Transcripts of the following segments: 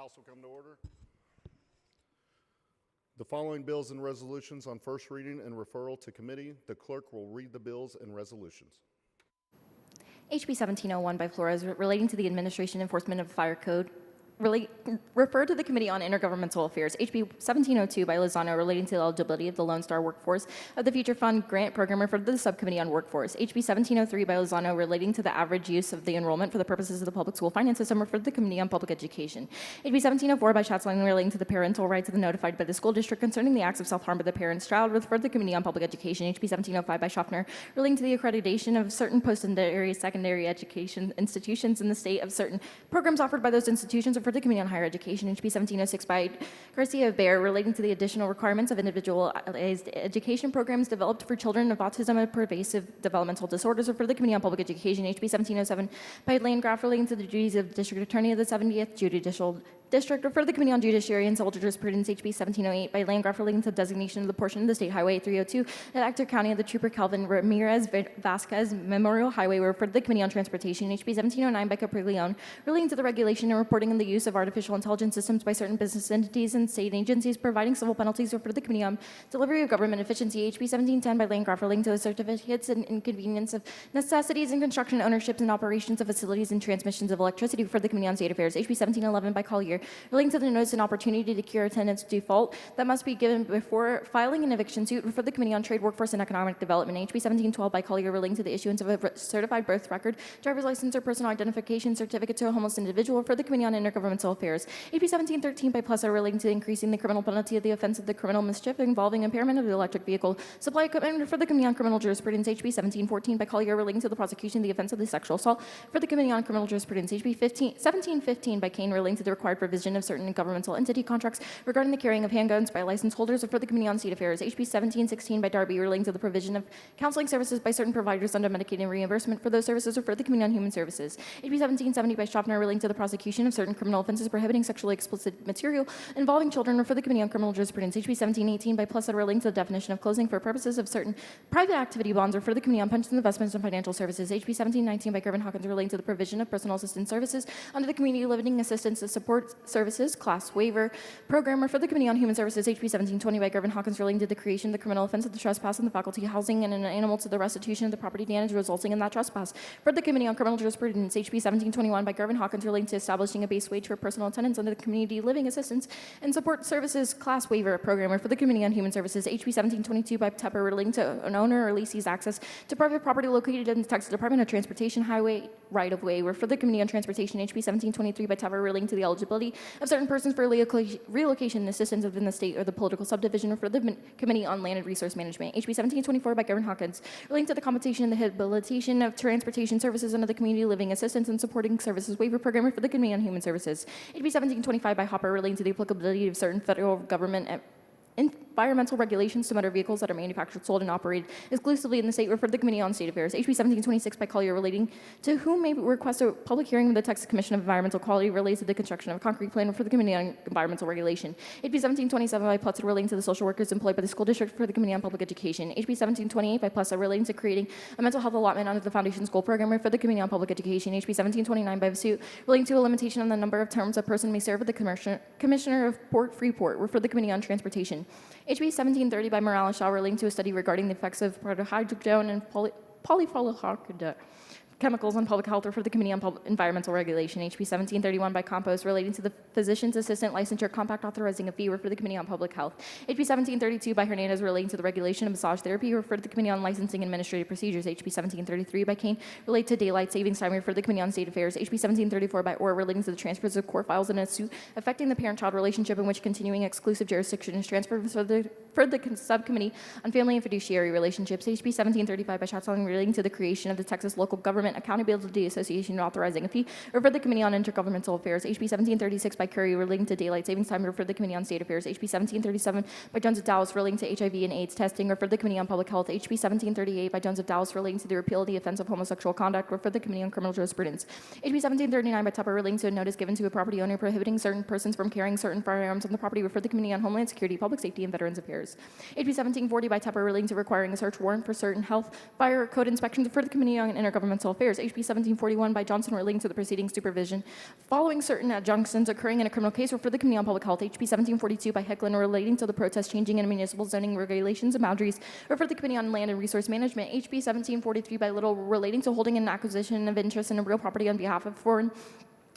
House will come to order. The following bills and resolutions on first reading and referral to committee. The clerk will read the bills and resolutions. HB 1701 by Flores relating to the administration enforcement of fire code. Refer to the Committee on Intergovernmental Affairs. HB 1702 by Lozano relating to the eligibility of the Lone Star Workforce of the Future Fund grant program. Refer to the Subcommittee on Workforce. HB 1703 by Lozano relating to the average use of the enrollment for the purposes of the public school finance system. Refer to the Committee on Public Education. HB 1704 by Schatzline relating to the parental rights of the notified by the school district concerning the acts of self-harm by the parent's child. Refer to the Committee on Public Education. HB 1705 by Schaffner relating to the accreditation of certain post-secondary education institutions in the state of certain programs offered by those institutions. Refer to the Committee on Higher Education. HB 1706 by Garcia Bear relating to the additional requirements of individualized education programs developed for children of autism and pervasive developmental disorders. Refer to the Committee on Public Education. HB 1707 by Landgraf relating to the duties of District Attorney of the 70th Judicial District. Refer to the Committee on Judiciary and Civil Jurisprudence. HB 1708 by Landgraf relating to the designation of the portion of the State Highway 302 at Ector County of the Trooper Calvin Ramirez Vasquez Memorial Highway. Refer to the Committee on Transportation. HB 1709 by Capriglione relating to the regulation and reporting on the use of artificial intelligence systems by certain business entities and state agencies providing civil penalties. Refer to the Committee on Delivery of Government Efficiency. HB 1710 by Landgraf relating to the certificates and inconvenience of necessities in construction, ownerships, and operations of facilities and transmissions of electricity. Refer to the Committee on State Affairs. HB 1711 by Collier relating to the notice and opportunity to cure a tenant's default that must be given before filing an eviction suit. Refer to the Committee on Trade, Workforce, and Economic Development. HB 1712 by Collier relating to the issuance of a certified birth record, driver's license, or personal identification certificate to a homeless individual. For the Committee on Intergovernmental Affairs. HB 1713 by Plessa relating to increasing the criminal penalty of the offense of the criminal mischief involving impairment of the electric vehicle supply equipment. For the Committee on Criminal Jurisprudence. HB 1714 by Collier relating to the prosecution of the offense of the sexual assault. For the Committee on Criminal Jurisprudence. HB 1715 by Kane relating to the required provision of certain governmental entity contracts regarding the carrying of handguns by license holders. For the Committee on State Affairs. HB 1716 by Darby relating to the provision of counseling services by certain providers under Medicaid and reimbursement for those services. For the Committee on Human Services. HB 1770 by Schaffner relating to the prosecution of certain criminal offenses prohibiting sexually explicit material involving children. For the Committee on Criminal Jurisprudence. HB 1718 by Plessa relating to the definition of closing for purposes of certain private activity bonds. For the Committee on Pensions, Investments, and Financial Services. HB 1719 by Gervin Hawkins relating to the provision of personal assistance services under the Community Living Assistance and Support Services Class Waiver Program. For the Committee on Human Services. HB 1720 by Gervin Hawkins relating to the creation of the criminal offense of the trespass on the faculty housing and an animal to the restitution of the property damage resulting in that trespass. For the Committee on Criminal Jurisprudence. HB 1721 by Gervin Hawkins relating to establishing a base wage for personal attendants under the Community Living Assistance and Support Services Class Waiver Program. For the Committee on Human Services. HB 1722 by Tepper relating to an owner or lessee's access to private property located in the Texas Department of Transportation highway right-of-way. For the Committee on Transportation. HB 1723 by Tepper relating to the eligibility of certain persons for relocation assistance within the state or the political subdivision. For the Committee on Land and Resource Management. HB 1724 by Gervin Hawkins relating to the compensation and the habilitation of transportation services under the Community Living Assistance and Supporting Services Waiver Program. For the Committee on Human Services. HB 1725 by Hopper relating to the applicability of certain federal government environmental regulations to motor vehicles that are manufactured, sold, and operated exclusively in the state. Refer to the Committee on State Affairs. HB 1726 by Collier relating to whom may request a public hearing with the Texas Commission of Environmental Quality related to the construction of a concrete plan. For the Committee on Environmental Regulation. HB 1727 by Plessa relating to the social workers employed by the school district. For the Committee on Public Education. HB 1728 by Plessa relating to creating a mental health allotment under the Foundation School Program. For the Committee on Public Education. HB 1729 by Vasut relating to a limitation on the number of terms a person may serve with the Commissioner of Port Freeport. Refer to the Committee on Transportation. HB 1730 by Morales Shaw relating to a study regarding the effects of hydrogel and polyfluoroalkyl chemicals on public health. For the Committee on Environmental Regulation. HB 1731 by Compost relating to the physician's assistant licensure compact authorizing a fee. For the Committee on Public Health. HB 1732 by Hernandez relating to the regulation of massage therapy. Refer to the Committee on Licensing and Administrative Procedures. HB 1733 by Kane related to daylight savings time. Refer to the Committee on State Affairs. HB 1734 by Orr relating to the transfers of core files in a suit affecting the parent-child relationship in which continuing exclusive jurisdiction is transferred. For the Subcommittee on Family and Fiduciary Relationships. HB 1735 by Schatzline relating to the creation of the Texas Local Government Accountability Association authorizing a fee. Refer to the Committee on Intergovernmental Affairs. HB 1736 by Curry relating to daylight savings time. Refer to the Committee on State Affairs. HB 1737 by Jones of Dallas relating to HIV and AIDS testing. Refer to the Committee on Public Health. HB 1738 by Jones of Dallas relating to the repeal of the offense of homosexual conduct. Refer to the Committee on Criminal Jurisprudence. HB 1739 by Tupper relating to a notice given to a property owner prohibiting certain persons from carrying certain firearms on the property. Refer to the Committee on Homeland Security, Public Safety, and Veterans Affairs. HB 1740 by Tupper relating to requiring a search warrant for certain health, fire, code inspections. For the Committee on Intergovernmental Affairs. Affairs. HB 1741 by Johnson relating to the proceeding supervision following certain adjunctions occurring in a criminal case, refer the Committee on Public Health. HB 1742 by Hicklin relating to the protest changing in municipal zoning regulations and boundaries, refer the Committee on Land and Resource Management. HB 1743 by Little relating to holding an acquisition of interest in a real property on behalf of foreign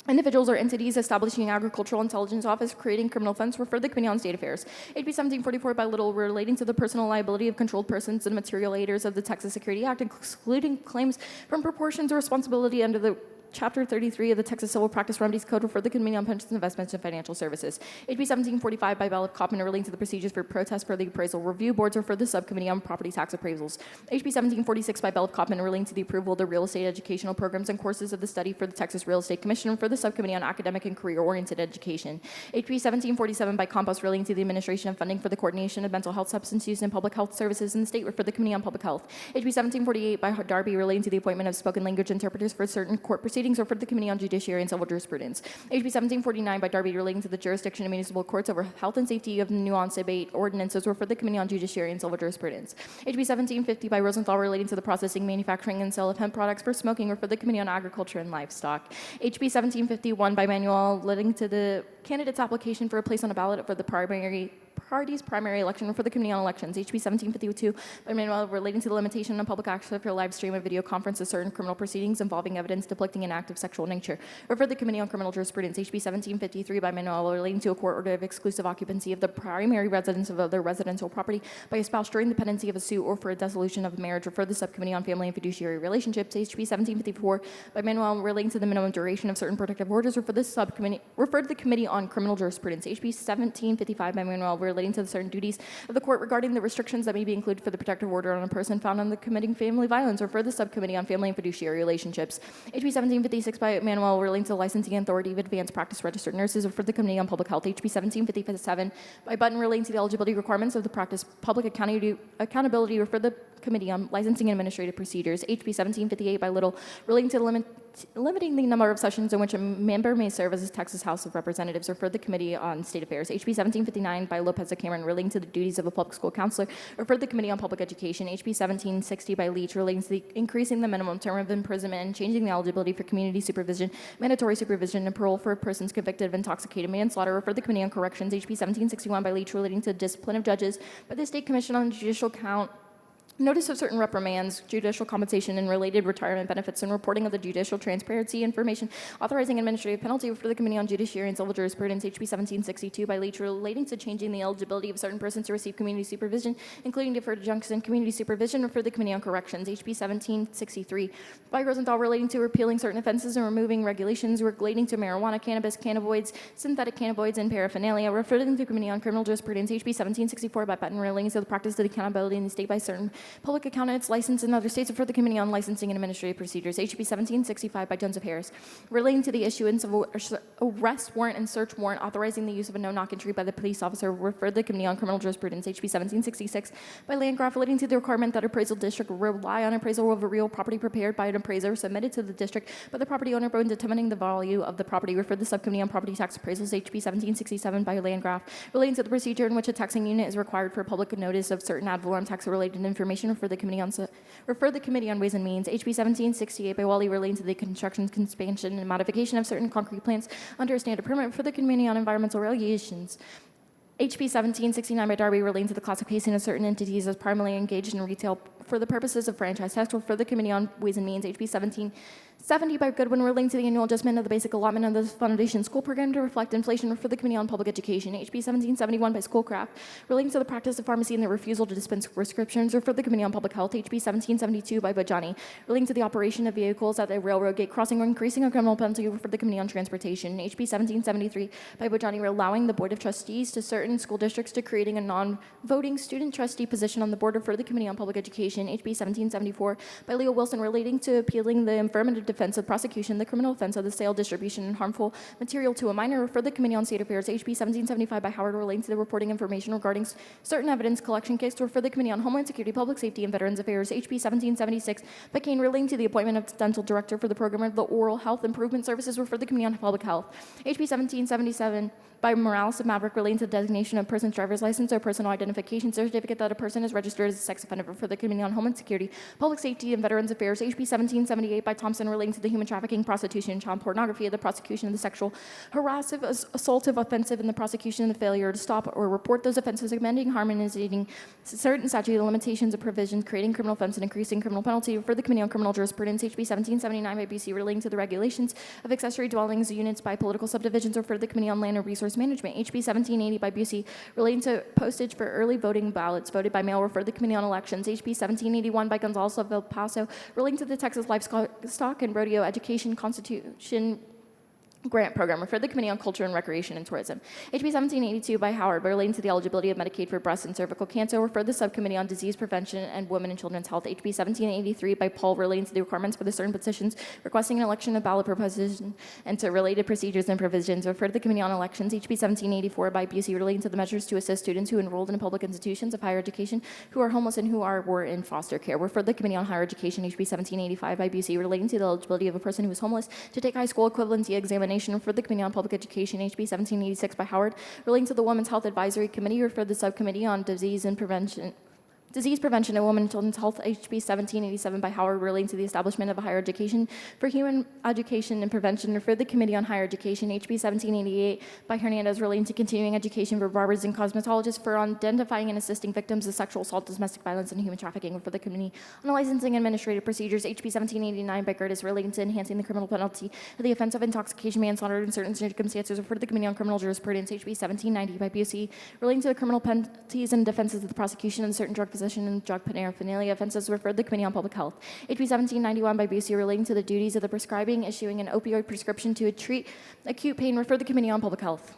individuals or entities establishing agricultural intelligence office, creating criminal offense, refer the Committee on State Affairs. HB 1744 by Little relating to the personal liability of controlled persons and material aiders of the Texas Security Act, excluding claims from proportions of responsibility under the Chapter 33 of the Texas Civil Practice Remedies Code, refer the Committee on Pensions, Investments, and Financial Services. HB 1745 by Ballot Kopman relating to the procedures for protest for the appraisal review boards, refer the Subcommittee on Property Tax Appraisals. HB 1746 by Ballot Kopman relating to the approval of the real estate educational programs and courses of the study for the Texas Real Estate Commission, for the Subcommittee on Academic and Career-Oriented Education. HB 1747 by Compost relating to the administration of funding for the coordination of mental health, substance use, and public health services in the state, refer the Committee on Public Health. HB 1748 by Darby relating to the appointment of spoken language interpreters for certain court proceedings, refer the Committee on Judiciary and Civil Jurisprudence. HB 1749 by Darby relating to the jurisdiction of municipal courts over health and safety of nuance debate ordinances, refer the Committee on Judiciary and Civil Jurisprudence. HB 1750 by Rosenthal relating to the processing, manufacturing, and sale of hemp products for smoking, refer the Committee on Agriculture and Livestock. HB 1751 by Manuel relating to the candidate's application for a place on a ballot for the party's primary election, refer the Committee on Elections. HB 1752 by Manuel relating to the limitation on public access for live stream of video conference of certain criminal proceedings involving evidence depicting an act of sexual nature, refer the Committee on Criminal Jurisprudence. HB 1753 by Manuel relating to a court order of exclusive occupancy of the primary residence of other residential property by a spouse during the pendency of a suit or for a dissolution of marriage, refer the Subcommittee on Family and Fiduciary Relationships. HB 1754 by Manuel relating to the minimum duration of certain protective orders, refer the Committee on Criminal Jurisprudence. HB 1755 by Manuel relating to the certain duties of the court regarding the restrictions that may be included for the protective order on a person found on the committing family violence, or for the Subcommittee on Family and Fiduciary Relationships. HB 1756 by Manuel relating to the licensing authority of advanced practice registered nurses, or for the Committee on Public Health. HB 1757 by Button relating to the eligibility requirements of the practice public accountability, or for the Committee on Licensing and Administrative Procedures. HB 1758 by Little relating to the limiting the number of sessions in which a member may serve as a Texas House of Representatives, or for the Committee on State Affairs. HB 1759 by Lopez de Cameron relating to the duties of a public school counselor, or for the Committee on Public Education. HB 1760 by Leach relating to the increasing the minimum term of imprisonment and changing the eligibility for community supervision, mandatory supervision, and parole for persons convicted of intoxicated manslaughter, or for the Committee on Corrections. HB 1761 by Leach relating to the discipline of judges by the State Commission on Judicial Count, notice of certain reprimands, judicial compensation, and related retirement benefits, and reporting of the judicial transparency information, authorizing administrative penalty for the Committee on Judiciary and Civil Jurisprudence. HB 1762 by Leach relating to changing the eligibility of certain persons to receive community supervision, including deferred adjuncts and community supervision, for the Committee on Corrections. HB 1763 by Rosenthal relating to repealing certain offenses and removing regulations relating to marijuana, cannabis, cannabinoids, synthetic cannabinoids, and paraphernalia, referred to the Committee on Criminal Jurisprudence. HB 1764 by Button relating to the practice of the accountability in the state by certain public accountants licensed in other states, for the Committee on Licensing and Administrative Procedures. HB 1765 by Jones of Harris relating to the issuance of arrest warrant and search warrant authorizing the use of a no-knock entry by the police officer, referred to the Committee on Criminal Jurisprudence. HB 1766 by Landgraf relating to the requirement that appraisal district rely on appraisal of a real property prepared by an appraiser submitted to the district by the property owner when determining the value of the property, referred to the Subcommittee on Property Tax Appraisals. HB 1767 by Landgraf relating to the procedure in which a taxing unit is required for public notice of certain ad valorem tax-related information, for the Committee on Ways and Means. HB 1768 by Wally relating to the construction, expansion, and modification of certain concrete plants under a standard permit, for the Committee on Environmental Regulations. HB 1769 by Darby relating to the classification of certain entities as primarily engaged in retail for the purposes of franchise tax, for the Committee on Ways and Means. HB 1770 by Goodwin relating to the annual adjustment of the basic allotment of the foundation school program to reflect inflation, for the Committee on Public Education. HB 1771 by Schoolcraft relating to the practice of pharmacy and the refusal to dispense prescriptions, or for the Committee on Public Health. HB 1772 by Bajani relating to the operation of vehicles at the railroad gate crossing or increasing a criminal penalty, for the Committee on Transportation. HB 1773 by Bajani allowing the Board of Trustees to certain school districts to creating a non-voting student trustee position on the board, for the Committee on Public Education. HB 1774 by Leo Wilson relating to appealing the affirmative defense of prosecution, the criminal offense of the sale, distribution, and harmful material to a minor, refer the Committee on State Affairs, HB 1775 by Howard, relating to the reporting information regarding certain evidence collection case, to refer the Committee on Homeland Security, Public Safety, and Veterans Affairs, HB 1776 by Kane, relating to the appointment of dental director for the program of the Oral Health Improvement Services, refer the Committee on Public Health, HB 1777 by Morales of Maverick, relating to the designation of person's driver's license or personal identification certificate that a person is registered as a sex offender, for the Committee on Homeland Security, Public Safety, and Veterans Affairs, HB 1778 by Thompson, relating to the human trafficking, prostitution, and child pornography, the prosecution of the sexual, harassive, assaultive, offensive, and the prosecution of the failure to stop or report those offenses, amending, harmonizing certain statute of limitations of provisions, creating criminal offense, and increasing criminal penalty, for the Committee on Criminal Jurisprudence, HB 1779 by BC, relating to the regulations of accessory dwellings units by political subdivisions, or for the Committee on Land and Resource Management, HB 1780 by Busey, relating to postage for early voting ballots voted by mail, refer to the Committee on Elections, HB 1781 by Gonzales of El Paso, relating to the Texas Livestock and Rodeo Education Constitution Grant Program, refer to the Committee on Culture and Recreation and Tourism. HB 1782 by Howard, relating to the eligibility of Medicaid for breast and cervical cancer, refer to the Subcommittee on Disease Prevention and Women and Children's Health. HB 1783 by Paul, relating to the requirements for the certain petitions requesting an election of ballot proposition and to related procedures and provisions, refer to the Committee on Elections. HB 1784 by Busey, relating to the measures to assist students who enrolled in public institutions of higher education who are homeless and who were in foster care, refer to the Committee on Higher Education. HB 1785 by Busey, relating to the eligibility of a person who is homeless to take high school equivalency examination, for the Committee on Public Education. HB 1786 by Howard, relating to the Women's Health Advisory Committee, refer to the Subcommittee on Disease Prevention and Women and Children's Health. HB 1787 by Howard, relating to the establishment of a higher education for human education and prevention, refer to the Committee on Higher Education. HB 1788 by Hernandez, relating to continuing education for barbers and cosmetologists for identifying and assisting victims of sexual assault, domestic violence, and human trafficking, refer to the Committee on Licensing and Administrative Procedures. HB 1789 by Curtis, relating to enhancing the criminal penalty of the offense of intoxication, manslaughter in certain circumstances, refer to the Committee on Criminal Jurisprudence. HB 1790 by Busey, relating to the criminal penalties and defenses of the prosecution of certain drug possession and drug paraphernalia offenses, referred to the Committee on Public Health. HB 1791 by Busey, relating to the duties of the prescribing, issuing an opioid prescription to treat acute pain, referred to the Committee on Public Health.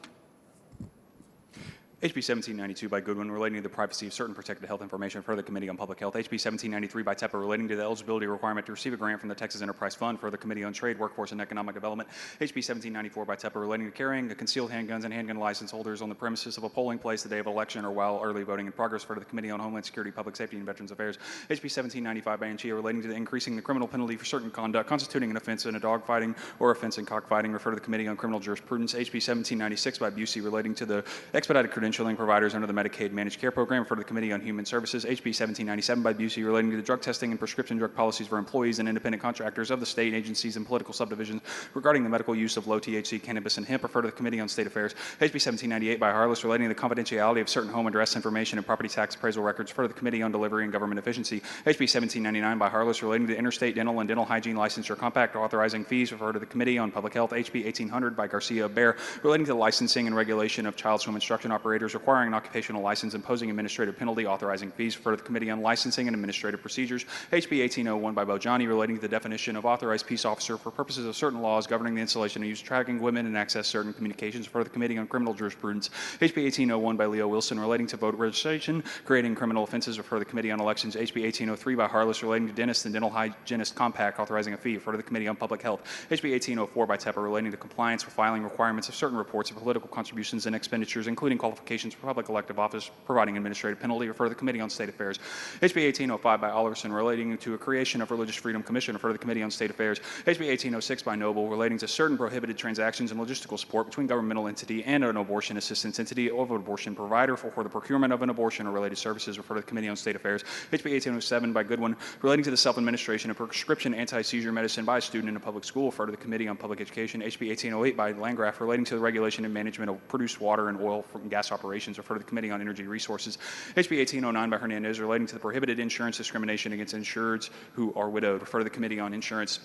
HB 1792 by Goodwin, relating to the privacy of certain protected health information, for the Committee on Public Health. HB 1793 by Tepper, relating to the eligibility requirement to receive a grant from the Texas Enterprise Fund, for the Committee on Trade, Workforce, and Economic Development. HB 1794 by Tepper, relating to carrying concealed handguns and handgun license holders on the premises of a polling place the day of election or while early voting in progress, for the Committee on Homeland Security, Public Safety, and Veterans Affairs. HB 1795 by Anchia, relating to the increasing the criminal penalty for certain conduct constituting an offense in a dogfighting or offense in cockfighting, refer to the Committee on Criminal Jurisprudence. HB 1796 by Busey, relating to the expedited credentialing providers under the Medicaid Managed Care Program, for the Committee on Human Services. HB 1797 by Busey, relating to the drug testing and prescription drug policies for employees and independent contractors of the state agencies and political subdivisions regarding the medical use of low THC cannabis and hemp, refer to the Committee on State Affairs. HB 1798 by Harless, relating to the confidentiality of certain home address information and property tax appraisal records, for the Committee on Delivery and Government Efficiency. HB 1799 by Harless, relating to the interstate dental and dental hygiene licensure compact authorizing fees, refer to the Committee on Public Health. HB 1800 by Garcia Bear, relating to the licensing and regulation of child swim instruction operators requiring an occupational license, imposing administrative penalty, authorizing fees, for the Committee on Licensing and Administrative Procedures. HB 1801 by Bojani, relating to the definition of authorized peace officer for purposes of certain laws governing the installation and use of tracking women and access certain communications, for the Committee on Criminal Jurisprudence. HB 1801 by Leo Wilson, relating to voter registration, creating criminal offenses, refer to the Committee on Elections. HB 1803 by Harless, relating to dentist and dental hygienist compact, authorizing a fee, refer to the Committee on Public Health. HB 1804 by Tepper, relating to compliance with filing requirements of certain reports of political contributions and expenditures, including qualifications for public elective office, providing administrative penalty, refer to the Committee on State Affairs. HB 1805 by Oliverson, relating to a creation of Religious Freedom Commission, refer to the Committee on State Affairs. HB 1806 by Noble, relating to certain prohibited transactions and logistical support between governmental entity and an abortion assistance entity of an abortion provider for the procurement of an abortion or related services, refer to the Committee on State Affairs. HB 1807 by Goodwin, relating to the self-administration of prescription anti-seizure medicine by a student in a public school, refer to the Committee on Public Education. HB 1808 by Landgraf, relating to the regulation and management of produced water and oil from gas operations, refer to the Committee on Energy Resources. HB 1809 by Hernandez, relating to the prohibited insurance discrimination against insureds who are widowed, refer to the Committee on Insurance.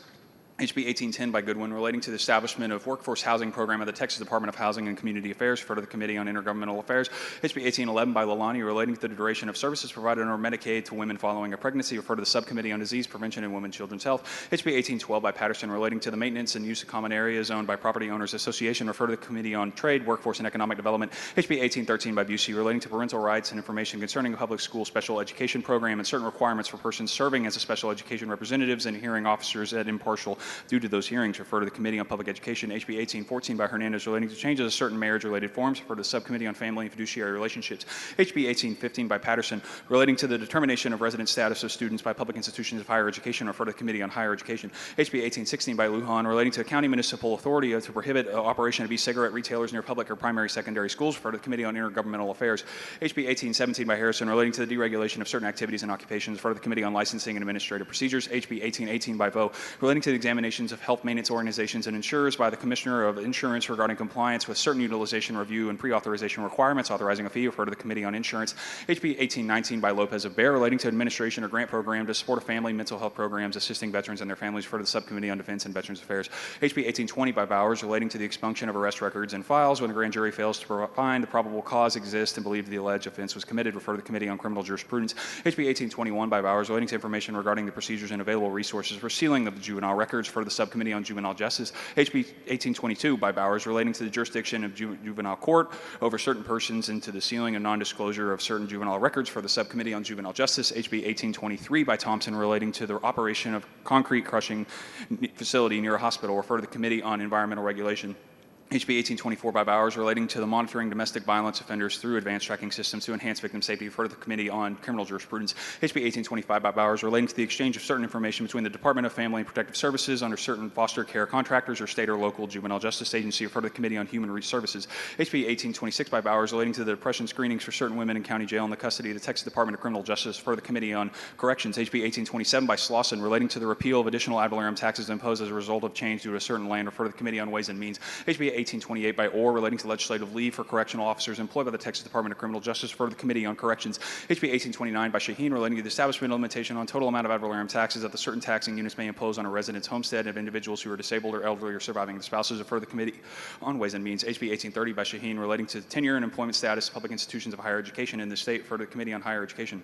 HB 1810 by Goodwin, relating to the establishment of workforce housing program of the Texas Department of Housing and Community Affairs, refer to the Committee on Intergovernmental Affairs. HB 1811 by Lalani, relating to the duration of services provided under Medicaid to women following a pregnancy, refer to the Subcommittee on Disease Prevention and Women and Children's Health. HB 1812 by Patterson, relating to the maintenance and use of common areas owned by Property Owners Association, refer to the Committee on Trade, Workforce, and Economic Development. HB 1813 by Busey, relating to parental rights and information concerning a public school special education program and certain requirements for persons serving as a special education representatives and hearing officers at impartial due to those hearings, refer to the Committee on Public Education. HB 1814 by Hernandez relating to changes to certain marriage-related forms, refer to the Subcommittee on Family and Fiduciary Relationships. HB 1815 by Patterson relating to the determination of resident status of students by public institutions of higher education, refer to the Committee on Higher Education. HB 1816 by Lujan relating to the county municipal authority to prohibit operation of e-cigarette retailers near public or primary secondary schools, refer to the Committee on Intergovernmental Affairs. HB 1817 by Harrison relating to the deregulation of certain activities and occupations, refer to the Committee on Licensing and Administrative Procedures. HB 1818 by Vo relating to the examinations of health maintenance organizations and insurers by the Commissioner of Insurance regarding compliance with certain utilization review and pre-authorization requirements, authorizing a fee, refer to the Committee on Insurance. HB 1819 by Lopez of Bear relating to administration or grant program to support a family mental health programs assisting veterans and their families, refer to the Subcommittee on Defense and Veterans Affairs. HB 1820 by Bowers relating to the expunction of arrest records and files when the grand jury fails to find the probable cause exists and believe the alleged offense was committed, refer to the Committee on Criminal Jurisprudence. HB 1821 by Bowers relating to information regarding the procedures and available resources for sealing of the juvenile records, for the Subcommittee on Juvenile Justice. HB 1822 by Bowers relating to the jurisdiction of juvenile court over certain persons and to the sealing and non-disclosure of certain juvenile records, for the Subcommittee on Juvenile Justice. HB 1823 by Thompson relating to the operation of concrete crushing facility near a hospital, refer to the Committee on Environmental Regulation. HB 1824 by Bowers relating to the monitoring domestic violence offenders through advanced tracking systems to enhance victim safety, refer to the Committee on Criminal Jurisprudence. HB 1825 by Bowers relating to the exchange of certain information between the Department of Family and Protective Services under certain foster care contractors or state or local juvenile justice agency, refer to the Committee on Human Services. HB 1826 by Bowers relating to the depression screenings for certain women in county jail in the custody of the Texas Department of Criminal Justice, refer to the Committee on Corrections. HB 1827 by Slauson relating to the repeal of additional ad valorem taxes imposed as a result of change due to a certain land, refer to the Committee on Ways and Means. HB 1828 by Orr relating to legislative leave for correctional officers employed by the Texas Department of Criminal Justice, for the Committee on Corrections. HB 1829 by Shaheen relating to the establishment of limitation on total amount of ad valorem taxes that the certain taxing units may impose on a resident's homestead of individuals who are disabled or elderly or surviving the spouses, refer to the Committee on Ways and Means. HB 1830 by Shaheen relating to tenure and employment status of public institutions of higher education in the state, refer to the Committee on Higher Education.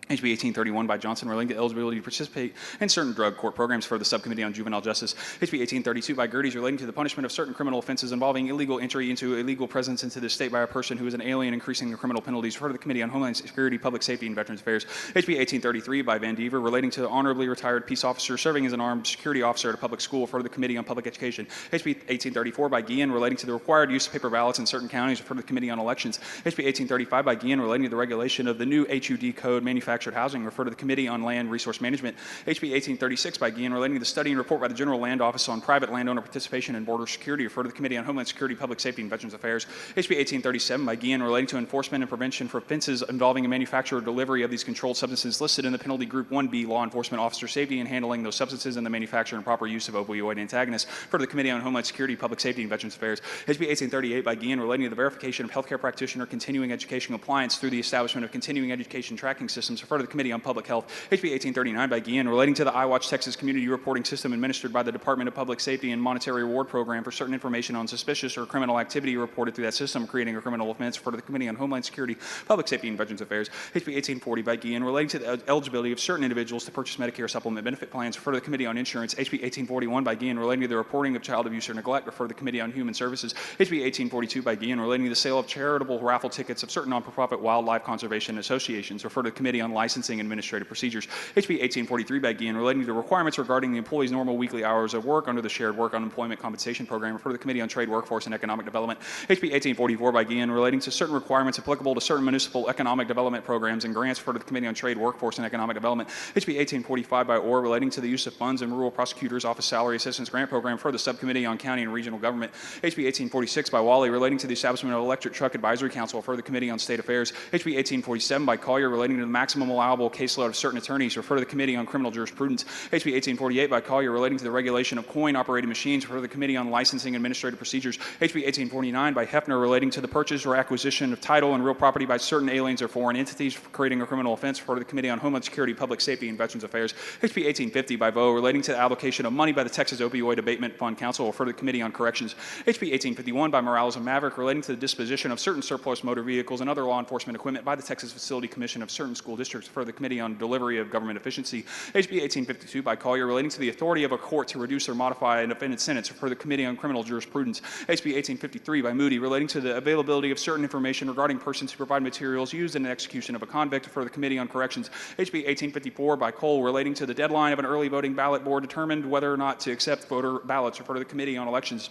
HB 1831 by Johnson relating to eligibility to participate in certain drug court programs, for the Subcommittee on Juvenile Justice. HB 1832 by Gerdes relating to the punishment of certain criminal offenses involving illegal entry into illegal presence into the state by a person who is an alien, increasing the criminal penalties, refer to the Committee on Homeland Security, Public Safety, and Veterans Affairs. HB 1833 by Van Dever relating to the honorably retired peace officer serving as an armed security officer at a public school, refer to the Committee on Public Education. HB 1834 by Guillen relating to the required use of paper ballots in certain counties, refer to the Committee on Elections. HB 1835 by Guillen relating to the regulation of the new HUD code manufactured housing, refer to the Committee on Land Resource Management. HB 1836 by Guillen relating to the study and report by the General Land Office on private landowner participation in border security, refer to the Committee on Homeland Security, Public Safety, and Veterans Affairs. HB 1837 by Guillen relating to enforcement and prevention for offenses involving a manufacture or delivery of these controlled substances listed in the penalty group 1B, law enforcement officer safety and handling those substances and the manufacture and proper use of opioid antagonists, for the Committee on Homeland Security, Public Safety, and Veterans Affairs. HB 1838 by Guillen relating to the verification of healthcare practitioner continuing education compliance through the establishment of continuing education tracking systems, refer to the Committee on Public Health. HB 1839 by Guillen relating to the iWatch Texas Community Reporting System administered by the Department of Public Safety and Monetary Reward Program for certain information on suspicious or criminal activity reported through that system, creating a criminal offense, for the Committee on Homeland Security, Public Safety, and Veterans Affairs. HB 1840 by Guillen relating to the eligibility of certain individuals to purchase Medicare supplement benefit plans, for the Committee on Insurance. HB 1841 by Guillen relating to the reporting of child abuse or neglect, refer to the Committee on Human Services. HB 1842 by Guillen relating to the sale of charitable raffle tickets of certain non-for-profit wildlife conservation associations, refer to the Committee on Licensing and Administrative Procedures. HB 1843 by Guillen relating to the requirements regarding the employee's normal weekly hours of work under the Shared Work Unemployment Compensation Program, refer to the Committee on Trade, Workforce, and Economic Development. HB 1844 by Guillen relating to certain requirements applicable to certain municipal economic development programs and grants, refer to the Committee on Trade, Workforce, and Economic Development. HB 1845 by Orr relating to the use of funds in Rural Prosecutor's Office Salary Assistance Grant Program, for the Subcommittee on County and Regional Government. HB 1846 by Wally relating to the establishment of Electric Truck Advisory Council, for the Committee on State Affairs. HB 1847 by Collier relating to the maximum allowable caseload of certain attorneys, refer to the Committee on Criminal Jurisprudence. HB 1848 by Collier relating to the regulation of coin-operated machines, for the Committee on Licensing and Administrative Procedures. HB 1849 by Hefner relating to the purchase or acquisition of title and real property by certain aliens or foreign entities, for creating a criminal offense, for the Committee on Homeland Security, Public Safety, and Veterans Affairs. HB 1850 by Vo relating to the allocation of money by the Texas Opioid Abatement Fund Council, for the Committee on Corrections. HB 1851 by Morales and Maverick relating to the disposition of certain surplus motor vehicles and other law enforcement equipment by the Texas Facility Commission of certain school districts, districts for the Committee on Delivery of Government Efficiency. HB 1852 by Collier relating to the authority of a court to reduce or modify a defendant's sentence for the Committee on Criminal Jurisprudence. HB 1853 by Moody relating to the availability of certain information regarding persons who provide materials used in the execution of a convict for the Committee on Corrections. HB 1854 by Cole relating to the deadline of an early voting ballot board determined whether or not to accept voter ballots for the Committee on Elections.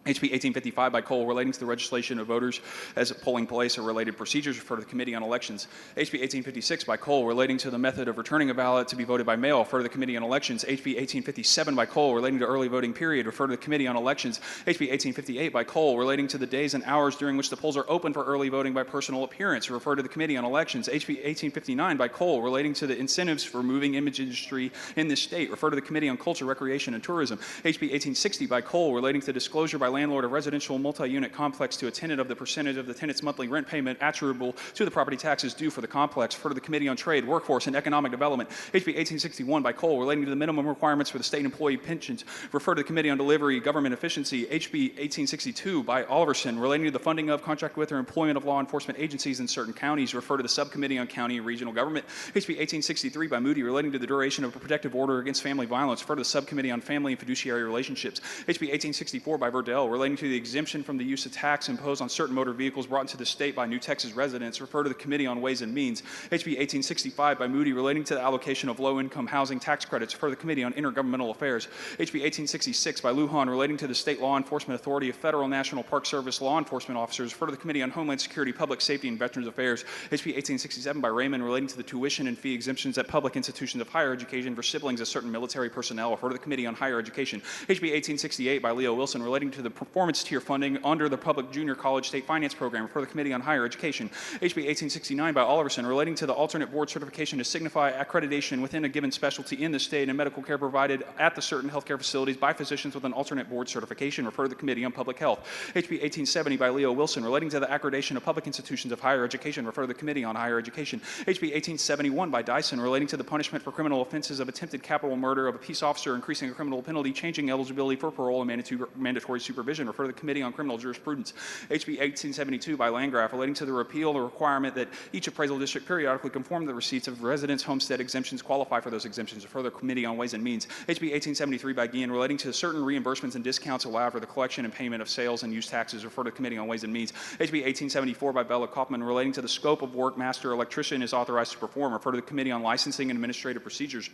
HB 1855 by Cole relating to the registration of voters as a polling place or related procedures for the Committee on Elections. HB 1856 by Cole relating to the method of returning a ballot to be voted by mail for the Committee on Elections. HB 1857 by Cole relating to early voting period refer to the Committee on Elections. HB 1858 by Cole relating to the days and hours during which the polls are open for early voting by personal appearance refer to the Committee on Elections. HB 1859 by Cole relating to the incentives for moving image industry in this state refer to the Committee on Culture, Recreation, and Tourism. HB 1860 by Cole relating to disclosure by landlord of residential multi-unit complex to a tenant of the percentage of the tenant's monthly rent payment attributable to the property taxes due for the complex for the Committee on Trade, Workforce, and Economic Development. HB 1861 by Cole relating to the minimum requirements for the state employee pensions refer to the Committee on Delivery, Government Efficiency. HB 1862 by Oliverson relating to the funding of, contract with, or employment of law enforcement agencies in certain counties refer to the Subcommittee on County and Regional Government. HB 1863 by Moody relating to the duration of a protective order against family violence refer to the Subcommittee on Family and Fiduciary Relationships. HB 1864 by Verdell relating to the exemption from the use of tax imposed on certain motor vehicles brought into the state by New Texas residents refer to the Committee on Ways and Means. HB 1865 by Moody relating to the allocation of low-income housing tax credits refer to the Committee on Intergovernmental Affairs. HB 1866 by Lujan relating to the State Law Enforcement Authority of Federal National Park Service law enforcement officers refer to the Committee on Homeland Security, Public Safety, and Veterans Affairs. HB 1867 by Raymond relating to the tuition and fee exemptions at public institutions of higher education for siblings of certain military personnel refer to the Committee on Higher Education. HB 1868 by Leo Wilson relating to the performance tier funding under the Public Junior College State Finance Program for the Committee on Higher Education. HB 1869 by Oliverson relating to the alternate board certification to signify accreditation within a given specialty in the state and medical care provided at the certain healthcare facilities by physicians with an alternate board certification refer to the Committee on Public Health. HB 1870 by Leo Wilson relating to the accreditation of public institutions of higher education refer to the Committee on Higher Education. HB 1871 by Dyson relating to the punishment for criminal offenses of attempted capital murder of a peace officer, increasing a criminal penalty, changing eligibility for parole and mandatory supervision refer to the Committee on Criminal Jurisprudence. HB 1872 by Landgraf relating to the repeal of the requirement that each appraisal district periodically conform to the receipts of residents' homestead exemptions qualify for those exemptions refer to the Committee on Ways and Means. HB 1873 by Guillen relating to certain reimbursements and discounts allowed for the collection and payment of sales and use taxes refer to the Committee on Ways and Means. HB 1874 by Bella Kaufman relating to the scope of work master electrician is authorized to perform refer to the Committee on Licensing and Administrative Procedures.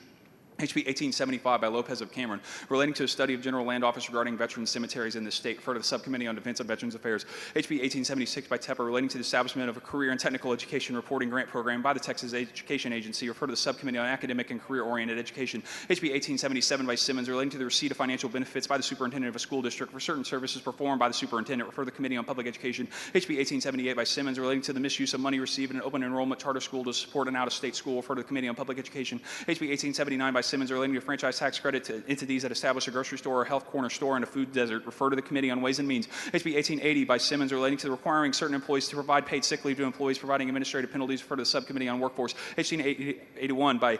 HB 1875 by Lopez of Cameron, relating to a study of General Land Office regarding veteran cemeteries in the state, refer to the Subcommittee on Defense and Veterans Affairs. HB 1876 by Tepper, relating to the establishment of a career and technical education reporting grant program by the Texas Education Agency, refer to the Subcommittee on Academic and Career-Oriented Education. HB 1877 by Simmons, relating to the receipt of financial benefits by the superintendent of a school district for certain services performed by the superintendent, refer to the Committee on Public Education. HB 1878 by Simmons, relating to the misuse of money received in an open enrollment charter school to support an out-of-state school, refer to the Committee on Public Education. HB 1879 by Simmons, relating to franchise tax credit to entities that establish a grocery store or health corner store in a food desert, refer to the Committee on Ways and Means. HB 1880 by Simmons, relating to the requiring certain employees to provide paid sick leave to employees providing administrative penalties, refer to the Subcommittee on Workforce. HB 1881 by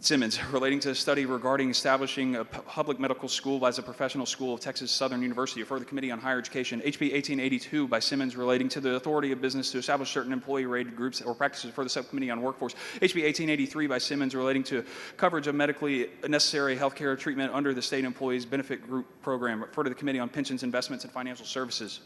Simmons, relating to a study regarding establishing a public medical school as a professional school of Texas Southern University, refer to the Committee on Higher Education. HB 1882 by Simmons, relating to the authority of business to establish certain employee-rated groups or practices for the Subcommittee on Workforce. HB 1883 by Simmons, relating to coverage of medically necessary health care treatment under the State Employees Benefit Group Program, refer to the Committee on Pensions, Investments, and Financial Services.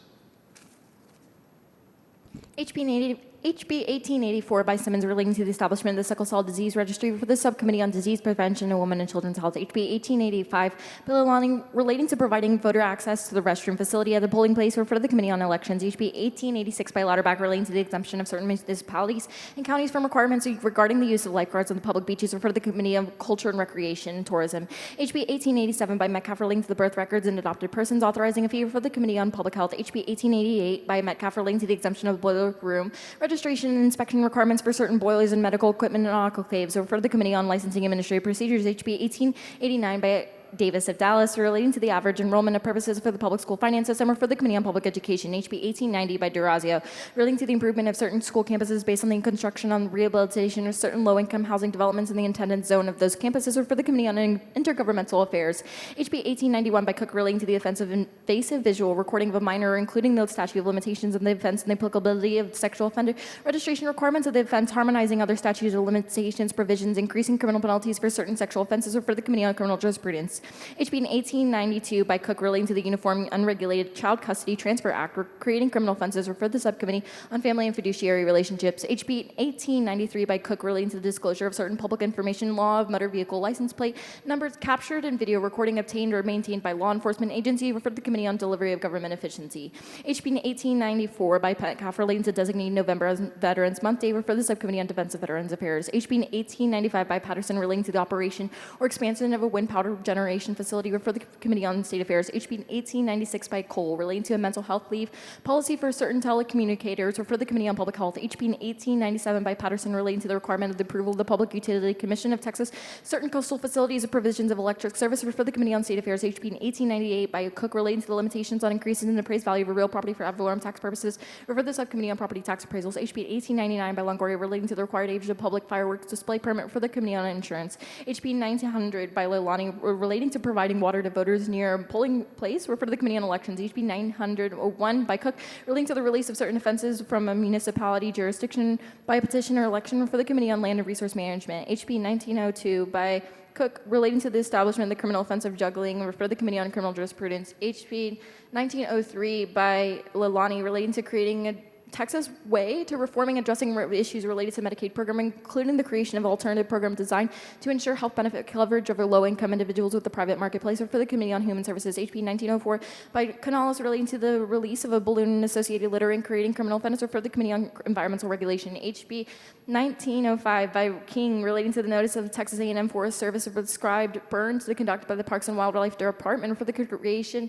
HB 1884 by Simmons, relating to the establishment of the Sickle Cell Disease Registry for the Subcommittee on Disease Prevention and Women and Children's Health. HB 1885 by Lalani, relating to providing voter access to the restroom facility at the polling place, refer to the Committee on Elections. HB 1886 by Lauterbach, relating to the exemption of certain municipalities and counties from requirements regarding the use of lifeguards on the public beaches, refer to the Committee on Culture and Recreation and Tourism. HB 1887 by Metcalf, relating to the birth records and adopted persons, authorizing a fee for the Committee on Public Health. HB 1888 by Metcalf, relating to the exemption of boiler room registration and inspection requirements for certain boilers and medical equipment and autoclaves, refer to the Committee on Licensing and Administrative Procedures. HB 1889 by Davis of Dallas relating to the average enrollment of purposes for the public school finance system, or for the Committee on Public Education. HB 1890 by Durazio relating to the improvement of certain school campuses based on the construction and rehabilitation of certain low-income housing developments in the intended zone of those campuses, or for the Committee on Intergovernmental Affairs. HB 1891 by Cook relating to the offense of invasive visual recording of a minor, including the statute of limitations of the offense and the applicability of sexual offender registration requirements of the offense, harmonizing other statutes of limitations provisions, increasing criminal penalties for certain sexual offenses, or for the Committee on Criminal Jurisprudence. HB 1892 by Cook relating to the Uniform Unregulated Child Custody Transfer Act, creating criminal offenses, or for the Subcommittee on Family and Fiduciary Relationships. HB 1893 by Cook relating to the disclosure of certain public information, law of motor vehicle license plate numbers captured and video recording obtained or maintained by law enforcement agency, or for the Committee on Delivery of Government Efficiency. HB 1894 by Petcoff relating to designating November as Veterans Month Day, or for the Subcommittee on Defense of Veterans Affairs. HB 1895 by Patterson relating to the operation or expansion of a wind power generation facility, or for the Committee on State Affairs. HB 1896 by Cole relating to a mental health leave policy for certain telecommunicators, or for the Committee on Public Health. HB 1897 by Patterson relating to the requirement of the approval of the Public Utility Commission of Texas, certain coastal facilities or provisions of electric service, or for the Committee on State Affairs. HB 1898 by Cook relating to the limitations on increases in the appraised value of real property for ad valorem tax purposes, or for the Subcommittee on Property Tax Appraisals. HB 1899 by Longoria relating to the required age of public fireworks display permit for the Committee on Insurance. HB 1900 by Leilani relating to providing water to voters near a polling place, or for the Committee on Elections. HB 901 by Cook relating to the release of certain offenses from a municipality jurisdiction by a petition or election, or for the Committee on Land and Resource Management. HB 1902 by Cook relating to the establishment of the criminal offense of juggling, or for the Committee on Criminal Jurisprudence. HB 1903 by Leilani relating to creating a Texas way to reforming and addressing issues related to Medicaid program, including the creation of alternative program designed to ensure health benefit coverage over low-income individuals with the private marketplace, or for the Committee on Human Services. HB 1904 by Canales relating to the release of a balloon and associated littering, creating criminal offense, or for the Committee on Environmental Regulation. HB 1905 by King relating to the notice of the Texas A&M Forest Service of prescribed burns to be conducted by the Parks and Wildlife Department, or for the creation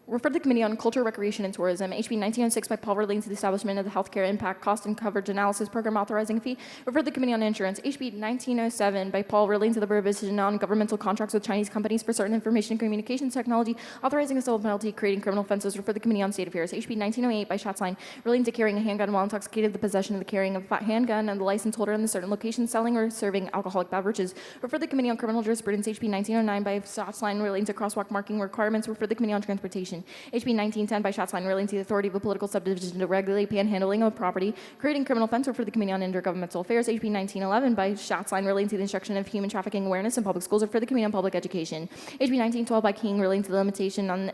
refer to the Committee on Culture, Recreation, and Tourism. HB 1906 by Paul relating to the establishment of the Healthcare Impact Cost and Coverage Analysis Program authorizing a fee. Refer to the Committee on Insurance. HB 1907 by Paul relating to the provision on governmental contracts with Chinese companies for certain information and communications technology, authorizing a civil penalty, creating criminal offenses. Refer to the Committee on State Affairs. HB 1908 by Schatzline relating to carrying a handgun while intoxicated, the possession of the carrying of a handgun, and the license holder in the certain location selling or serving alcoholic beverages. Refer to the Committee on Criminal Jurisprudence. HB 1909 by Schatzline relating to crosswalk marking requirements. Refer to the Committee on Transportation. HB 1910 by Schatzline relating to the authority of a political subdivision to regulate panhandling of property, creating criminal offense. For the Committee on Intergovernmental Affairs. HB 1911 by Schatzline relating to the instruction of human trafficking awareness in public schools. Or for the Committee on Public Education. HB 1912 by King relating to the limitation on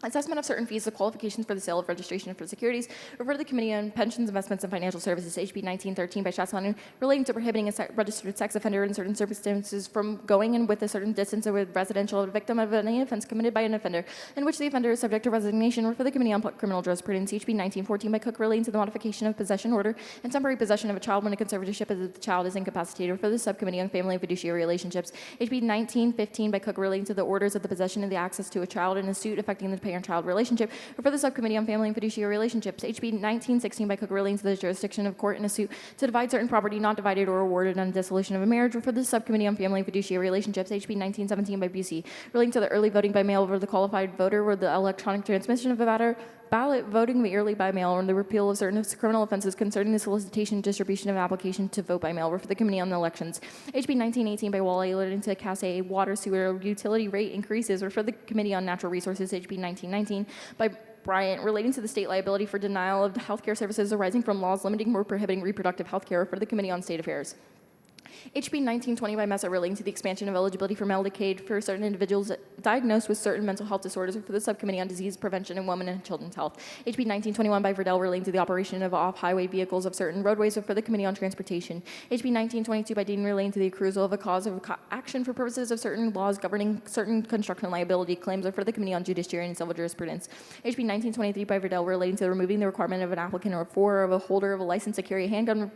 assessment of certain fees, the qualifications for the sale of registration for securities. Refer to the Committee on Pensions, Investments, and Financial Services. HB 1913 by Schatzline relating to prohibiting a registered sex offender in certain circumstances from going in with a certain distance of a residential victim of any offense committed by an offender in which the offender is subject to resignation. Refer to the Committee on Criminal Jurisprudence. HB 1914 by Cook relating to the modification of possession order and temporary possession of a child when a conservatorship of the child is incapacitated. Refer to the Subcommittee on Family and Fiduciary Relationships. HB 1915 by Cook relating to the orders of the possession of the access to a child in a suit affecting the parent-child relationship. Or for the Subcommittee on Family and Fiduciary Relationships. HB 1916 by Cook relating to the jurisdiction of court in a suit to divide certain property not divided or awarded on dissolution of a marriage. Or for the Subcommittee on Family and Fiduciary Relationships. HB 1917 by Busey relating to the early voting by mail over the qualified voter or the electronic transmission of a ballot voting early by mail, or the repeal of certain criminal offenses concerning the solicitation and distribution of an application to vote by mail. Or for the Committee on the Elections. HB 1918 by Wally relating to Class A water, sewer, utility rate increases. Or for the Committee on Natural Resources. HB 1919 by Bryant relating to the state liability for denial of healthcare services arising from laws limiting or prohibiting reproductive health care. For the Committee on State Affairs. HB 1920 by Mesa relating to the expansion of eligibility for Medicaid for certain individuals diagnosed with certain mental health disorders. For the Subcommittee on Disease Prevention in Women and Children's Health. HB 1921 by Verdell relating to the operation of off-highway vehicles of certain roadways. For the Committee on Transportation. HB 1922 by Dean relating to the accrual of a cause of action for purposes of certain laws governing certain construction liability claims. Or for the Committee on Judiciary and Civil Jurisprudence. HB 1923 by Verdell relating to removing the requirement of an applicant or of a holder of a license to carry a handgun,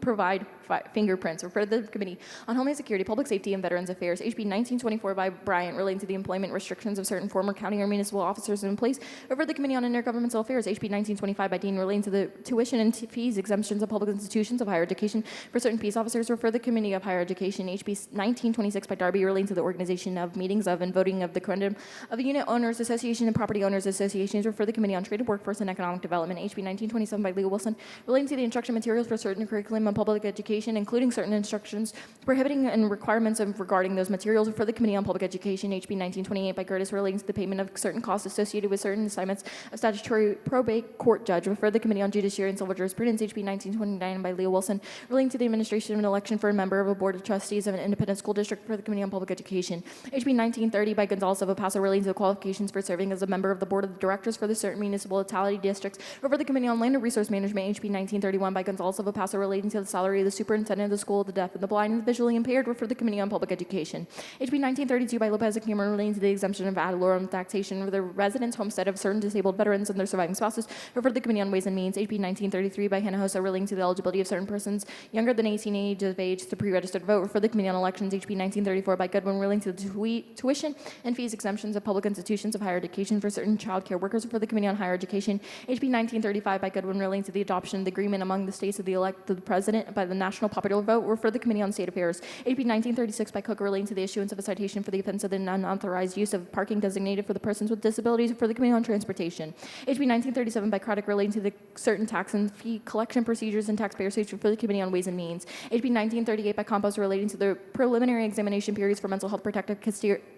provide fingerprints. Or for the Committee on Homeland Security, Public Safety, and Veterans Affairs. HB 1924 by Bryant relating to the employment restrictions of certain former county or municipal officers and employees. Refer to the Committee on Intergovernmental Affairs. HB 1925 by Dean relating to the tuition and fees exemptions of public institutions of higher education for certain peace officers. Refer to the Committee of Higher Education. HB 1926 by Darby relating to the organization of meetings of and voting of the Corundum of the Unit Owners Association and Property Owners Associations. Refer to the Committee on Trade, Workforce, and Economic Development. HB 1927 by Leo Wilson relating to the instruction materials for certain curriculum of public education, including certain instructions prohibiting and requirements of regarding those materials. For the Committee on Public Education. HB 1928 by Curtis relating to the payment of certain costs associated with certain assignments of statutory probate court judge. Refer to the Committee on Judiciary and Civil Jurisprudence. HB 1929 by Leo Wilson relating to the administration of an election for a member of a board of trustees of an independent school district. For the Committee on Public Education. HB 1930 by Gonzalez of El Paso relating to the qualifications for serving as a member of the board of directors for the certain municipality districts. Refer to the Committee on Land and Resource Management. HB 1931 by Gonzalez of El Paso relating to the salary of the superintendent of the school of the deaf and the blind and the visually impaired. Refer to the Committee on Public Education. HB 1932 by Lopez and Cameron relating to the exemption of ad valorem taxation for the residence homestead of certain disabled veterans and their surviving spouses. Refer to the Committee on Ways and Means. HB 1933 by Hinojosa relating to the eligibility of certain persons younger than 18 years of age to pre-registered vote. Refer to the Committee on Elections. HB 1934 by Goodwin relating to the tuition and fees exemptions of public institutions of higher education for certain child care workers. For the Committee on Higher Education. HB 1935 by Goodwin relating to the adoption of the agreement among the states of the elected president by the national popular vote. Refer to the Committee on State Affairs. HB 1936 by Cook relating to the issuance of a citation for the offense of the unauthorized use of parking designated for the persons with disabilities. For the Committee on Transportation. HB 1937 by Craddock relating to the certain tax and fee collection procedures and taxpayer safety. For the Committee on Ways and Means. HB 1938 by Campos relating to the preliminary examination periods for mental health protective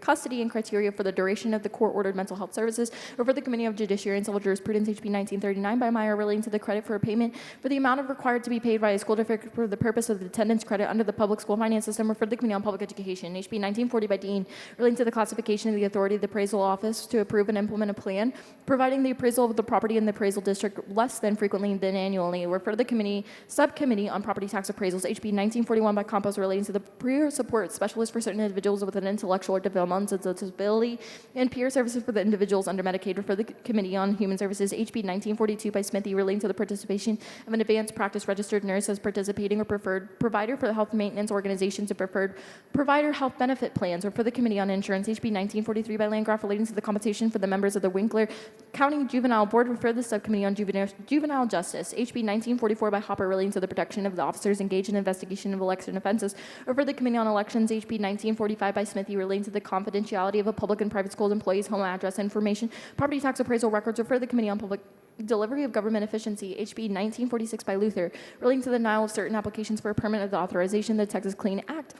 custody and criteria for the duration of the court-ordered mental health services. Refer to the Committee of Judiciary and Civil Jurisprudence. HB 1939 by Meyer relating to the credit for a payment for the amount of required to be paid by a school district for the purpose of the attendance credit under the public school finance system. Refer to the Committee on Public Education. HB 1940 by Dean relating to the classification of the authority of the appraisal office to approve and implement a plan providing the appraisal of the property in the appraisal district less than frequently than annually. Refer to the subcommittee on property tax appraisals. HB 1941 by Campos relating to the peer support specialist for certain individuals with an intellectual or developmental disability and peer services for the individuals under Medicaid. Refer to the Committee on Human Services. HB 1942 by Smithy relating to the participation of an advanced practice registered nurse as participating or preferred provider for the health maintenance organizations and preferred provider health benefit plans. Or for the Committee on Insurance. HB 1943 by Landgraf relating to the compensation for the members of the Winkler County Juvenile Board. Refer to the Subcommittee on Juvenile Justice. HB 1944 by Hopper relating to the protection of the officers engaged in investigation of election offenses. Refer to the Committee on Elections. HB 1945 by Smithy relating to the confidentiality of a public and private school employees' home address information, property tax appraisal records. Refer to the Committee on Public Delivery of Government Efficiency. HB 1946 by Luther relating to the denial of certain applications for a permit of the authorization of the Texas Clean Act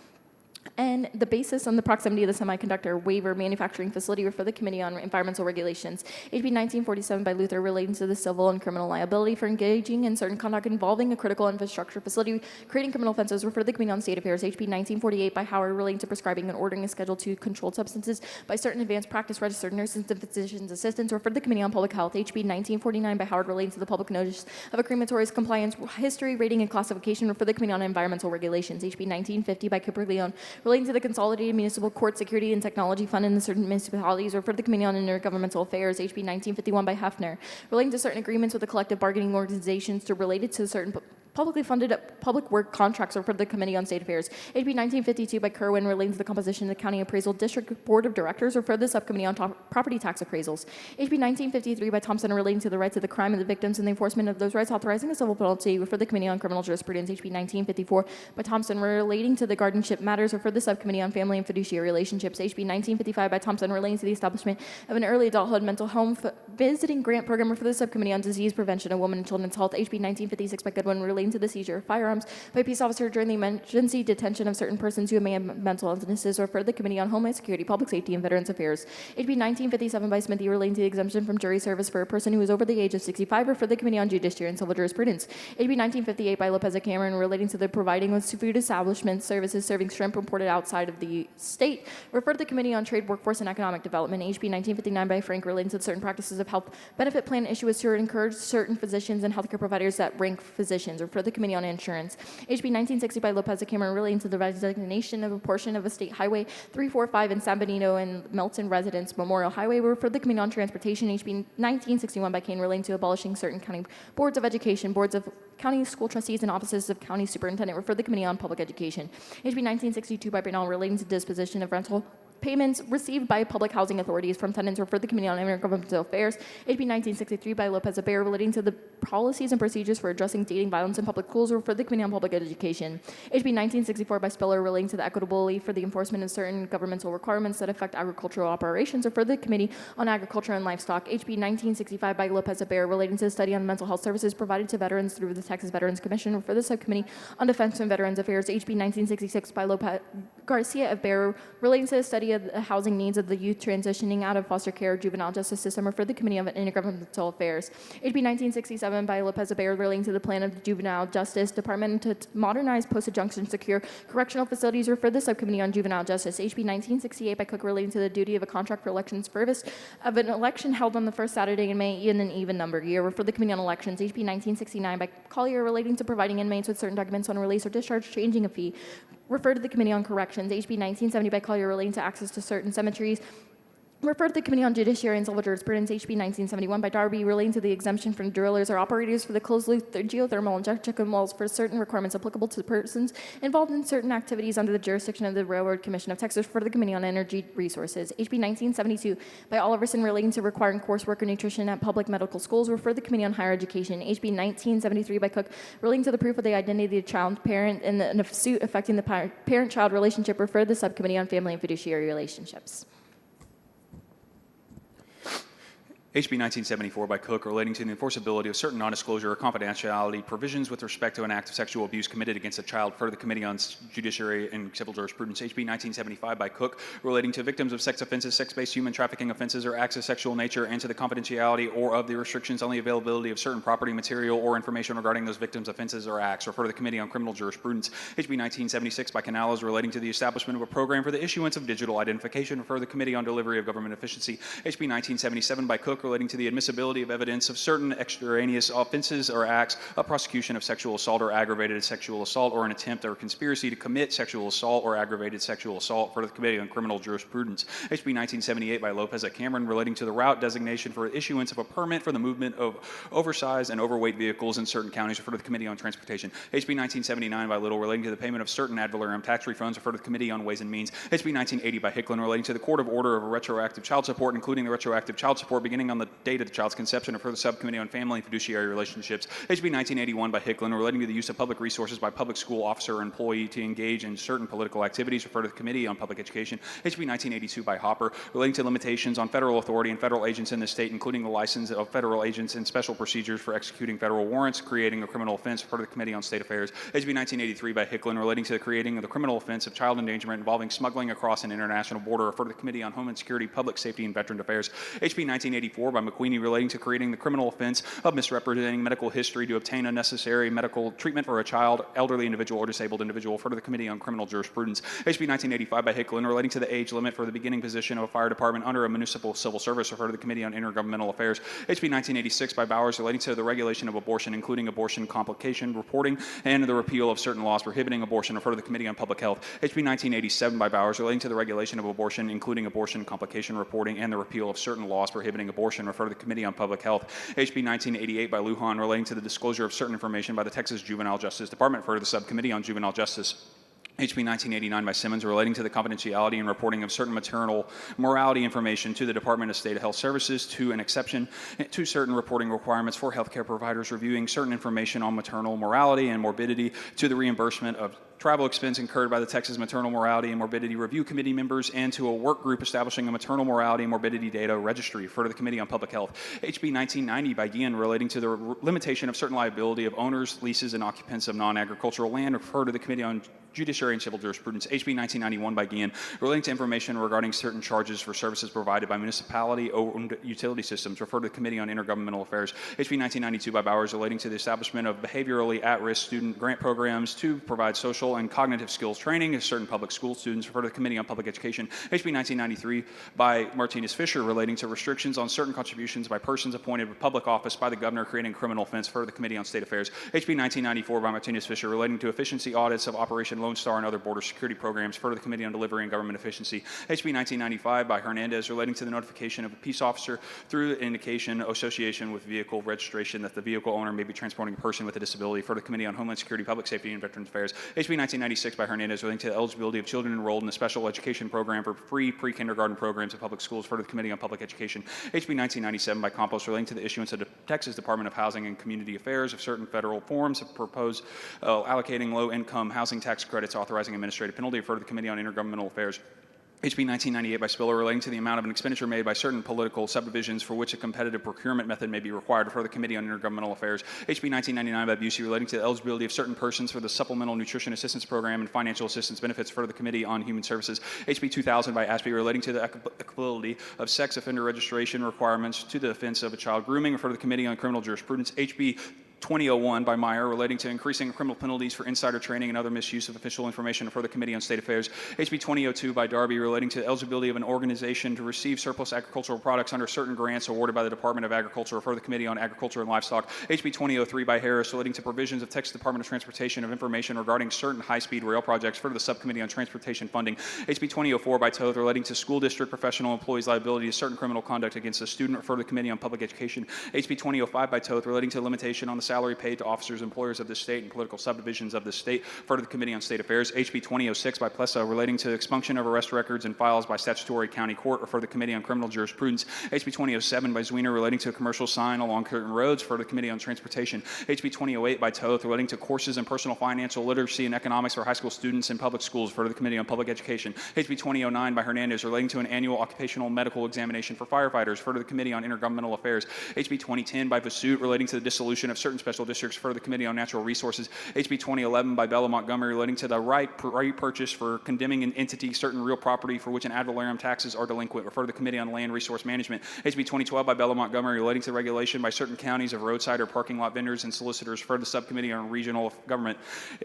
and the basis on the proximity of the semiconductor waiver manufacturing facility. Refer to the Committee on Environmental Regulations. HB 1947 by Luther relating to the civil and criminal liability for engaging in certain conduct involving a critical infrastructure facility creating criminal offenses. Refer to the Committee on State Affairs. HB 1948 by Howard relating to prescribing and ordering a schedule to controlled substances by certain advanced practice registered nurses and physicians assistants. Refer to the Committee on Public Health. HB 1949 by Howard relating to the public notice of a crematory's compliance history, rating, and classification. Refer to the Committee on Environmental Regulations. HB 1950 by Cooper Leon relating to the Consolidated Municipal Court Security and Technology Fund in the certain municipalities. Refer to the Committee on Intergovernmental Affairs. HB 1951 by Hefner relating to certain agreements with the collective bargaining organizations to related to certain publicly funded public work contracts. Refer to the Committee on State Affairs. HB 1952 by Kerwin relating to the composition of the County Appraisal District Board of Directors. Refer to the Subcommittee on Property Tax Appraisals. HB 1953 by Thompson relating to the rights of the crime of the victims and the enforcement of those rights, authorizing a civil penalty. Refer to the Committee on Criminal Jurisprudence. HB 1954 by Thompson relating to the guardianship matters. Refer to the Subcommittee on Family and Fiduciary Relationships. HB 1955 by Thompson relating to the establishment of an early adulthood mental home visiting grant program. Refer to the Subcommittee on Disease Prevention of Women and Children's Health. HB 1956 by Goodwin relating to the seizure of firearms by a peace officer during the emergency detention of certain persons who may have mental illnesses. Refer to the Committee on Homeland Security, Public Safety, and Veterans Affairs. HB 1957 by Smithy relating to the exemption from jury service for a person who is over the age of 65. Refer to the Committee on Judiciary and Civil Jurisprudence. HB 1958 by Lopez and Cameron relating to the providing of food establishment services serving shrimp imported outside of the state. Refer to the Committee on Trade, Workforce, and Economic Development. HB 1959 by Frank relating to certain practices of health benefit plan issuance to encourage certain physicians and healthcare providers that rank physicians. Refer to the Committee on Insurance. HB 1960 by Lopez and Cameron relating to the designation of a portion of a state highway 345 in San Benito and Melton Residence Memorial Highway. Refer to the Committee on Transportation. HB 1961 by Kane relating to abolishing certain county boards of education, boards of county school trustees, and offices of county superintendent. Refer to the Committee on Public Education. HB 1962 by Bernal relating to disposition of rental payments received by public housing authorities from tenants referred to the Committee on Intergovernmental Affairs. HB 1963 by Lopez Abair relating to the policies and procedures for addressing dating violence in public schools referred to the Committee on Public Education. HB 1964 by Spiller relating to the equitability for the enforcement of certain governmental requirements that affect agricultural operations referred to the Committee on Agriculture and Livestock. HB 1965 by Lopez Abair relating to the study on mental health services provided to veterans through the Texas Veterans Commission referred to the Subcommittee on Defense and Veterans Affairs. HB 1966 by Lopez Garcia Abair relating to the study of the housing needs of the youth transitioning out of foster care juvenile justice system referred to the Committee on Intergovernmental Affairs. HB 1967 by Lopez Abair relating to the plan of the Juvenile Justice Department to modernize post-adjunction secure correctional facilities referred to the Subcommittee on Juvenile Justice. HB 1968 by Cook relating to the duty of a contract for election service of an election held on the first Saturday in May in an even numbered year referred to the Committee on Elections. HB 1969 by Collier relating to providing inmates with certain documents on release or discharge, changing a fee referred to the Committee on Corrections. HB 1970 by Collier relating to access to certain cemeteries referred to the Committee on Judiciary and Civil Jurisprudence. HB 1971 by Darby relating to the exemption from drillers or operators for the closed-loop geothermal and Judgeshausen wells for certain requirements applicable to persons involved in certain activities under the jurisdiction of the Railroad Commission of Texas for the Committee on Energy Resources. HB 1972 by Oliverson relating to requiring coursework or nutrition at public medical schools referred to the Committee on Higher Education. HB 1973 by Cook relating to the proof of the identity of the child parent in a suit affecting the parent-child relationship referred to the Subcommittee on Family and Fiduciary Relationships. HB 1974 by Cook relating to the enforceability of certain non-disclosure or confidentiality provisions with respect to an act of sexual abuse committed against a child for the Committee on Judiciary and Civil Jurisprudence. HB 1975 by Cook relating to victims of sex offenses, sex-based human trafficking offenses, or acts of sexual nature, and to the confidentiality or of the restrictions on the availability of certain property, material, or information regarding those victims' offenses or acts. Refer to the Committee on Criminal Jurisprudence. HB 1976 by Canales relating to the establishment of a program for the issuance of digital identification. Refer to the Committee on Delivery of Government Efficiency. HB 1977 by Cook relating to the admissibility of evidence of certain extraneous offenses or acts of prosecution of sexual assault or aggravated sexual assault or an attempt or conspiracy to commit sexual assault or aggravated sexual assault for the Committee on Criminal Jurisprudence. HB 1978 by Lopez at Cameron relating to the route designation for issuance of a permit for the movement of oversized and overweight vehicles in certain counties. Refer to the Committee on Transportation. HB 1979 by Little relating to the payment of certain ad valorem tax refunds. Refer to the Committee on Ways and Means. HB 1980 by Hicklin relating to the court of order of a retroactive child support, including the retroactive child support beginning on the date of the child's conception. Refer to the Subcommittee on Family and Fiduciary Relationships. HB 1981 by Hicklin relating to the use of public resources by public school officer or employee to engage in certain political activities. Refer to the Committee on Public Education. HB 1982 by Hopper relating to limitations on federal authority and federal agents in the state, including the license of federal agents and special procedures for executing federal warrants, creating a criminal offense. Refer to the Committee on State Affairs. HB 1983 by Hicklin relating to the creating of the criminal offense of child endangerment involving smuggling across an international border. Refer to the Committee on Homeland Security, Public Safety, and Veteran Affairs. HB 1984 by McQueenie relating to creating the criminal offense of misrepresenting medical history to obtain unnecessary medical treatment for a child, elderly individual, or disabled individual. Refer to the Committee on Criminal Jurisprudence. HB 1985 by Hicklin relating to the age limit for the beginning position of a fire department under a municipal civil service. Refer to the Committee on Intergovernmental Affairs. HB 1986 by Bowers relating to the regulation of abortion, including abortion complication reporting and the repeal of certain laws prohibiting abortion. Refer to the Committee on Public Health. HB 1987 by Bowers relating to the regulation of abortion, including abortion complication reporting and the repeal of certain laws prohibiting abortion. Refer to the Committee on Public Health. HB 1988 by Lujan relating to the disclosure of certain information by the Texas Juvenile Justice Department. Refer to the Subcommittee on Juvenile Justice. HB 1989 by Simmons relating to the confidentiality and reporting of certain maternal morality information to the Department of State Health Services, to an exception to certain reporting requirements for healthcare providers reviewing certain information on maternal morality and morbidity, to the reimbursement of travel expense incurred by the Texas Maternal Morality and Morbidity Review Committee members, and to a work group establishing a maternal morality and morbidity data registry. Refer to the Committee on Public Health. HB 1990 by Guillen relating to the limitation of certain liability of owners, leases, and occupants of non-agricultural land. Refer to the Committee on Judiciary and Civil Jurisprudence. HB 1991 by Guillen relating to information regarding certain charges for services provided by municipality-owned utility systems. Refer to the Committee on Intergovernmental Affairs. HB 1992 by Bowers relating to the establishment of behaviorally at-risk student grant programs to provide social and cognitive skills training to certain public school students. Refer to the Committee on Public Education. HB 1993 by Martinez Fisher relating to restrictions on certain contributions by persons appointed to public office by the governor creating a criminal offense. Refer to the Committee on State Affairs. HB 1994 by Martinez Fisher relating to efficiency audits of Operation Lone Star and other border security programs. Refer to the Committee on Delivery and Government Efficiency. HB 1995 by Hernandez relating to the notification of a peace officer through indication association with vehicle registration that the vehicle owner may be transporting a person with a disability. Refer to the Committee on Homeland Security, Public Safety, and Veterans Affairs. HB 1996 by Hernandez relating to the eligibility of children enrolled in the special education program for free pre-kindergarten programs of public schools for the Committee on Public Education. HB 1997 by Campos relating to the issuance of the Texas Department of Housing and Community Affairs of certain federal forms of proposed allocating low-income housing tax credits, authorizing administrative penalty, referred to the Committee on Intergovernmental Affairs. HB 1998 by Spiller relating to the amount of an expenditure made by certain political subdivisions for which a competitive procurement method may be required, for the Committee on Intergovernmental Affairs. HB 1999 by Busey relating to the eligibility of certain persons for the Supplemental Nutrition Assistance Program and Financial Assistance Benefits, for the Committee on Human Services. HB 2000 by Ashby relating to the applicability of sex offender registration requirements to the offense of a child grooming, for the Committee on Criminal Jurisprudence. HB 2001 by Meyer relating to increasing criminal penalties for insider trading and other misuse of official information, for the Committee on State Affairs. HB 2002 by Darby relating to the eligibility of an organization to receive surplus agricultural products under certain grants awarded by the Department of Agriculture, for the Committee on Agriculture and Livestock. HB 2003 by Harris relating to provisions of Texas Department of Transportation of information regarding certain high-speed rail projects, for the Subcommittee on Transportation Funding. HB 2004 by Toth relating to school district professional employees' liability to certain criminal conduct against a student, for the Committee on Public Education. HB 2005 by Toth relating to limitation on the salary paid to officers and employers of the state and political subdivisions of the state, for the Committee on State Affairs. HB 2006 by Plessa relating to expunction of arrest records and files by statutory county court, or for the Committee on Criminal Jurisprudence. HB 2007 by Zwiener relating to a commercial sign along certain roads, for the Committee on Transportation. HB 2008 by Toth relating to courses in personal financial literacy and economics for high school students in public schools, for the Committee on Public Education. HB 2009 by Hernandez relating to an annual occupational medical examination for firefighters, for the Committee on Intergovernmental Affairs. HB 2010 by Vasut relating to the dissolution of certain special districts, for the Committee on Natural Resources. HB 2011 by Bella Montgomery relating to the right purchase for condemning an entity certain real property for which an ad valorem taxes are delinquent, refer to the Committee on Land Resource Management. HB 2012 by Bella Montgomery relating to the regulation by certain counties of roadside or parking lot vendors and solicitors, for the Subcommittee on Regional Government.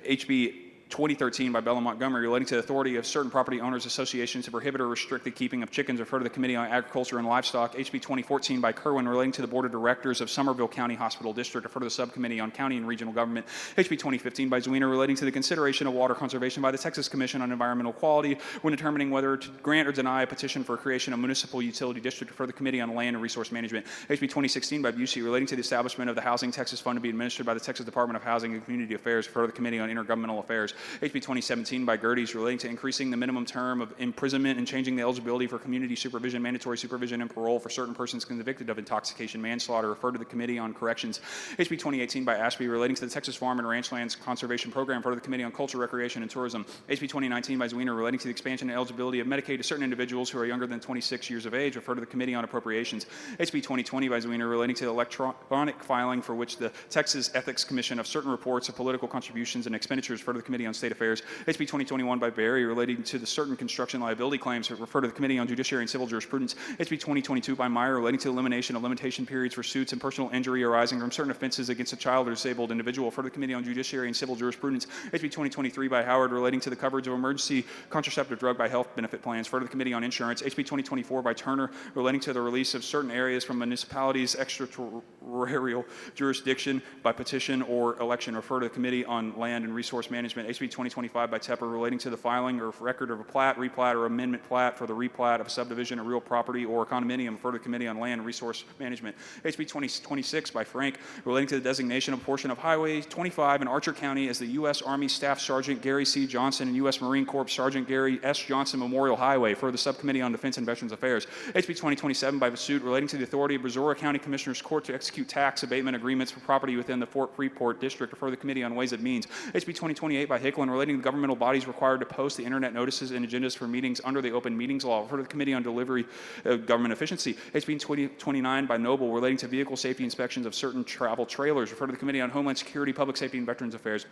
HB 2013 by Bella Montgomery relating to the authority of certain property owners associations to prohibit or restrict the keeping of chickens, refer to the Committee on Agriculture and Livestock. HB 2014 by Kerwin relating to the Board of Directors of Somerville County Hospital District, refer to the Subcommittee on County and Regional Government. HB 2015 by Zwiener relating to the consideration of water conservation by the Texas Commission on Environmental Quality when determining whether to grant or deny a petition for creation of municipal utility district, for the Committee on Land and Resource Management. HB 2016 by Busey relating to the establishment of the Housing Texas Fund to be administered by the Texas Department of Housing and Community Affairs, for the Committee on Intergovernmental Affairs. HB 2017 by Gerdes relating to increasing the minimum term of imprisonment and changing the eligibility for community supervision, mandatory supervision, and parole for certain persons convicted of intoxication manslaughter, referred to the Committee on Corrections. HB 2018 by Ashby relating to the Texas Farm and Ranch Lands Conservation Program, for the Committee on Culture, Recreation, and Tourism. HB 2019 by Zwiener relating to the expansion and eligibility of Medicaid to certain individuals who are younger than 26 years of age, referred to the Committee on Appropriations. HB 2020 by Zwiener relating to the electronic filing for which the Texas Ethics Commission of certain reports of political contributions and expenditures, referred to the Committee on State Affairs. HB 2021 by Berry relating to the certain construction liability claims, refer to the Committee on Judiciary and Civil Jurisprudence. HB 2022 by Meyer relating to the elimination of limitation periods for suits and personal injury arising from certain offenses against a child or disabled individual, refer to the Committee on Judiciary and Civil Jurisprudence. HB 2023 by Howard relating to the coverage of emergency contraceptive drug by health benefit plans, refer to the Committee on Insurance. HB 2024 by Turner relating to the release of certain areas from municipalities' extraterritorial jurisdiction by petition or election, refer to the Committee on Land and Resource Management. HB 2025 by Tepper relating to the filing or record of a plat, replat, or amendment plat for the replat of a subdivision of real property or a condominium, refer to the Committee on Land and Resource Management. HB 2026 by Frank relating to the designation of a portion of Highway 25 in Archer County as the U.S. Army Staff Sergeant Gary C. Johnson and U.S. Marine Corps Sergeant Gary S. Johnson Memorial Highway, for the Subcommittee on Defense and Veterans Affairs. HB 2027 by Vasut relating to the authority of Brazoria County Commissioners Court to execute tax abatement agreements for property within the Fort Freeport District, refer to the Committee on Ways and Means. HB 2028 by Hicklin relating to governmental bodies required to post the internet notices and agendas for meetings under the Open Meetings Law, refer to the Committee on Delivery Government Efficiency. HB 2029 by Noble relating to vehicle safety inspections of certain travel trailers, refer to the Committee on Homeland Security, Public Safety, and Veterans Affairs.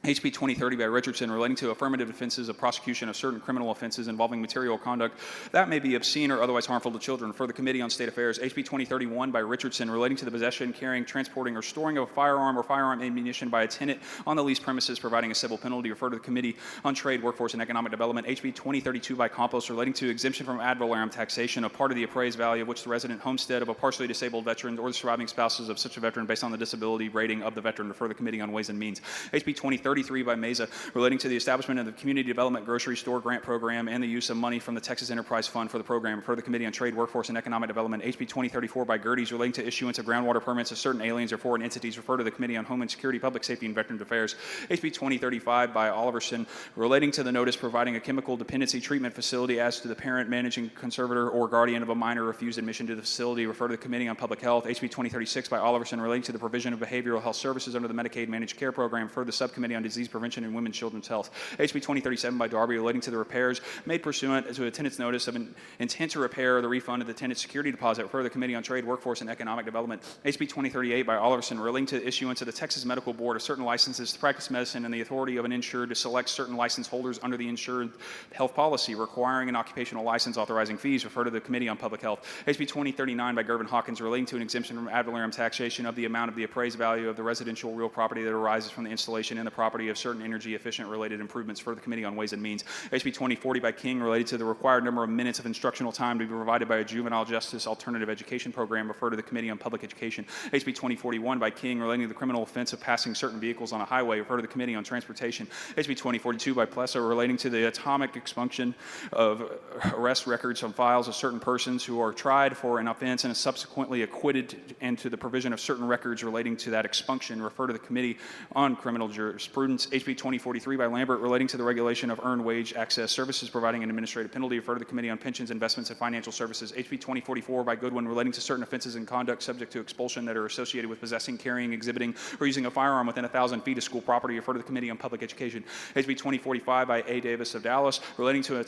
HB 2030 by Richardson relating to affirmative defenses of prosecution of certain criminal offenses involving material conduct that may be obscene or otherwise harmful to children, for the Committee on State Affairs. HB 2031 by Richardson relating to the possession, carrying, transporting, or storing of a firearm or firearm ammunition by a tenant on the leased premises, providing a civil penalty, refer to the Committee on Trade, Workforce, and Economic Development. HB 2032 by Campos relating to exemption from ad valorem taxation of part of the appraised value of which the resident homestead of a partially disabled veteran or the surviving spouses of such a veteran based on the disability rating of the veteran, refer to the Committee on Ways and Means. HB 2030 2033 by Mesa relating to the establishment of the Community Development Grocery Store Grant Program and the use of money from the Texas Enterprise Fund for the program. For the Committee on Trade, Workforce, and Economic Development, HB 2034 by Gerties relating to issuance of groundwater permits of certain aliens or foreign entities. Refer to the Committee on Homeland Security, Public Safety, and Veterans Affairs. HB 2035 by Oliverson relating to the notice providing a chemical dependency treatment facility as to the parent, managing conservator, or guardian of a minor refused admission to the facility. Refer to the Committee on Public Health. HB 2036 by Oliverson relating to the provision of behavioral health services under the Medicaid Managed Care Program. For the Subcommittee on Disease Prevention and Women's Children's Health. HB 2037 by Darby relating to the repairs made pursuant to a tenant's notice of an intent to repair or the refund of the tenant's security deposit. Refer to the Committee on Trade, Workforce, and Economic Development. HB 2038 by Oliverson relating to the issuance of the Texas Medical Board of certain licenses to practice medicine and the authority of an insured to select certain license holders under the insured health policy requiring an occupational license authorizing fees. Refer to the Committee on Public Health. HB 2039 by Gervin Hawkins relating to an exemption from ad valorem taxation of the amount of the appraised value of the residential real property that arises from the installation in the property of certain energy efficient related improvements. For the Committee on Ways and Means. HB 2040 by King related to the required number of minutes of instructional time to be provided by a juvenile justice alternative education program. Refer to the Committee on Public Education. HB 2041 by King relating to the criminal offense of passing certain vehicles on a highway. Refer to the Committee on Transportation. HB 2042 by Plessa relating to the atomic expunction of arrest records from files of certain persons who are tried for an offense and is subsequently acquitted, and to the provision of certain records relating to that expunction. Refer to the Committee on Criminal Jurisprudence. HB 2043 by Lambert relating to the regulation of earned wage access services providing an administrative penalty. Refer to the Committee on Pensions, Investments, and Financial Services. HB 2044 by Goodwin relating to certain offenses and conduct subject to expulsion that are associated with possessing, carrying, exhibiting, or using a firearm within 1,000 feet of school property. Refer to the Committee on Public Education. HB 2045 by A. Davis of Dallas relating to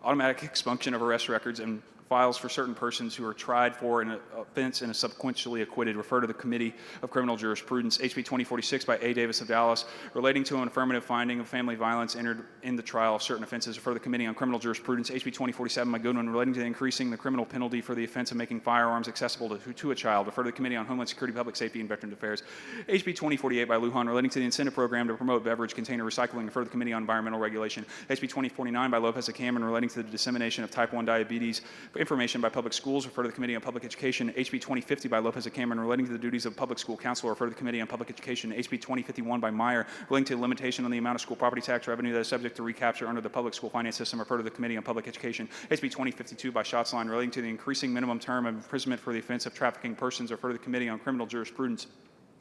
automatic expunction of arrest records and files for certain persons who are tried for an offense and is subsequently acquitted. Refer to the Committee of Criminal Jurisprudence. HB 2046 by A. Davis of Dallas relating to an affirmative finding of family violence entered in the trial of certain offenses. Refer to the Committee on Criminal Jurisprudence. HB 2047 by Goodwin relating to increasing the criminal penalty for the offense of making firearms accessible to a child. Refer to the Committee on Homeland Security, Public Safety, and Veterans Affairs. HB 2048 by Lujan relating to the incentive program to promote beverage container recycling. Refer to the Committee on Environmental Regulation. HB 2049 by Lopez and Cameron relating to the dissemination of type 1 diabetes information by public schools. Refer to the Committee on Public Education. HB 2050 by Lopez and Cameron relating to the duties of public school counselor. Refer to the Committee on Public Education. HB 2051 by Meyer relating to the limitation on the amount of school property tax revenue that is subject to recapture under the public school finance system. Refer to the Committee on Public Education. HB 2052 by Schatzline relating to the increasing minimum term of imprisonment for the offense of trafficking persons. Refer to the Committee on Criminal Jurisprudence.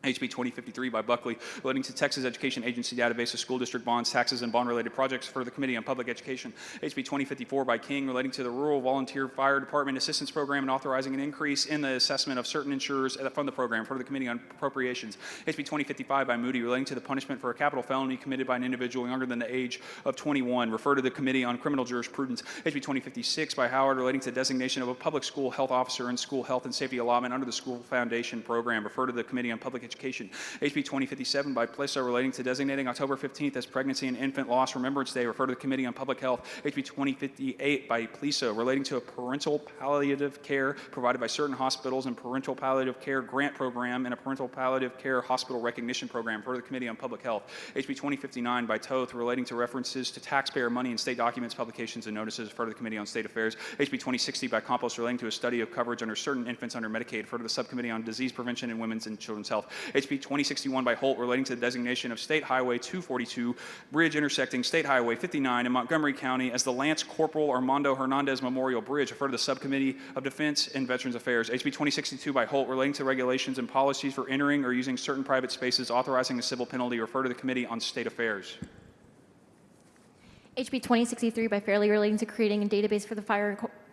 HB 2053 by Buckley relating to Texas Education Agency database of school district bonds, taxes, and bond-related projects. For the Committee on Public Education. HB 2054 by King relating to the Rural Volunteer Fire Department Assistance Program and authorizing an increase in the assessment of certain insurers that fund the program. For the Committee on Appropriations. HB 2055 by Moody relating to the punishment for a capital felony committed by an individual younger than the age of 21. Refer to the Committee on Criminal Jurisprudence. HB 2056 by Howard relating to designation of a public school health officer and school health and safety allotment under the School Foundation Program. Refer to the Committee on Public Education. HB 2057 by Plessa relating to designating October 15th as Pregnancy and Infant Loss Remembrance Day. Refer to the Committee on Public Health. HB 2058 by Plessa relating to a parental palliative care provided by certain hospitals and parental palliative care grant program and a parental palliative care hospital recognition program. Refer to the Committee on Public Health. HB 2059 by Toth relating to references to taxpayer money in state documents, publications, and notices. Refer to the Committee on State Affairs. HB 2060 by Compost relating to a study of coverage under certain infants under Medicaid. Refer to the Subcommittee on Disease Prevention and Women's and Children's Health. HB 2061 by Holt relating to the designation of State Highway 242, bridge intersecting State Highway 59 in Montgomery County as the Lance Corporal Armando Hernandez Memorial Bridge. Refer to the Subcommittee of Defense and Veterans Affairs. HB 2062 by Holt relating to regulations and policies for entering or using certain private spaces authorizing a civil penalty. Refer to the Committee on State Affairs. HB 2063 by Fairley relating to creating a database for the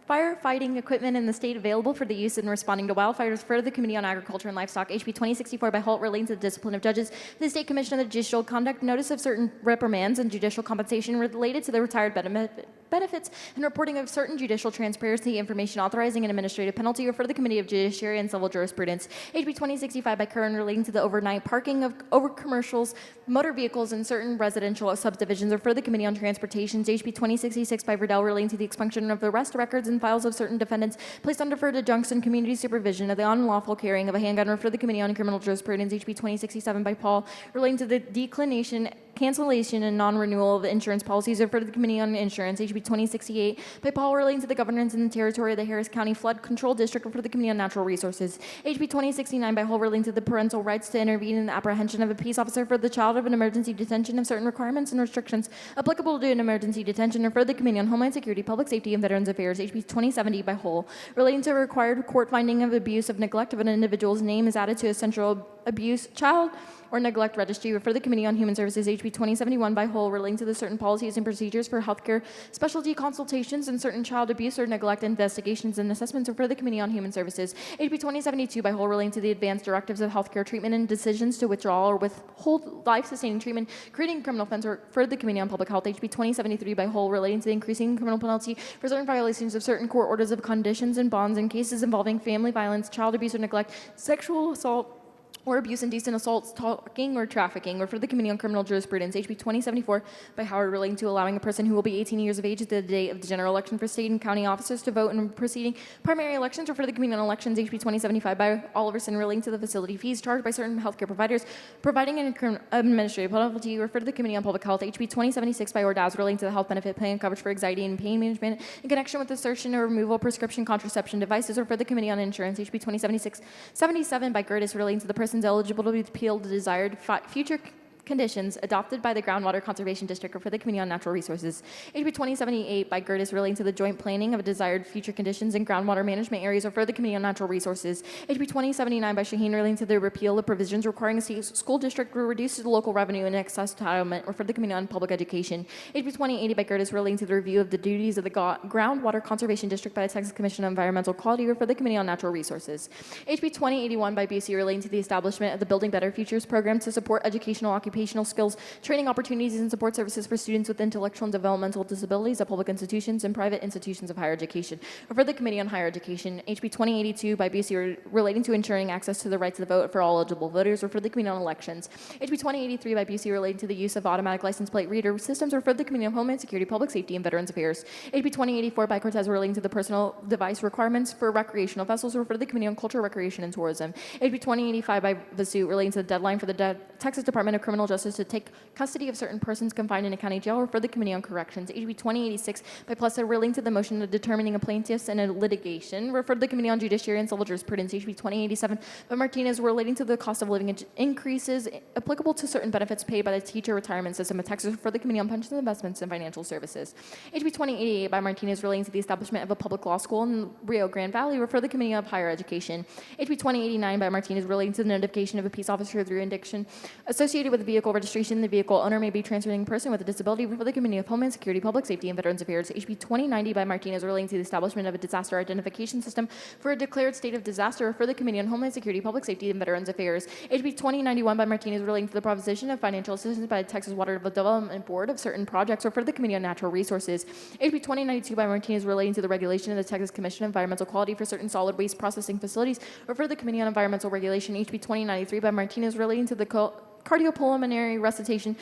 firefighting equipment in the state available for the use in responding to wildfires. For the Committee on Agriculture and Livestock. HB 2064 by Holt relating to the discipline of judges. The State Commission on the Judicial Conduct notice of certain reprimands and judicial compensation related to the retired benefits and reporting of certain judicial transparency information authorizing an administrative penalty. Refer to the Committee of Judiciary and Civil Jurisprudence. HB 2065 by Curran relating to the overnight parking of over commercials, motor vehicles in certain residential subdivisions. Refer to the Committee on Transportations. HB 2066 by Verdell relating to the expunction of the arrest records and files of certain defendants placed under deferred adjunction community supervision of the unlawful carrying of a handgun. Refer to the Committee on Criminal Jurisprudence. HB 2067 by Paul relating to the declination cancellation and non-renewal of insurance policies, referred to the Committee on Insurance. HB 2068 by Paul, relating to the governance in the territory of the Harris County Flood Control District, referred to the Committee on Natural Resources. HB 2069 by Hull, relating to the parental rights to intervene in the apprehension of a peace officer for the child of an emergency detention, of certain requirements and restrictions applicable to an emergency detention, referred to the Committee on Homeland Security, Public Safety, and Veterans Affairs. HB 2070 by Hull, relating to a required court finding of abuse of neglect of an individual's name is added to a central abuse child or neglect registry, refer to the Committee on Human Services. HB 2071 by Hull, relating to the certain policies and procedures for healthcare specialty consultations and certain child abuse or neglect investigations and assessments, refer to the Committee on Human Services. HB 2072 by Hull, relating to the advanced directives of healthcare treatment and decisions to withdraw or withhold life-sustaining treatment, creating a criminal offense, refer to the Committee on Public Health. HB 2073 by Hull, relating to the increasing criminal penalty for certain violations of certain court orders of conditions and bonds in cases involving family violence, child abuse or neglect, sexual assault, or abuse, indecent assault, stalking, or trafficking, refer to the Committee on Criminal Jurisprudence. HB 2074 by Howard, relating to allowing a person who will be 18 years of age at the date of the general election for state and county officers to vote in preceding primary elections, refer to the Committee on Elections. HB 2075 by Oliverson, relating to the facility fees charged by certain healthcare providers providing an administrative penalty, refer to the Committee on Public Health. HB 2076 by Ordaz, relating to the health benefit plan coverage for anxiety and pain management in connection with assertion or removal of prescription contraception devices, refer to the Committee on Insurance. HB 2077 by Gertis, relating to the persons eligible to appeal the desired future conditions adopted by the Groundwater Conservation District, or for the Committee on Natural Resources. HB 2078 by Gertis, relating to the joint planning of desired future conditions in groundwater management areas, or for the Committee on Natural Resources. HB 2079 by Shaheen, relating to the repeal of provisions requiring a state school district to reduce the local revenue and excess entitlement, or for the Committee on Public Education. HB 2080 by Gertis, relating to the review of the duties of the Groundwater Conservation District by the Texas Commission on Environmental Quality, or for the Committee on Natural Resources. HB 2081 by BC, relating to the establishment of the Building Better Futures program to support educational, occupational skills, training opportunities, and support services for students with intellectual and developmental disabilities at public institutions and private institutions of higher education. For the Committee on Higher Education, HB 2082 by BC, relating to ensuring access to the right to the vote for all eligible voters, or for the Committee on Elections. HB 2083 by BC, relating to the use of automatic license plate reader systems, or for the Committee on Homeland Security, Public Safety, and Veterans Affairs. HB 2084 by Cortez, relating to the personal device requirements for recreational vessels, or for the Committee on Culture, Recreation, and Tourism. HB 2085 by Vasu, relating to the deadline for the Texas Department of Criminal Justice to take custody of certain persons confined in a county jail, or for the Committee on Corrections. HB 2086 by Plessa, relating to the motion of determining a plaintiffs in a litigation, refer to the Committee on Judiciary and Civil Jurisprudence. HB 2087 by Martinez, relating to the cost of living increases applicable to certain benefits paid by the teacher retirement system of Texas, for the Committee on Pensions, Investments, and Financial Services. HB 2088 by Martinez, relating to the establishment of a public law school in Rio Grande Valley, refer to the Committee of Higher Education. HB 2089 by Martinez, relating to the notification of a peace officer through indiction associated with the vehicle registration. The vehicle owner may be transferring a person with a disability, for the Committee of Homeland Security, Public Safety, and Veterans Affairs. HB 2090 by Martinez, relating to the establishment of a disaster identification system for a declared state of disaster, for the Committee on Homeland Security, Public Safety, and Veterans Affairs. HB 2091 by Martinez, relating to the provision of financial assistance by the Texas Water Development Board of certain projects, or for the Committee on Natural Resources. HB 2092 by Martinez, relating to the regulation of the Texas Commission on Environmental Quality for certain solid waste processing facilities, or for the Committee on Environmental Regulation. HB 2093 by Martinez, relating to the cardiopulmonary resuscitation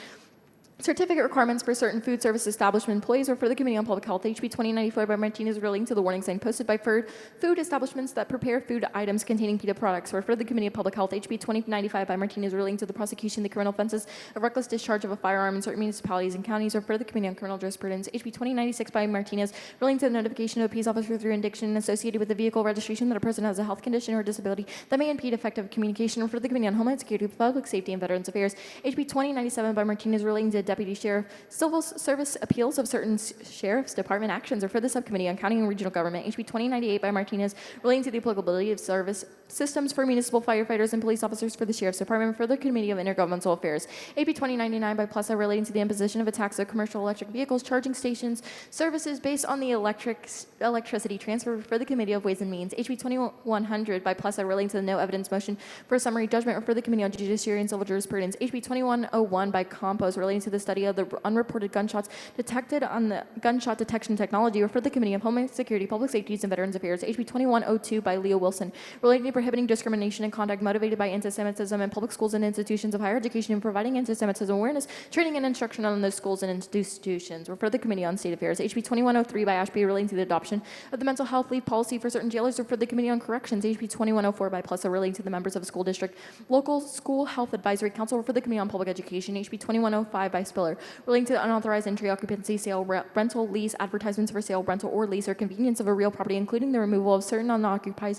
certificate requirements for certain food service establishment employees, or for the Committee on Public Health. HB 2094 by Martinez, relating to the warning sign posted by food establishments that prepare food items containing PETA products, or for the Committee of Public Health. HB 2095 by Martinez, relating to the prosecution of the criminal offenses of reckless discharge of a firearm in certain municipalities and counties, or for the Committee on Criminal Jurisprudence. HB 2096 by Martinez, relating to the notification of a peace officer through indiction associated with the vehicle registration that a person has a health condition or disability that may impede effective communication, or for the Committee on Homeland Security, Public Safety, and Veterans Affairs. HB 2097 by Martinez, relating to Deputy Sheriff Civil Service appeals of certain Sheriff's Department actions, or for the Subcommittee on County and Regional Government. HB 2098 by Martinez, relating to the applicability of service systems for municipal firefighters and police officers for the Sheriff's Department, for the Committee of Intergovernmental Affairs. HB 2099 by Plessa, relating to the imposition of a tax of commercial electric vehicles, charging stations, services based on the electricity transfer, for the Committee of Ways and Means. HB 2100 by Plessa, relating to the no evidence motion for a summary judgment, or for the Committee on Judiciary and Civil Jurisprudence. HB 2101 by Compos, relating to the study of the unreported gunshots detected on the gunshot detection technology, or for the Committee of Homeland Security, Public Safety, and Veterans Affairs. HB 2102 by Leo Wilson, relating to prohibiting discrimination and conduct motivated by anti-Semitism in public schools and institutions of higher education and providing anti-Semitism awareness, training, and instruction on those schools and institutions. Refer to the Committee on State Affairs. HB 2103 by Ashby relating to the adoption of the mental health leave policy for certain jailers. Refer to the Committee on Corrections. HB 2104 by Plessa relating to the members of a school district local school health advisory council. Refer to the Committee on Public Education. HB 2105 by Spiller relating to the unauthorized entry, occupancy, sale, rental, lease, advertisements for sale, rental, or lease, or convenience of a real property, including the removal of certain unoccupied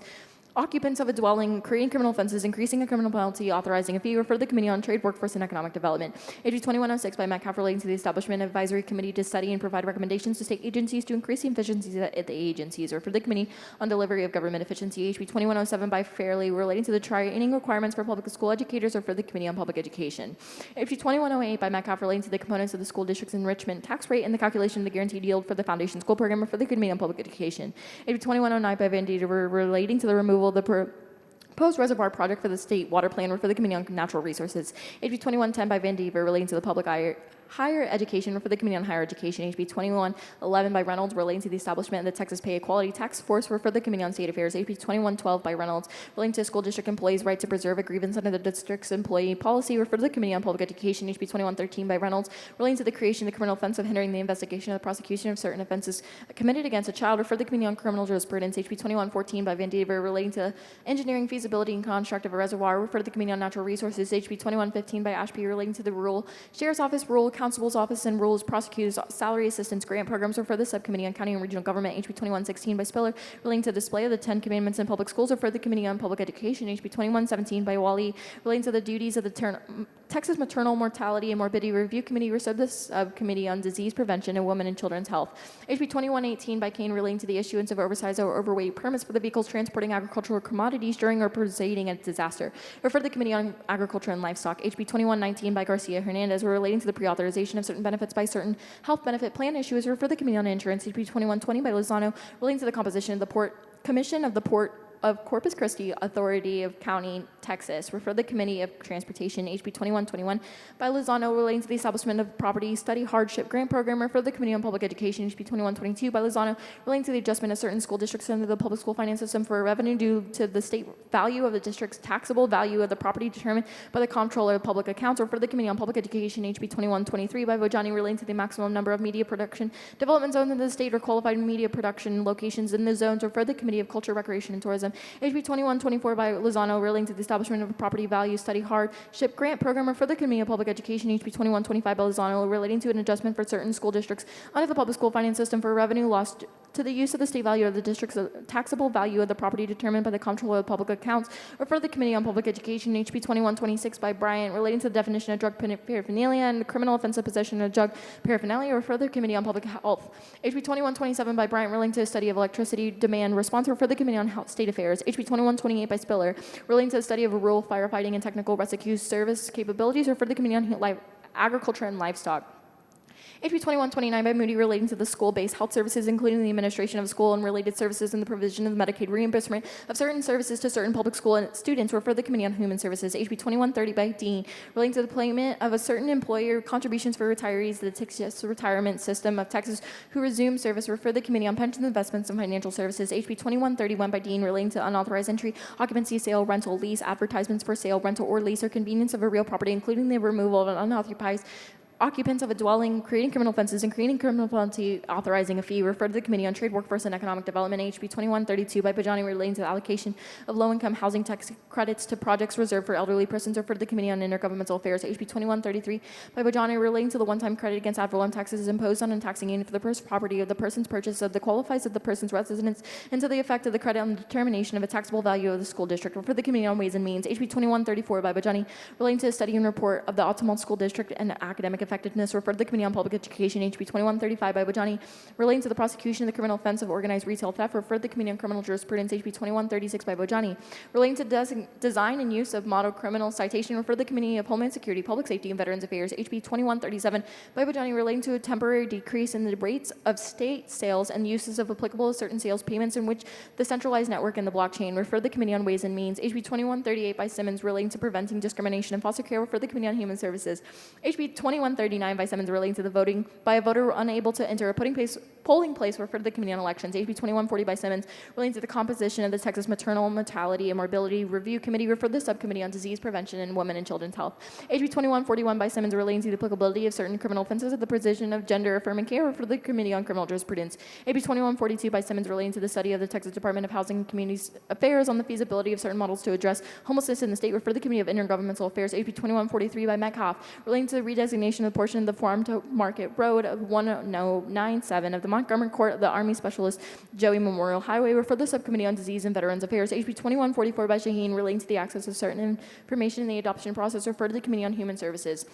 occupants of a dwelling, creating criminal offenses, increasing a criminal penalty, authorizing a fee. Refer to the Committee on Trade, Workforce, and Economic Development. HB 2106 by Metcalf relating to the establishment of advisory committee to study and provide recommendations to state agencies to increase the efficiencies at the agencies. Refer to the Committee on Delivery of Government Efficiency. HB 2107 by Fairley relating to the training requirements for public school educators. Refer to the Committee on Public Education. HB 2108 by Metcalf relating to the components of the school district's enrichment tax rate and the calculation of the guaranteed yield for the foundation school program. Refer to the Committee on Public Education. HB 2109 by Van Deever relating to the removal of the proposed reservoir project for the state water plan. Refer to the Committee on Natural Resources. HB 2110 by Van Deever relating to the public higher education. Refer to the Committee on Higher Education. HB 2111 by Reynolds relating to the establishment of the Texas Pay Equality Task Force. Refer to the Committee on State Affairs. HB 2112 by Reynolds relating to school district employees' right to preserve a grievance under the district's employee policy. Refer to the Committee on Public Education. HB 2113 by Reynolds relating to the creation of the criminal offense of hindering the investigation of the prosecution of certain offenses committed against a child. Refer to the Committee on Criminal Jurisprudence. HB 2114 by Van Deever relating to engineering feasibility and construct of a reservoir. Refer to the Committee on Natural Resources. HB 2115 by Ashby relating to the rural sheriff's office, rural constable's office, and rules prosecutors salary assistance grant programs. Refer to the Subcommittee on County and Regional Government. HB 2116 by Spiller relating to display of the 10 Commandments in public schools. Refer to the Committee on Public Education. HB 2117 by Wally relating to the duties of the Texas Maternal Mortality and Morbidity Review Committee. Refer to the Subcommittee on Disease Prevention and Women and Children's Health. HB 2118 by Kane relating to the issuance of oversized or overweight permits for the vehicles transporting agricultural commodities during or preceding a disaster. Refer to the Committee on Agriculture and Livestock. HB 2119 by Garcia Hernandez relating to the pre-authorization of certain benefits by certain health benefit plan issuers. Refer to the Committee on Insurance. HB 2120 by Lozano relating to the composition of the Commission of the Port of Corpus Christi Authority of County, Texas. Refer to the Committee of Transportation. HB 2121 by Lozano relating to the establishment of Property Study Hardship Grant Program. Refer to the Committee on Public Education. HB 2122 by Lozano relating to the adjustment of certain school districts under the public school finance system for revenue due to the state value of the district's taxable value of the property determined by the Comptroller of Public Accounts. Refer to the Committee on Public Education. HB 2123 by Vojani relating to the maximum number of media production development zones in the state or qualified media production locations in the zones. Refer to the Committee of Culture, Recreation, and Tourism. HB 2124 by Lozano relating to the establishment of a property value study hardship grant program. Refer to the Committee of Public Education. HB 2125 by Lozano relating to an adjustment for certain school districts under the public school finance system for revenue lost to the use of the state value of the district's taxable value of the property determined by the Comptroller of Public Accounts. Refer to the Committee on Public Education. HB 2126 by Bryant relating to the definition of drug paraphernalia and criminal offensive possession of drug paraphernalia. Refer to the Committee on Public Health. HB 2127 by Bryant relating to the study of electricity demand response. Refer to the Committee on State Affairs. HB 2128 by Spiller relating to the study of rural firefighting and technical rescue service capabilities. Refer to the Committee on Agriculture and Livestock. HB 2129 by Moody relating to the school-based health services, including the administration of school and related services and the provision of Medicaid reimbursement of certain services to certain public school students. Refer to the Committee on Human Services. HB 2130 by Dean relating to the payment of a certain employer contributions for retirees to the Texas Retirement System of Texas who resume service. Refer to the Committee on Pensions, Investments, and Financial Services. HB 2131 by Dean relating to unauthorized entry, occupancy, sale, rental, lease, advertisements for sale, rental, or lease, or convenience of a real property, including the removal of an unoccupied occupants of a dwelling, creating criminal offenses, and creating criminal penalty, authorizing a fee. Refer to the Committee on Trade, Workforce, and Economic Development. HB 2132 by Bajani relating to the allocation of low-income housing tax credits to projects reserved for elderly persons. Refer to the Committee on Intergovernmental Affairs. HB 2133 by Bajani relating to the one-time credit against ad valorem taxes imposed on a taxing unit for the first property of the person's purchase of the qualifies of the person's residence and to the effect of the credit on the determination of a taxable value of the school district. Refer to the Committee on Ways and Means. HB 2134 by Bajani relating to the study and report of the optimal school district and academic effectiveness. Refer to the Committee on Public Education. HB 2135 by Bajani relating to the prosecution of the criminal offense of organized retail theft. Refer to the Committee on Criminal Jurisprudence. HB 2136 by Bajani relating to design and use of model criminal citation. Refer to the Committee of Homeland Security, Public Safety, and Veterans Affairs. HB 2137 by Bajani relating to a temporary decrease in the rates of state sales and uses of applicable to certain sales payments in which the centralized network and the blockchain. Refer to the Committee on Ways and Means. HB 2138 by Simmons relating to preventing discrimination in foster care. Refer to the Committee on Human Services. HB 2139 2139 by Simmons relating to the voting by a voter unable to enter a polling place referred to the Committee on Elections. HB 2140 by Simmons relating to the composition of the Texas Maternal Mortality and Morbidity Review Committee referred to the Subcommittee on Disease Prevention in Women and Children's Health. HB 2141 by Simmons relating to the applicability of certain criminal offenses of the provision of gender-affirming care referred to the Committee on Criminal Jurisprudence. HB 2142 by Simmons relating to the study of the Texas Department of Housing and Community Affairs on the feasibility of certain models to address homelessness in the state referred to the Committee of Intergovernmental Affairs. HB 2143 by Metcalf relating to the redesignation of the portion of the Farm to Market Road of 1097 of the Montgomery Court of the Army Specialist Joey Memorial Highway referred to the Subcommittee on Disease and Veterans Affairs. HB 2144 by Shaheen relating to the access of certain information in the adoption process referred to the Committee on Human Services.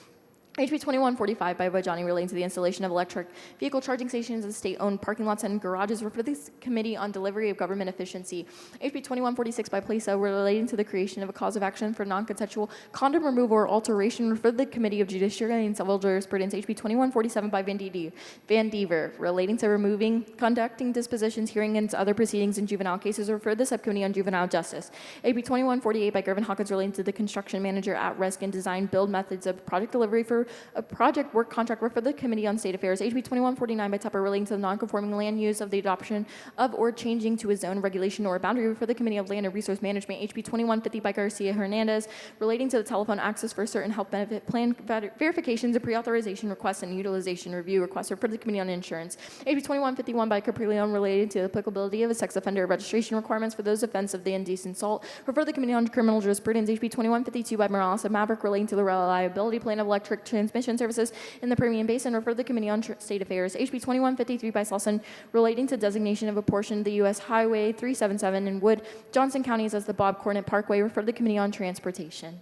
HB 2145 by Bajani relating to the installation of electric vehicle charging stations in state-owned parking lots and garages referred to the Committee on Delivery of Government Efficiency. HB 2146 by Plesa relating to the creation of a cause of action for non-consensual condom removal or alteration referred to the Committee of Judiciary and Civil Jurisprudence. HB 2147 by Van Dever relating to removing, conducting dispositions, hearing, and other proceedings in juvenile cases referred to the Subcommittee on Juvenile Justice. HB 2148 by Gervin Hawkins relating to the construction manager at risk and design build methods of project delivery for a project work contract referred to the Committee on State Affairs. HB 2149 by Tupper relating to the non-conforming land use of the adoption of or changing to a zone regulation or a boundary referred to the Committee of Land and Resource Management. HB 2150 by Garcia Hernandez relating to the telephone access for certain health benefit plan verifications and pre-authorization requests and utilization review requests referred to the Committee on Insurance. HB 2151 by Caprileon relating to the applicability of a sex offender registration requirements for those offense of the indecent assault referred to the Committee on Criminal Jurisprudence. HB 2152 by Morales and Maverick relating to the reliability plan of electric transmission services in the Permian Basin referred to the Committee on State Affairs. HB 2153 by Slauson relating to designation of a portion of the U.S. Highway 377 in Wood, Johnson counties as the Bob Cornett Parkway referred to the Committee on Transportation.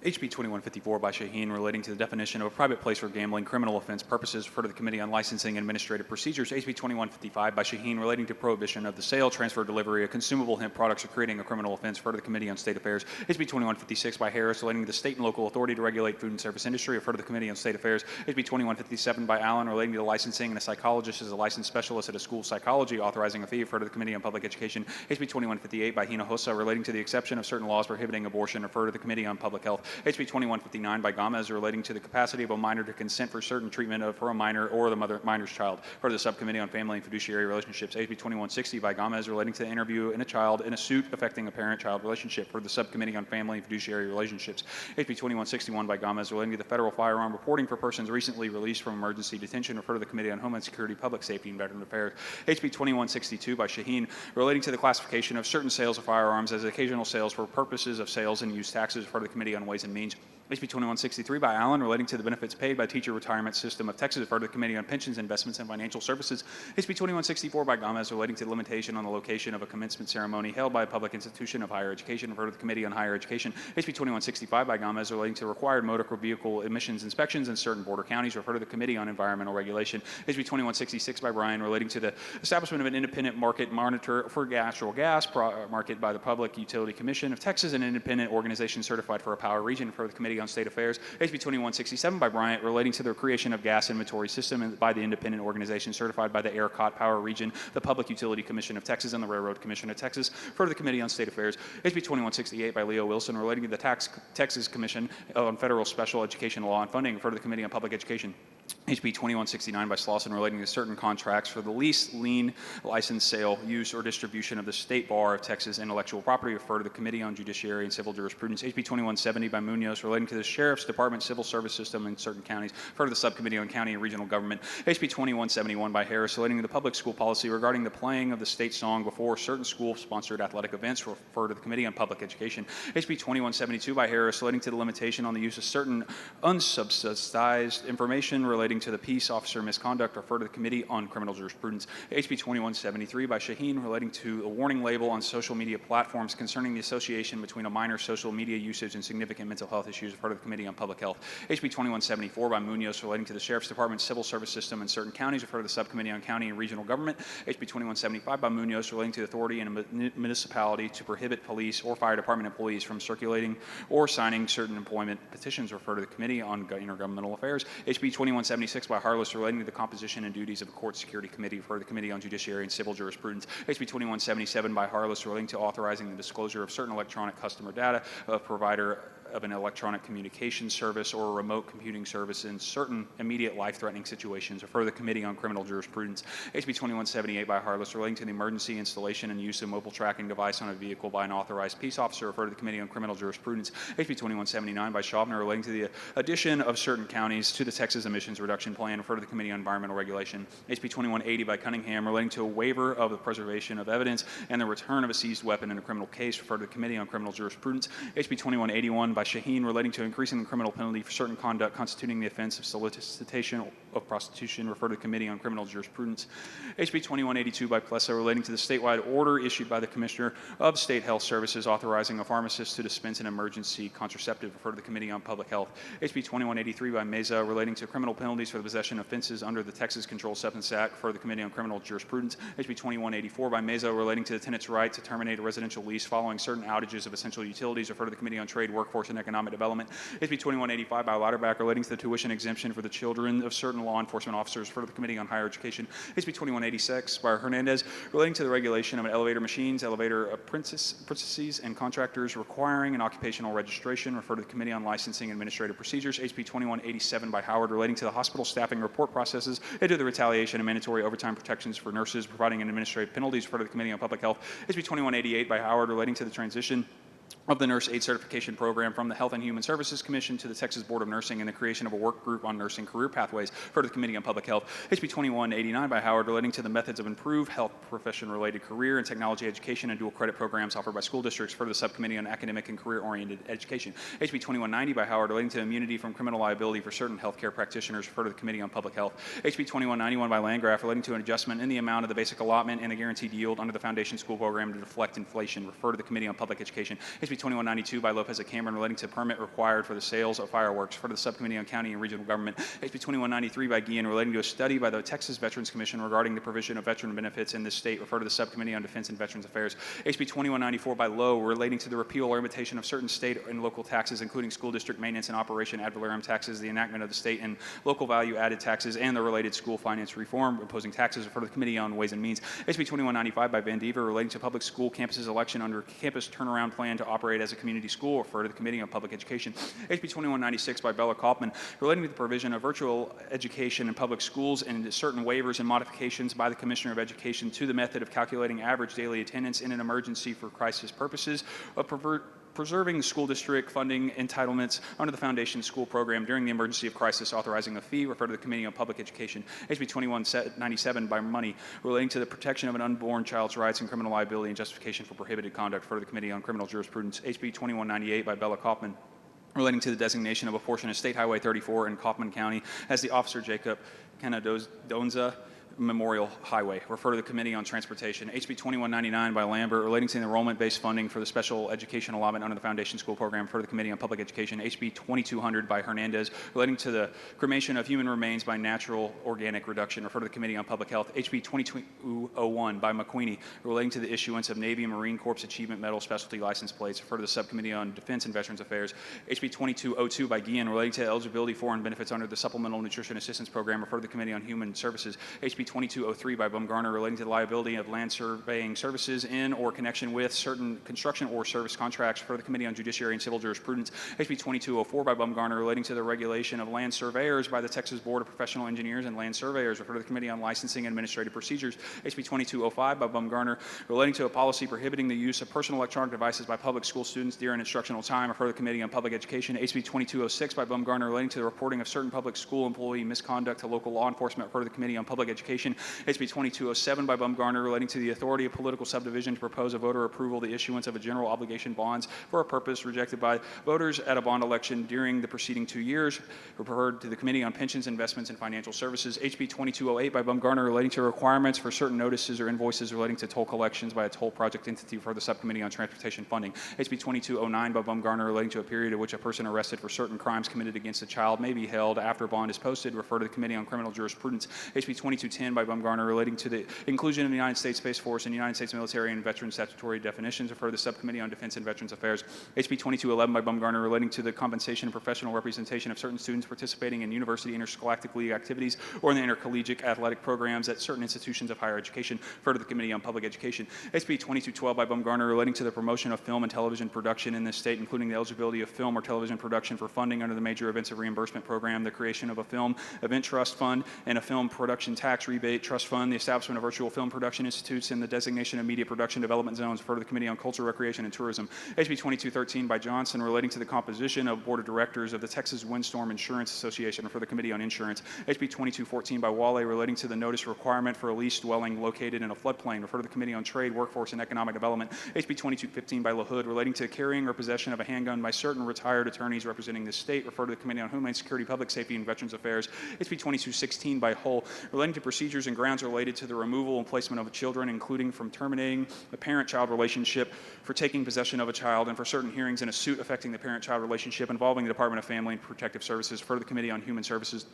HB 2154 by Shaheen relating to the definition of a private place for gambling criminal offense purposes referred to the Committee on Licensing and Administrative Procedures. HB 2155 by Shaheen relating to prohibition of the sale, transfer, delivery of consumable hemp products or creating a criminal offense referred to the Committee on State Affairs. HB 2156 by Harris relating to the state and local authority to regulate food and service industry referred to the Committee on State Affairs. HB 2157 by Allen relating to the licensing and a psychologist as a licensed specialist at a school of psychology authorizing a fee referred to the Committee on Public Education. HB 2158 by Hinojosa relating to the exception of certain laws prohibiting abortion referred to the Committee on Public Health. HB 2159 by Gomez relating to the capacity of a minor to consent for certain treatment for a minor or the minor's child for the Subcommittee on Family and Fiduciary Relationships. HB 2160 by Gomez relating to the interview in a child in a suit affecting a parent-child relationship for the Subcommittee on Family and Fiduciary Relationships. HB 2161 by Gomez relating to the federal firearm reporting for persons recently released from emergency detention referred to the Committee on Homeland Security, Public Safety, and Veteran Affairs. HB 2162 by Shaheen relating to the classification of certain sales of firearms as occasional sales for purposes of sales and use taxes referred to the Committee on Ways and Means. HB 2163 by Allen relating to the benefits paid by Teacher Retirement System of Texas referred to the Committee on Pensions, Investments, and Financial Services. HB 2164 by Gomez relating to the limitation on the location of a commencement ceremony held by a public institution of higher education referred to the Committee on Higher Education. HB 2165 by Gomez relating to required motor vehicle emissions inspections in certain border counties referred to the Committee on Environmental Regulation. HB 2166 by Bryan relating to the establishment of an independent market monitor for natural gas market by the Public Utility Commission of Texas, an independent organization certified for a power region referred to the Committee on State Affairs. HB 2167 by Bryant relating to the creation of gas inventory system by the independent organization certified by the ERCOT Power Region, the Public Utility Commission of Texas, and the Railroad Commission of Texas for the Committee on State Affairs. HB 2168 by Leo Wilson relating to the Texas Commission on Federal Special Education Law and Funding for the Committee on Public Education. HB 2169 by Slauson relating to certain contracts for the lease, lien, license, sale, use, or distribution of the State Bar of Texas intellectual property referred to the Committee on Judiciary and Civil Jurisprudence. HB 2170 by Munoz relating to the Sheriff's Department civil service system in certain counties referred to the Subcommittee on County and Regional Government. HB 2171 by Harris relating to the public school policy regarding the playing of the state song before certain school-sponsored athletic events referred to the Committee on Public Education. HB 2172 by Harris relating to the limitation on the use of certain unsubsidized information relating to the peace officer misconduct referred to the Committee on Criminal Jurisprudence. HB 2173 by Shaheen relating to a warning label on social media platforms concerning the association between a minor's social media usage and significant mental health issues referred to the Committee on Public Health. HB 2174 by Munoz relating to the Sheriff's Department civil service system in certain counties referred to the Subcommittee on County and Regional Government. HB 2175 by Munoz relating to the authority in a municipality to prohibit police or fire department employees from circulating or signing certain employment petitions referred to the Committee on Intergovernmental Affairs. HB 2176 by Harless relating to the composition and duties of a court security committee for the Committee on Judiciary and Civil Jurisprudence. HB 2177 by Harless relating to authorizing the disclosure of certain electronic customer data of provider of an electronic communication service or a remote computing service in certain immediate life-threatening situations. Refer to the Committee on Criminal Jurisprudence. HB 2178 by Harless, relating to the emergency installation and use of mobile tracking device on a vehicle by an authorized peace officer. Refer to the Committee on Criminal Jurisprudence. HB 2179 by Schaffner, relating to the addition of certain counties to the Texas Emissions Reduction Plan. Refer to the Committee on Environmental Regulation. HB 2180 by Cunningham, relating to a waiver of the preservation of evidence and the return of a seized weapon in a criminal case. Refer to the Committee on Criminal Jurisprudence. HB 2181 by Shaheen, relating to increasing the criminal penalty for certain conduct constituting the offense of solicitation of prostitution. Refer to the Committee on Criminal Jurisprudence. HB 2182 by Plessa, relating to the statewide order issued by the Commissioner of State Health Services authorizing a pharmacist to dispense an emergency contraceptive. Refer to the Committee on Public Health. HB 2183 by Meza, relating to criminal penalties for the possession of offenses under the Texas Controlled Substance Act. Refer to the Committee on Criminal Jurisprudence. HB 2184 by Meza, relating to the tenant's right to terminate a residential lease following certain outages of essential utilities. Refer to the Committee on Trade, Workforce, and Economic Development. HB 2185 by Lauterbach, relating to the tuition exemption for the children of certain law enforcement officers. Refer to the Committee on Higher Education. HB 2186 by Hernandez, relating to the regulation of elevator machines, elevator apprentices, and contractors requiring an occupational registration. Refer to the Committee on Licensing and Administrative Procedures. HB 2187 by Howard, relating to the hospital staffing report processes and to the retaliation and mandatory overtime protections for nurses providing administrative penalties. Refer to the Committee on Public Health. HB 2188 by Howard, relating to the transition of the Nurse Aid Certification Program from the Health and Human Services Commission to the Texas Board of Nursing and the creation of a work group on nursing career pathways. For the Committee on Public Health. HB 2189 by Howard, relating to the methods of improved health profession-related career and technology education and dual credit programs offered by school districts. For the Subcommittee on Academic and Career-Oriented Education. HB 2190 by Howard, relating to immunity from criminal liability for certain healthcare practitioners. Refer to the Committee on Public Health. HB 2191 by Landgraf, relating to an adjustment in the amount of the basic allotment and the guaranteed yield under the Foundation School Program to deflect inflation. Refer to the Committee on Public Education. HB 2192 by Lopez of Cameron, relating to permit required for the sales of fireworks. For the Subcommittee on County and Regional Government. HB 2193 by Guillen, relating to a study by the Texas Veterans Commission regarding the provision of veteran benefits in this state. Refer to the Subcommittee on Defense and Veterans Affairs. HB 2194 by Lowe, relating to the repeal or limitation of certain state and local taxes, including school district maintenance and operation ad valorem taxes, the enactment of the state and local value added taxes, and the related school finance reform, imposing taxes. Refer to the Committee on Ways and Means. HB 2195 by Van Dever, relating to public school campuses election under campus turnaround plan to operate as a community school. Refer to the Committee on Public Education. HB 2196 by Bella Kaufman, relating to the provision of virtual education in public schools and certain waivers and modifications by the Commissioner of Education to the method of calculating average daily attendance in an emergency for crisis purposes of preserving school district funding entitlements under the Foundation School Program during the emergency of crisis, authorizing a fee. Refer to the Committee on Public Education. HB 2197 by Money, relating to the protection of an unborn child's rights and criminal liability and justification for prohibited conduct. Refer to the Committee on Criminal Jurisprudence. HB 2198 by Bella Kaufman, relating to the designation of a portion of State Highway 34 in Kaufman County as the Officer Jacob Canadonza Memorial Highway. Refer to the Committee on Transportation. HB 2199 by Lambert, relating to the enrollment-based funding for the special education allotment under the Foundation School Program. Refer to the Committee on Public Education. HB 2200 by Hernandez, relating to the cremation of human remains by natural organic reduction. Refer to the Committee on Public Health. HB 2201 by McQueenie, relating to the issuance of Navy and Marine Corps Achievement Medal specialty license plates. Refer to the Subcommittee on Defense and Veterans Affairs. HB 2202 by Guillen, relating to eligibility for and benefits under the Supplemental Nutrition Assistance Program. Refer to the Committee on Human Services. HB 2203 by Bumgarner, relating to the liability of land surveying services in or connection with certain construction or service contracts. For the Committee on Judiciary and Civil Jurisprudence. HB 2204 by Bumgarner, relating to the regulation of land surveyors by the Texas Board of Professional Engineers and Land Surveyors. Refer to the Committee on Licensing and Administrative Procedures. HB 2205 by Bumgarner, relating to a policy prohibiting the use of personal electronic devices by public school students during instructional time. Refer to the Committee on Public Education. HB 2206 by Bumgarner, relating to the reporting of certain public school employee misconduct to local law enforcement. Refer to the Committee on Public Education. HB 2207 by Bumgarner, relating to the authority of political subdivision to propose a voter approval the issuance of a general obligation bonds for a purpose rejected by voters at a bond election during the preceding 2 years. Referred to the Committee on Pensions, Investments, and Financial Services. HB 2208 by Bumgarner, relating to requirements for certain notices or invoices relating to toll collections by a toll project entity. For the Subcommittee on Transportation Funding. HB 2209 by Bumgarner, relating to a period in which a person arrested for certain crimes committed against a child may be held after a bond is posted. Refer to the Committee on Criminal Jurisprudence. HB 2210 2210 by Baumgartner relating to the inclusion of the United States Space Force and United States military and veteran statutory definitions, refer to the Subcommittee on Defense and Veterans Affairs. HB 2211 by Baumgartner relating to the compensation and professional representation of certain students participating in university interscholastic league activities or in the intercollegiate athletic programs at certain institutions of higher education, refer to the Committee on Public Education. HB 2212 by Baumgartner relating to the promotion of film and television production in this state, including the eligibility of film or television production for funding under the Major Events of Reimbursement Program, the creation of a film event trust fund and a film production tax rebate trust fund, the establishment of virtual film production institutes, and the designation of media production development zones, refer to the Committee on Culture, Recreation, and Tourism. HB 2213 by Johnson relating to the composition of Board of Directors of the Texas Windstorm Insurance Association, refer to the Committee on Insurance. HB 2214 by Wale relating to the notice requirement for a leased dwelling located in a floodplain, refer to the Committee on Trade, Workforce, and Economic Development. HB 2215 by LaHood relating to carrying or possession of a handgun by certain retired attorneys representing the state, refer to the Committee on Homeland Security, Public Safety, and Veterans Affairs. HB 2216 by Hull relating to procedures and grounds related to the removal and placement of children, including from terminating the parent-child relationship, for taking possession of a child, and for certain hearings in a suit affecting the parent-child relationship involving the Department of Family and Protective Services, refer to the Committee on Human Services.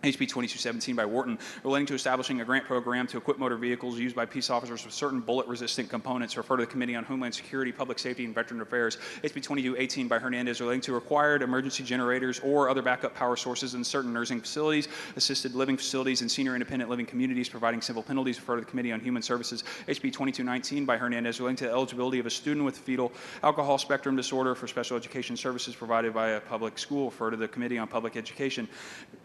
HB 2217 by Wharton relating to establishing a grant program to equip motor vehicles used by peace officers with certain bullet-resistant components, refer to the Committee on Homeland Security, Public Safety, and Veteran Affairs. HB 2218 by Hernandez relating to required emergency generators or other backup power sources in certain nursing facilities, assisted living facilities, and senior independent living communities providing civil penalties, refer to the Committee on Human Services. HB 2219 by Hernandez relating to the eligibility of a student with fetal alcohol spectrum disorder for special education services provided by a public school, refer to the Committee on Public Education.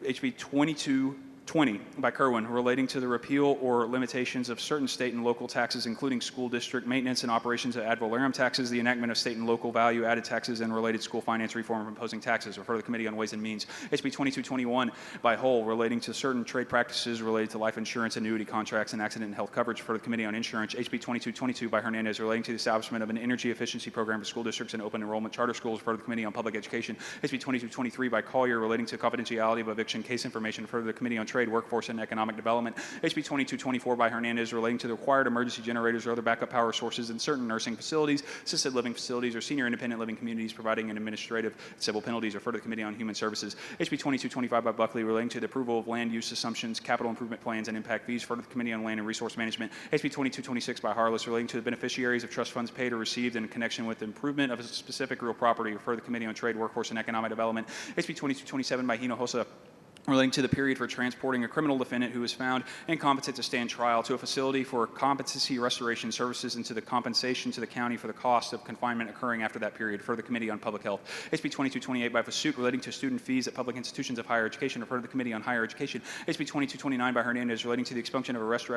HB 2220 by Kerwin relating to the repeal or limitations of certain state and local taxes, including school district maintenance and operations of ad valorem taxes, the enactment of state and local value-added taxes, and related school finance reform of imposing taxes, refer to the Committee on Ways and Means. HB 2221 by Hull relating to certain trade practices related to life insurance, annuity contracts, and accident and health coverage, for the Committee on Insurance. HB 2222 by Hernandez relating to the establishment of an energy efficiency program for school districts and open enrollment charter schools, for the Committee on Public Education. HB 2223 by Collier relating to confidentiality of eviction case information, for the Committee on Trade, Workforce, and Economic Development. HB 2224 by Hernandez relating to the required emergency generators or other backup power sources in certain nursing facilities, assisted living facilities, or senior independent living communities providing an administrative and civil penalties, refer to the Committee on Human Services. HB 2225 by Buckley relating to the approval of land use assumptions, capital improvement plans, and impact fees, for the Committee on Land and Resource Management. HB 2226 by Harless relating to the beneficiaries of trust funds paid or received in connection with the improvement of a specific real property, refer to the Committee on Trade, Workforce, and Economic Development. HB 2227 by Hinojosa relating to the period for transporting a criminal defendant who is found incompetent to stand trial to a facility for competency restoration services and to the compensation to the county for the cost of confinement occurring after that period, for the Committee on Public Health. HB 2228 by Fasut relating to student fees at public institutions of higher education, refer to the Committee on Higher Education. HB 2229 by Hernandez relating to the expunction of arrest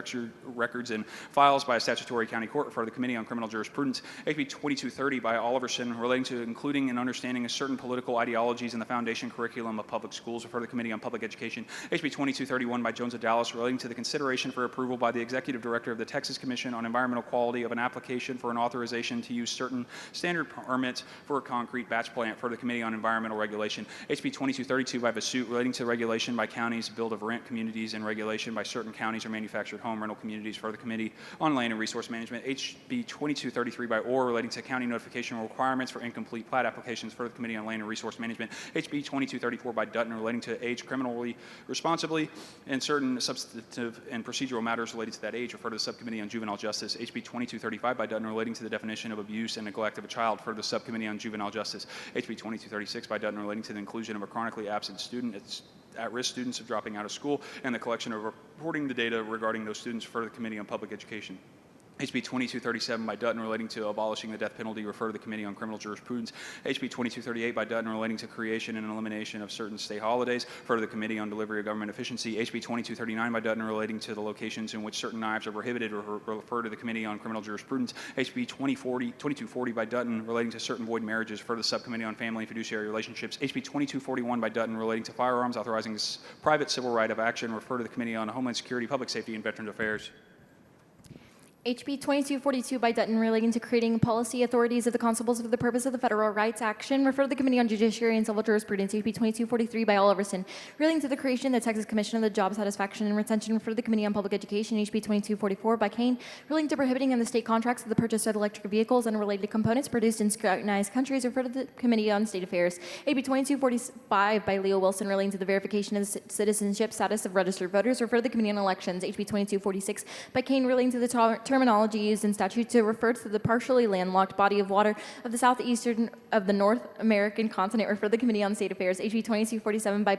records and files by a statutory county court, refer to the Committee on Criminal Jurisprudence. HB 2230 by Oliverson relating to including and understanding of certain political ideologies in the foundation curriculum of public schools, refer to the Committee on Public Education. HB 2231 by Jones of Dallas relating to the consideration for approval by the Executive Director of the Texas Commission on Environmental Quality of an application for an authorization to use certain standard permits for a concrete batch plant, for the Committee on Environmental Regulation. HB 2232 by Vasut relating to regulation by counties, build of rent communities, and regulation by certain counties or manufactured home rental communities, for the Committee on Land and Resource Management. HB 2233 by Orr relating to county notification requirements for incomplete plat applications, for the Committee on Land and Resource Management. HB 2234 by Dutton relating to age criminally responsibly and certain substantive and procedural matters related to that age, refer to the Subcommittee on Juvenile Justice. HB 2235 by Dutton relating to the definition of abuse and neglect of a child, for the Subcommittee on Juvenile Justice. HB 2236 by Dutton relating to the inclusion of a chronically absent student, at-risk students of dropping out of school, and the collection of reporting the data regarding those students, for the Committee on Public Education. HB 2237 by Dutton relating to abolishing the death penalty, refer to the Committee on Criminal Jurisprudence. HB 2238 by Dutton relating to creation and elimination of certain state holidays, refer to the Committee on Delivery of Government Efficiency. HB 2239 by Dutton relating to the locations in which certain knives are prohibited, refer to the Committee on Criminal Jurisprudence. HB 2240 by Dutton relating to certain void marriages, refer to the Subcommittee on Family and Fiduciary Relationships. HB 2241 by Dutton relating to firearms, authorizing private civil right of action, refer to the Committee on Homeland Security, Public Safety, and Veterans Affairs. HB 2242 by Dutton relating to creating policy authorities of the constables for the purpose of the federal rights action. Refer to the Committee on Judiciary and Civil Jurisprudence. HB 2243 by Oliverson relating to the creation of the Texas Commission of the Job Satisfaction and Retention. Refer to the Committee on Public Education. HB 2244 by Kane relating to prohibiting in the state contracts of the purchase of electric vehicles and related components produced in scrutinized countries. Refer to the Committee on State Affairs. HB 2245 by Leo Wilson relating to the verification of the citizenship status of registered voters. Refer to the Committee on Elections. HB 2246 by Kane relating to the terminology used in statute to refer to the partially landlocked body of water of the southeastern of the North American continent. Refer to the Committee on State Affairs. HB 2247 by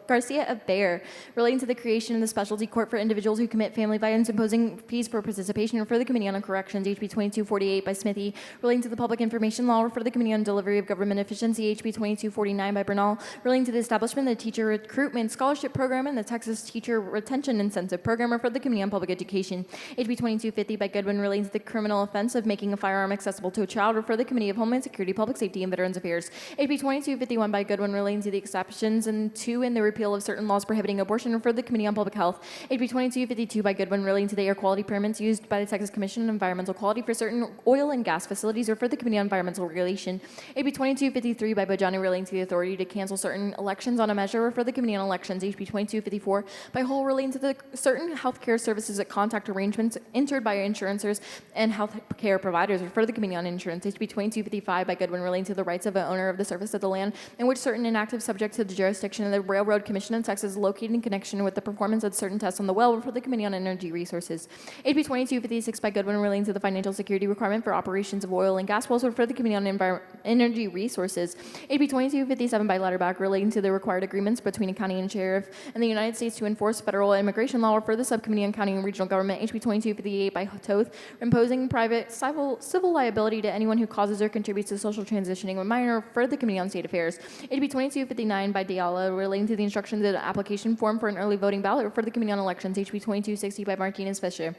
Garcia of Bayer relating to the creation of the specialty court for individuals who commit family violence, imposing fees for participation. Refer to the Committee on Corrections. HB 2248 by Smithy relating to the public information law. Refer to the Committee on Delivery of Government Efficiency. HB 2249 by Bernal relating to the establishment of the Teacher Recruitment Scholarship Program and the Texas Teacher Retention Incentive Program. Refer to the Committee on Public Education. HB 2250 by Goodwin relating to the criminal offense of making a firearm accessible to a child. Refer to the Committee of Homeland Security, Public Safety, and Veterans Affairs. HB 2251 by Goodwin relating to the exceptions and to in the repeal of certain laws prohibiting abortion. Refer to the Committee on Public Health. HB 2252 by Goodwin relating to the air quality permits used by the Texas Commission on Environmental Quality for certain oil and gas facilities. Refer to the Committee on Environmental Regulation. HB 2253 by Bojani relating to the authority to cancel certain elections on a measure. Refer to the Committee on Elections. HB 2254 by Hull relating to the certain healthcare services at contact arrangements entered by insurances and health care providers. Refer to the Committee on Insurance. HB 2255 by Goodwin relating to the rights of the owner of the surface of the land in which certain inactive subject to the jurisdiction of the Railroad Commission of Texas is located in connection with the performance of certain tests on the well. Refer to the Committee on Energy Resources. HB 2256 by Goodwin relating to the financial security requirement for operations of oil and gas wells. Refer to the Committee on Energy Resources. HB 2257 by Ladderback relating to the required agreements between a county and sheriff and the United States to enforce federal immigration law. Refer to the Subcommittee on County and Regional Government. HB 2258 by Toth imposing private civil liability to anyone who causes or contributes to social transitioning of a minor. Refer to the Committee on State Affairs. HB 2259 by Diallo relating to the instructions of the application form for an early voting ballot. Refer to the Committee on Elections. HB 2260 by Martinez Fisher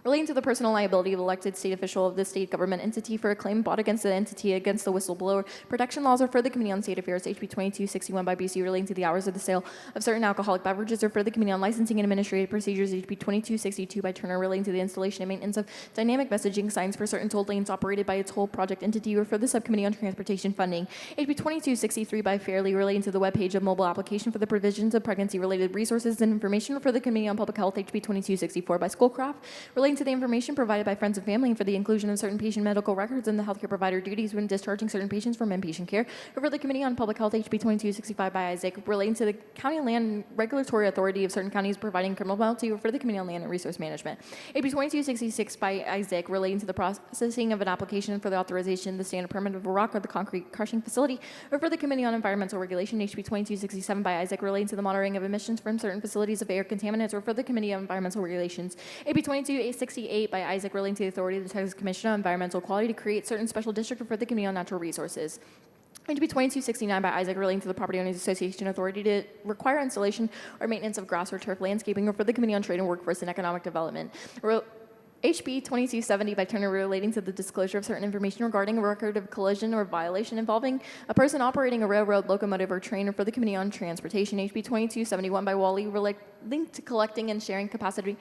relating to the personal liability of elected state official of the state government entity for a claim brought against the entity against the whistleblower protection laws. Refer to the Committee on State Affairs. HB 2261 by BC relating to the hours of the sale of certain alcoholic beverages. Refer to the Committee on Licensing and Administrative Procedures. HB 2262 by Turner relating to the installation and maintenance of dynamic messaging signs for certain toll lanes operated by a toll project entity. Refer to the Subcommittee on Transportation Funding. HB 2263 by Fairley relating to the webpage of mobile application for the provisions of pregnancy-related resources and information. Refer to the Committee on Public Health. HB 2264 by Schoolcraft relating to the information provided by friends and family for the inclusion of certain patient medical records and the healthcare provider duties when discharging certain patients from inpatient care. Refer to the Committee on Public Health. HB 2265 by Isaac relating to the county land regulatory authority of certain counties providing criminal penalty. Refer to the Committee on Land and Resource Management. HB 2266 by Isaac relating to the processing of an application for the authorization of the standard permit of a rock or the concrete crushing facility. Refer to the Committee on Environmental Regulation. HB 2267 by Isaac relating to the monitoring of emissions from certain facilities of air contaminants. Refer to the Committee on Environmental Regulations. HB 2268 by Isaac relating to the authority of the Texas Commission on Environmental Quality to create certain special district. Refer to the Committee on Natural Resources. HB 2269 by Isaac relating to the Property Owners Association authority to require installation or maintenance of grass or turf landscaping. Refer to the Committee on Trade and Workforce and Economic Development. HB 2270 by Turner relating to the disclosure of certain information regarding a record of collision or violation involving a person operating a railroad, locomotive, or train. Refer to the Committee on Transportation. HB 2271 by Wally relating to collecting and sharing capacity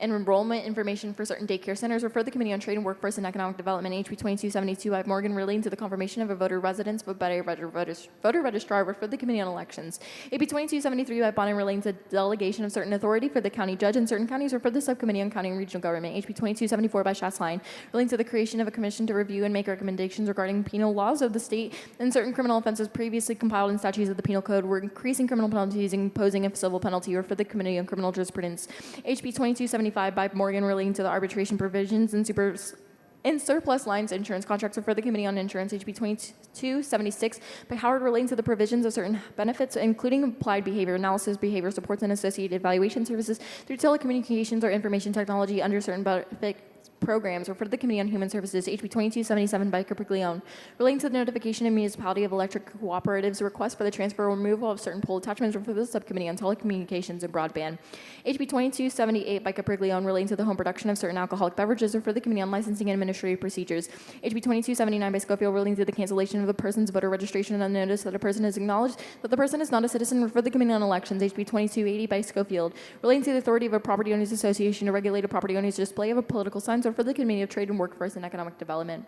and enrollment information for certain daycare centers. Refer to the Committee on Trade and Workforce and Economic Development. HB 2272 by Morgan relating to the confirmation of a voter residence but by a voter registrar. Refer to the Committee on Elections. HB 2273 by Bonin relating to delegation of certain authority for the county judge in certain counties. Refer to the Subcommittee on County and Regional Government. HB 2274 by Shasline relating to the creation of a commission to review and make recommendations regarding penal laws of the state and certain criminal offenses previously compiled in statutes of the Penal Code. We're increasing criminal penalties and imposing a civil penalty. Refer to the Committee on Criminal Jurisprudence. HB 2275 by Morgan relating to the arbitration provisions and surplus lines insurance contracts. Refer to the Committee on Insurance. HB 2276 by Howard relating to the provisions of certain benefits, including applied behavior analysis, behavior supports, and associated evaluation services through telecommunications or information technology under certain benefit programs, referred to the Committee on Human Services. HB 2277 by Capriglione, relating to the notification of municipality of electric cooperatives request for the transfer or removal of certain pole attachments, referred to the Subcommittee on Telecommunications and Broadband. HB 2278 by Capriglione, relating to the home production of certain alcoholic beverages, referred to the Committee on Licensing and Administrative Procedures. HB 2279 by Schofield, relating to the cancellation of a person's voter registration on notice that a person has acknowledged that the person is not a citizen, referred to the Committee on Elections. HB 2280 by Schofield, relating to the authority of a property owners association to regulate a property owner's display of a political signs, or for the Committee of Trade and Workforce and Economic Development.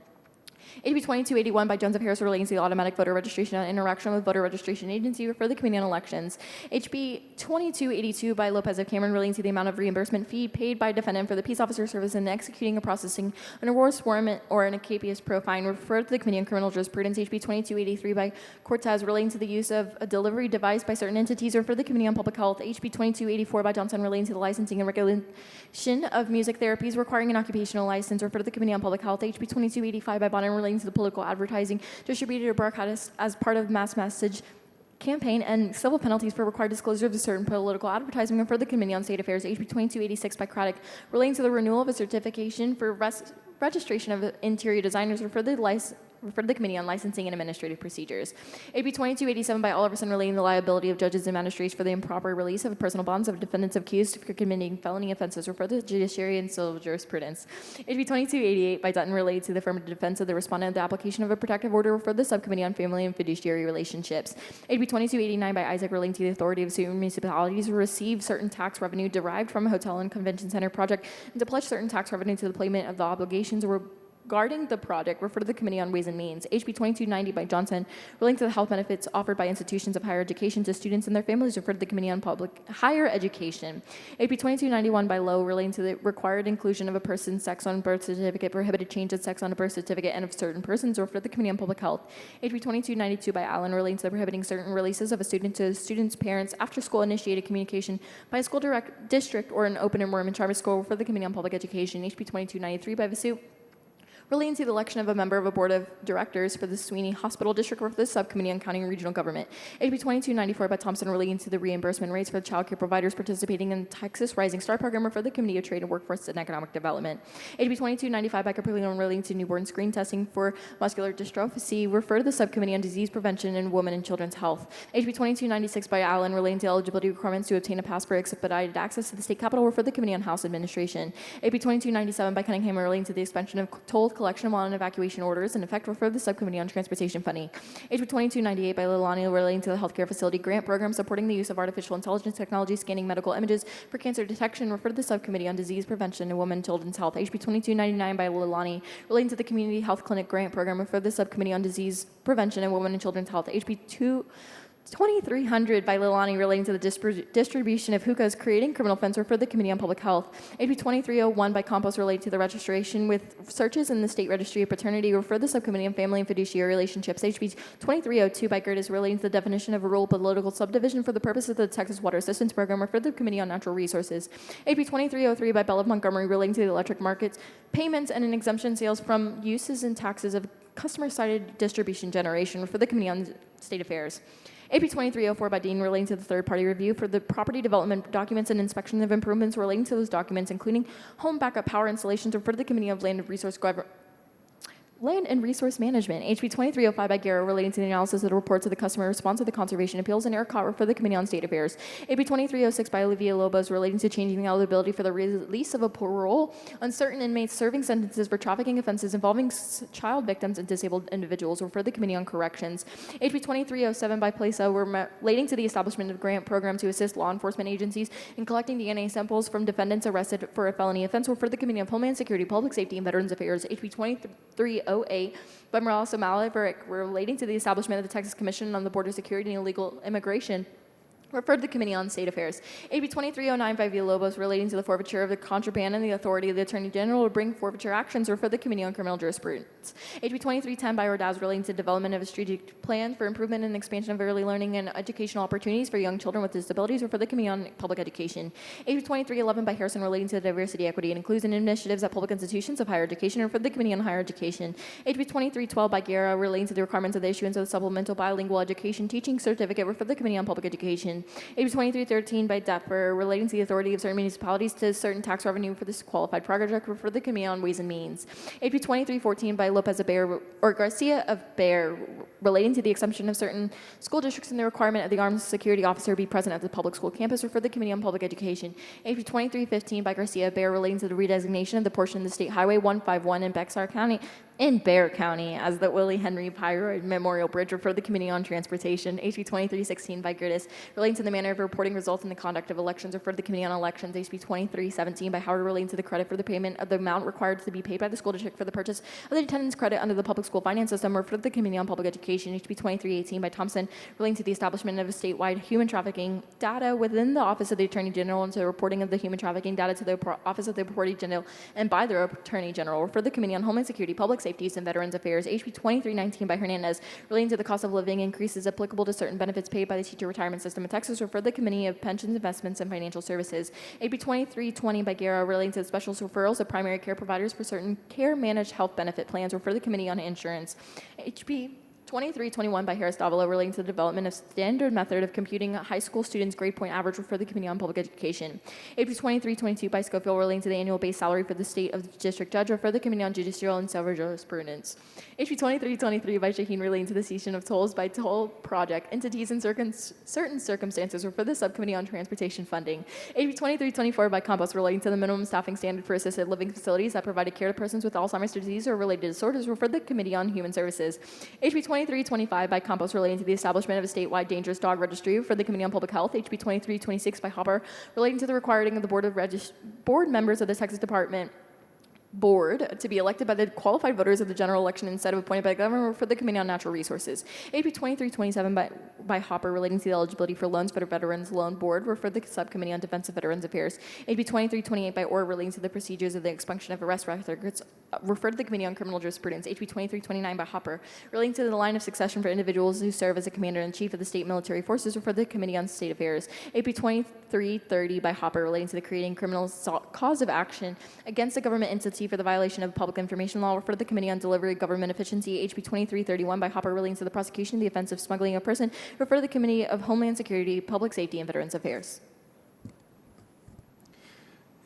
HB 2281 by Jones of Harris, relating to the automatic voter registration and interaction with voter registration agency, refer the Committee on Elections. HB 2282 by Lopez of Cameron, relating to the amount of reimbursement fee paid by defendant for the peace officer service in executing a processing an arrest warrant or an habeas pro fine, referred to the Committee on Criminal Jurisprudence. HB 2283 by Cortez, relating to the use of a delivery device by certain entities, refer to the Committee on Public Health. HB 2284 by Johnson, relating to the licensing and regulation of music therapies requiring an occupational license, refer to the Committee on Public Health. HB 2285 by Bonner, relating to the political advertising distributed or broadcast as part of mass message campaign and civil penalties for required disclosure of certain political advertising, and for the Committee on State Affairs. HB 2286 by Craddock, relating to the renewal of a certification for registration of interior designers, refer to the Committee on Licensing and Administrative Procedures. AB 2287 by Oliverson, relating the liability of judges and magistrates for the improper release of personal bonds of defendants accused for committing felony offenses, refer to the Judiciary and Civil Jurisprudence. AB 2288 by Dutton, related to the affirmative defense of the respondent, the application of a protective order, refer to the Subcommittee on Family and Fiduciary Relationships. AB 2289 by Isaac, relating to the authority of certain municipalities to receive certain tax revenue derived from a hotel and convention center project and to pledge certain tax revenue to the payment of the obligations regarding the project, refer to the Committee on Ways and Means. HB 2290 by Johnson, relating to the health benefits offered by institutions of higher education to students and their families, refer to the Committee on Higher Education. HB 2291 by Lowe, relating to the required inclusion of a person's sex on birth certificate, prohibited change of sex on a birth certificate and of certain persons, refer to the Committee on Public Health. HB 2292 by Allen, relating to the prohibiting certain releases of a student to students' parents after school initiated communication by a school district or an open enrollment charter school, refer to the Committee on Public Education. HB 2293 by Vasu, relating to the election of a member of a board of directors for the Sweeney Hospital District, for the Subcommittee on County and Regional Government. HB 2294 by Thompson, relating to the reimbursement rates for the child care providers participating in the Texas Rising Star Program, for the Committee of Trade and Workforce and Economic Development. HB 2295 by Capriglione, relating to newborn screen testing for muscular dystrophy, refer to the Subcommittee on Disease Prevention in Women and Children's Health. HB 2296 by Allen, relating to eligibility requirements to obtain a pass for expedited access to the state capitol, refer to the Committee on House Administration. HB 2297 by Cunningham, relating to the expansion of toll collection while on evacuation orders, in effect, refer to the Subcommittee on Transportation Funding. HB 2298 by Lilani, relating to the Healthcare Facility Grant Program supporting the use of artificial intelligence technology scanning medical images for cancer detection, refer to the Subcommittee on Disease Prevention in Women and Children's Health. HB 2299 by Lilani, relating to the Community Health Clinic Grant Program, refer to the Subcommittee on Disease Prevention in Women and Children's Health. HB 2300 by Lilani, relating to the distribution of hookahs, creating criminal offense, refer to the Committee on Public Health. HB 2301 by Campos, related to the registration with searches in the State Registry of Paternity, refer to the Subcommittee on Family and Fiduciary Relationships. HB 2302 by Gertis, relating to the definition of a rural political subdivision for the purpose of the Texas Water Assistance Program, refer to the Committee on Natural Resources. HB 2303 by Bell of Montgomery, relating to the electric markets, payments, and an exemption sales from uses and taxes of customer-sided distribution generation, refer to the Committee on State Affairs. AB 2304 by Dean, relating to the third-party review for the property development documents and inspection of improvements relating to those documents, including home backup power installations, refer to the Committee of Land and Resource Management. HB 2305 by Guerra, relating to the analysis of the reports of the customer response to the conservation appeals, and Eric Cotler for the Committee on State Affairs. AB 2306 by Olivia Lobos, relating to changing the eligibility for the release of a parole on certain inmates serving sentences for trafficking offenses involving child victims and disabled individuals, refer to the Committee on Corrections. HB 2307 by Plesa, relating to the establishment of a grant program to assist law enforcement agencies in collecting DNA samples from defendants arrested for a felony offense, refer to the Committee on Homeland Security, Public Safety, and Veterans Affairs. HB 2308 by Morales Maverick, relating to the establishment of the Texas Commission on the Border Security and Illegal Immigration, refer to the Committee on State Affairs. AB 2309 by Villalobos, relating to the forfeiture of the contraband and the authority of the Attorney General to bring forfeiture actions, refer to the Committee on Criminal Jurisprudence. AB 2310 by Ordaz, relating to development of a strategic plan for improvement and expansion of early learning and educational opportunities for young children with disabilities, refer to the Committee on Public Education. AB 2311 by Harrison, relating to the diversity, equity, and inclusion initiatives at public institutions of higher education, refer to the Committee on Higher Education. AB 2312 by Guerra, relating to the requirements of the issuance of the supplemental bilingual education teaching certificate, refer to the Committee on Public Education. Education. AB 2313 by Depper, relating to the authority of certain municipalities to certain tax revenue for this qualified project, refer to the Committee on Ways and Means. AB 2314 by Lopez Abair or Garcia of Bear, relating to the exemption of certain school districts and the requirement of the armed security officer be present at the public school campus, refer to the Committee on Public Education. AB 2315 by Garcia Bear, relating to the redesignation of the portion of the State Highway 151 in Bexar County as the Willie Henry Pyroid Memorial Bridge, refer to the Committee on Transportation. HB 2316 by Gertis, relating to the manner of reporting results in the conduct of elections, refer to the Committee on Elections. HB 2317 by Howard, relating to the credit for the payment of the amount required to be paid by the school district for the purchase of the attendance credit under the public school finance system, refer to the Committee on Public Education. HB 2318 by Thompson, relating to the establishment of a statewide human trafficking data within the Office of the Attorney General and to the reporting of the human trafficking data to the Office of the Attorney General and by the Attorney General, refer to the Committee on Homeland Security, Public Safety, and Veterans Affairs. HB 2319 by Hernandez, relating to the cost of living increases applicable to certain benefits paid by the teacher retirement system in Texas, refer to the Committee of Pensions, Investments, and Financial Services. AB 2320 by Guerra, relating to the special referrals of primary care providers for certain care-managed health benefit plans, refer to the Committee on Insurance. HB 2321 by Harris Davila, relating to the development of standard method of computing high school students' grade point average, refer to the Committee on Public Education. AB 2322 by Schofield, relating to the annual base salary for the state of the district judge, refer to the Committee on Judicial and Civil Jurisprudence. HB 2323 by Shaheen, relating to the cessation of tolls by toll project entities in certain circumstances, refer to the Subcommittee on Transportation Funding. AB 2324 by Campos, relating to the minimum staffing standard for assisted living facilities that provided care to persons with Alzheimer's disease or related disorders, refer to the Committee on Human Services. HB 2325 by Campos, relating to the establishment of a statewide dangerous dog registry for the Committee on Public Health. HB 2326 by Hopper, relating to the requiring of the board members of the Texas Department Board to be elected by the qualified voters of the general election instead of appointed by the governor, for the Committee on Natural Resources. AB 2327 by Hopper, relating to the eligibility for loans for the Veterans Loan Board, refer to the Subcommittee on Defense of Veterans Affairs. AB 2328 by Orr, relating to the procedures of the expunction of arrest records, refer to the Committee on Criminal Jurisprudence. HB 2329 by Hopper, relating to the line of succession for individuals who serve as a commander-in-chief of the state military forces, refer to the Committee on State Affairs. AB 2330 by Hopper, relating to the creating criminal cause of action against a government entity for the violation of public information law, refer to the Committee on Delivery Government Efficiency. HB 2331 by Hopper, relating to the prosecution of the offense of smuggling a person, refer to the Committee of Homeland Security, Public Safety, and Veterans Affairs.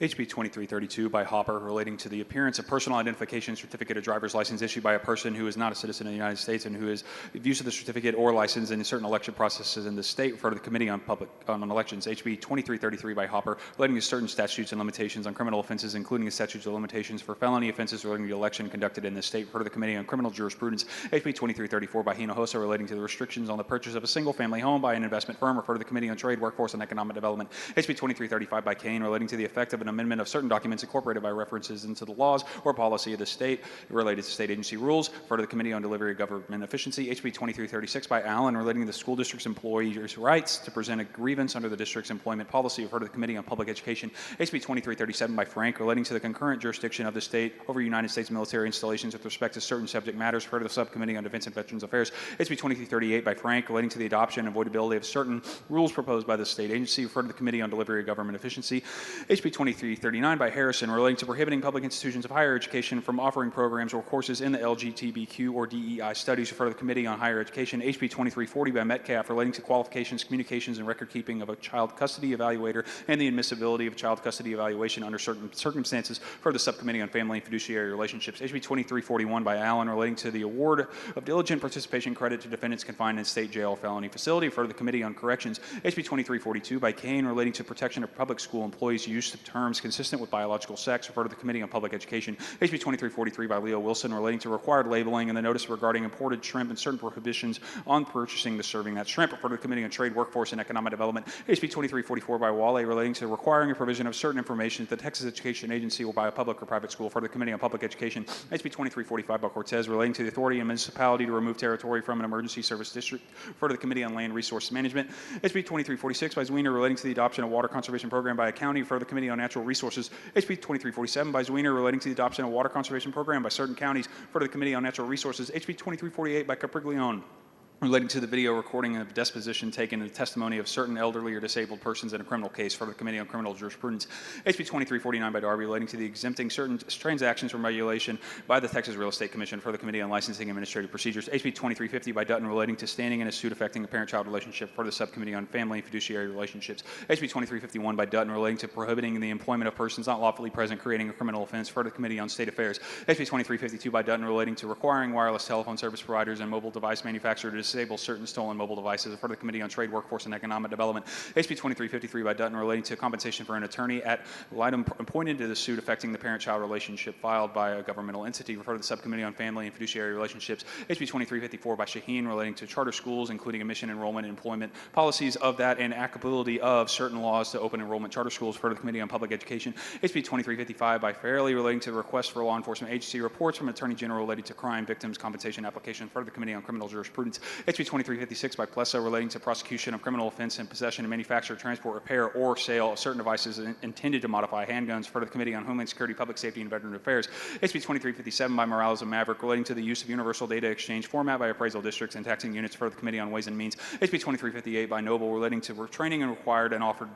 HB 2332 by Hopper, relating to the appearance of personal identification certificate or driver's license issued by a person who is not a citizen of the United States and who is use of the certificate or license in certain election processes in the state, refer to the Committee on Elections. HB 2333 by Hopper, relating to certain statutes and limitations on criminal offenses, including the statutes of limitations for felony offenses relating to the election conducted in the state, refer to the Committee on Criminal Jurisprudence. HB 2334 by Hinojosa, relating to the restrictions on the purchase of a single-family home by an investment firm, refer to the Committee on Trade, Workforce, and Economic Development. HB 2335 by Kane, relating to the effect of an amendment of certain documents incorporated by references into the laws or policy of the state related to state agency rules, refer to the Committee on Delivery of Government Efficiency. HB 2336 by Allen, relating to the school district's employees' rights to present a grievance under the district's employment policy, refer to the Committee on Public Education. HB 2337 by Frank, relating to the concurrent jurisdiction of the state over United States military installations with respect to certain subject matters, refer to the Subcommittee on Defense and Veterans Affairs. HB 2338 by Frank, relating to the adoption and avoidability of certain rules proposed by the state agency, refer to the Committee on Delivery of Government Efficiency. HB 2339 by Harrison, relating to prohibiting public institutions of higher education from offering programs or courses in the LGBTQ or DEI studies, refer to the Committee on Higher Education. HB 2340 by Metcalf, relating to qualifications, communications, and record keeping of a child custody evaluator and the admissibility of child custody evaluation under certain circumstances, for the Subcommittee on Family and Fiduciary Relationships. HB 2341 by Allen, relating to the award of diligent participation credit to defendants confined in state jail or felony facility, for the Committee on Corrections. HB 2342 by Kane, relating to protection of public school employees' use of terms consistent with biological sex, refer to the Committee on Public Education. HB 2343 by Leo Wilson, relating to required labeling and the notice regarding imported shrimp and certain prohibitions on purchasing the serving that shrimp, refer to the Committee on Trade, Workforce, and Economic Development. HB 2344 by Wale, relating to requiring a provision of certain information that the Texas Education Agency will buy a public or private school, for the Committee on Public Education. HB 2345 by Cortez, relating to the authority and municipality to remove territory from an emergency service district, refer to the Committee on Land Resource Management. HB 2346 by Zwiener, relating to the adoption of water conservation program by a county, for the Committee on Natural Resources. HB 2347 by Zwiener, relating to the adoption of water conservation program by certain counties, for the Committee on Natural Resources. HB 2348 by Capriglione, relating to the video recording of disposition taken in the testimony of certain elderly or disabled persons in a criminal case for the Committee on Criminal Jurisprudence. HB 2349 by Darby, relating to the exempting certain transactions from regulation by the Texas Real Estate Commission for the Committee on Licensing and Administrative Procedures. HB 2350 by Dutton, relating to standing in a suit affecting a parent-child relationship for the Subcommittee on Family and Fiduciary Relationships. HB 2351 by Dutton, relating to prohibiting the employment of persons not lawfully present creating a criminal offense for the Committee on State Affairs. HB 2352 by Dutton, relating to requiring wireless telephone service providers and mobile device manufacturers to disable certain stolen mobile devices for the Committee on Trade, Workforce, and Economic Development. HB 2353 by Dutton, relating to compensation for an attorney at litem appointed to the suit affecting the parent-child relationship filed by a governmental entity, refer to the Subcommittee on Family and Fiduciary Relationships. HB 2354 by Shaheen, relating to charter schools, including admission, enrollment, and employment policies of that, and applicability of certain laws to open enrollment charter schools, for the Committee on Public Education. HB 2355 by Fairley, relating to requests for law enforcement agency reports from Attorney General related to crime victims compensation application, for the Committee on Criminal Jurisprudence. HB 2356 by Plessa, relating to prosecution of criminal offense and possession and manufacture, transport, repair, or sale of certain devices intended to modify handguns, for the Committee on Homeland Security, Public Safety, and Veterans Affairs. HB 2357 by Morales and Maverick, relating to the use of universal data exchange format by appraisal districts and taxing units, for the Committee on Ways and Means. HB 2358 by Noble, relating to training and required and offered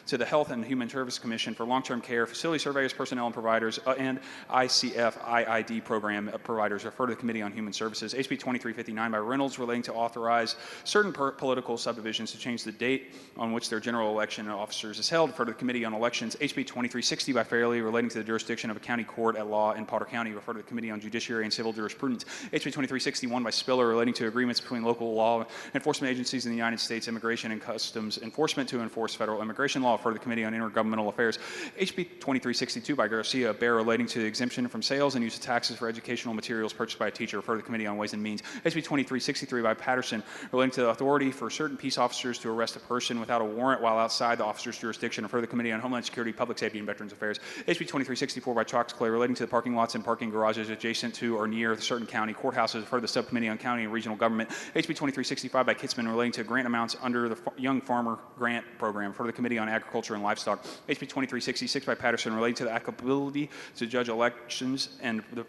to the Health and Human Service Commission for long-term care, facility surveyors, personnel, and providers, and ICF IID program providers, refer to the Committee on Human Services. HB 2359 by Reynolds, relating to authorize certain political subdivisions to change the date on which their general election officers is held, for the Committee on Elections. HB 2360 by Fairley, relating to the jurisdiction of a county court at law in Potter County, refer to the Committee on Judiciary and Civil Jurisprudence. HB 2361 by Spiller, relating to agreements between local law enforcement agencies in the United States Immigration and Customs Enforcement to enforce federal immigration law, for the Committee on Intergovernmental Affairs. HB 2362 by Garcia Bear, relating to the exemption from sales and use of taxes for educational materials purchased by a teacher, for the Committee on Ways and Means. HB 2363 by Patterson, relating to the authority for certain peace officers to arrest a person without a warrant while outside the officer's jurisdiction, for the Committee on Homeland Security, Public Safety, and Veterans Affairs. HB 2364 by Chalks-Clay, relating to the parking lots and parking garages adjacent to or near certain county courthouses, for the Subcommittee on County and Regional Government. HB 2365 by Kitzman, relating to grant amounts under the Young Farmer Grant Program, for the Committee on Agriculture and Livestock. HB 2366 by Patterson, relating to the applicability to judge elections and the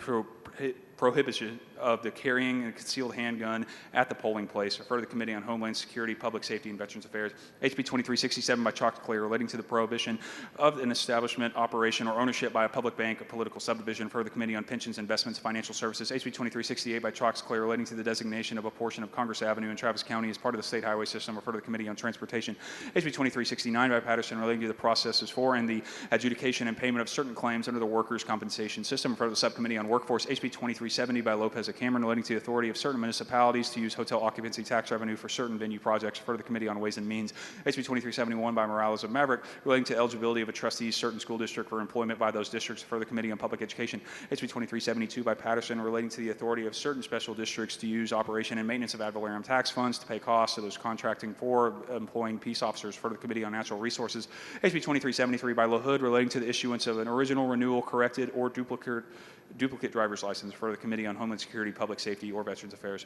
prohibition of the carrying a concealed handgun at the polling place, refer to the Committee on Homeland Security, Public Safety, and Veterans Affairs. HB 2367 by Chalks-Clay, relating to the prohibition of an establishment, operation, or ownership by a public bank, a political subdivision, for the Committee on Pensions, Investments, Financial Services. HB 2368 by Chalks-Clay, relating to the designation of a portion of Congress Avenue in Travis County as part of the state highway system, refer to the Committee on Transportation. HB 2369 by Patterson, relating to the processes for and the adjudication and payment of certain claims under the workers' compensation system, refer to the Subcommittee on Workforce. HB 2370 by Lopez Cameron, relating to the authority of certain municipalities to use hotel occupancy tax revenue for certain venue projects, for the Committee on Ways and Means. HB 2371 by Morales of Maverick, relating to eligibility of a trustee's certain school district for employment by those districts, for the Committee on Public Education. HB 2372 by Patterson, relating to the authority of certain special districts to use operation and maintenance of ad valorem tax funds to pay costs to those contracting for employing peace officers, for the Committee on Natural Resources. HB 2373 by LaHood, relating to the issuance of an original, renewal, corrected, or duplicate driver's license, for the Committee on Homeland Security, Public Safety, or Veterans Affairs.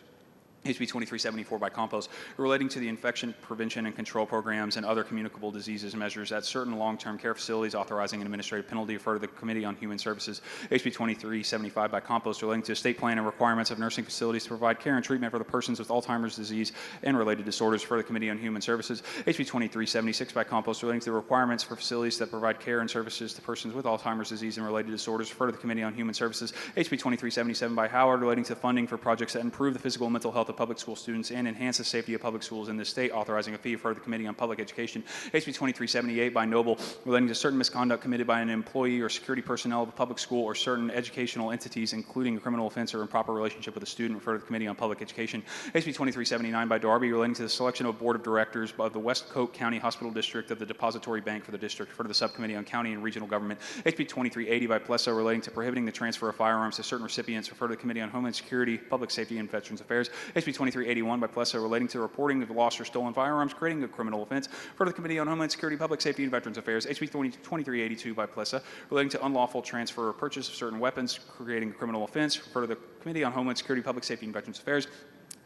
HB 2374 by Campos, relating to the infection prevention and control programs and other communicable diseases measures at certain long-term care facilities, authorizing an administrative penalty, for the Committee on Human Services. HB 2375 by Campos, relating to estate plan and requirements of nursing facilities to provide care and treatment for the persons with Alzheimer's disease and related disorders, for the Committee on Human Services. HB 2376 by Campos, relating to the requirements for facilities that provide care and services to persons with Alzheimer's disease and related disorders, for the Committee on Human Services. HB 2377 by Howard, relating to funding for projects that improve the physical and mental health of public school students and enhance the safety of public schools in the state, authorizing a fee, for the Committee on Public Education. HB 2378 by Noble, relating to certain misconduct committed by an employee or security personnel of a public school or certain educational entities, including a criminal offense or improper relationship with a student, for the Committee on Public Education. HB 2379 by Darby, relating to the selection of a board of directors of the West Coke County Hospital District of the Depository Bank for the district, for the Subcommittee on County and Regional Government. HB 2380 by Plessa, relating to prohibiting the transfer of firearms to certain recipients, for the Committee on Homeland Security, Public Safety, and Veterans Affairs. HB 2381 by Plessa, relating to reporting of lost or stolen firearms, creating a criminal offense, for the Committee on Homeland Security, Public Safety, and Veterans Affairs. HB 2382 by Plessa, relating to unlawful transfer or purchase of certain weapons, creating a criminal offense, for the Committee on Homeland Security, Public Safety, and Veterans Affairs.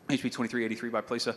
HB 2383 by Plessa,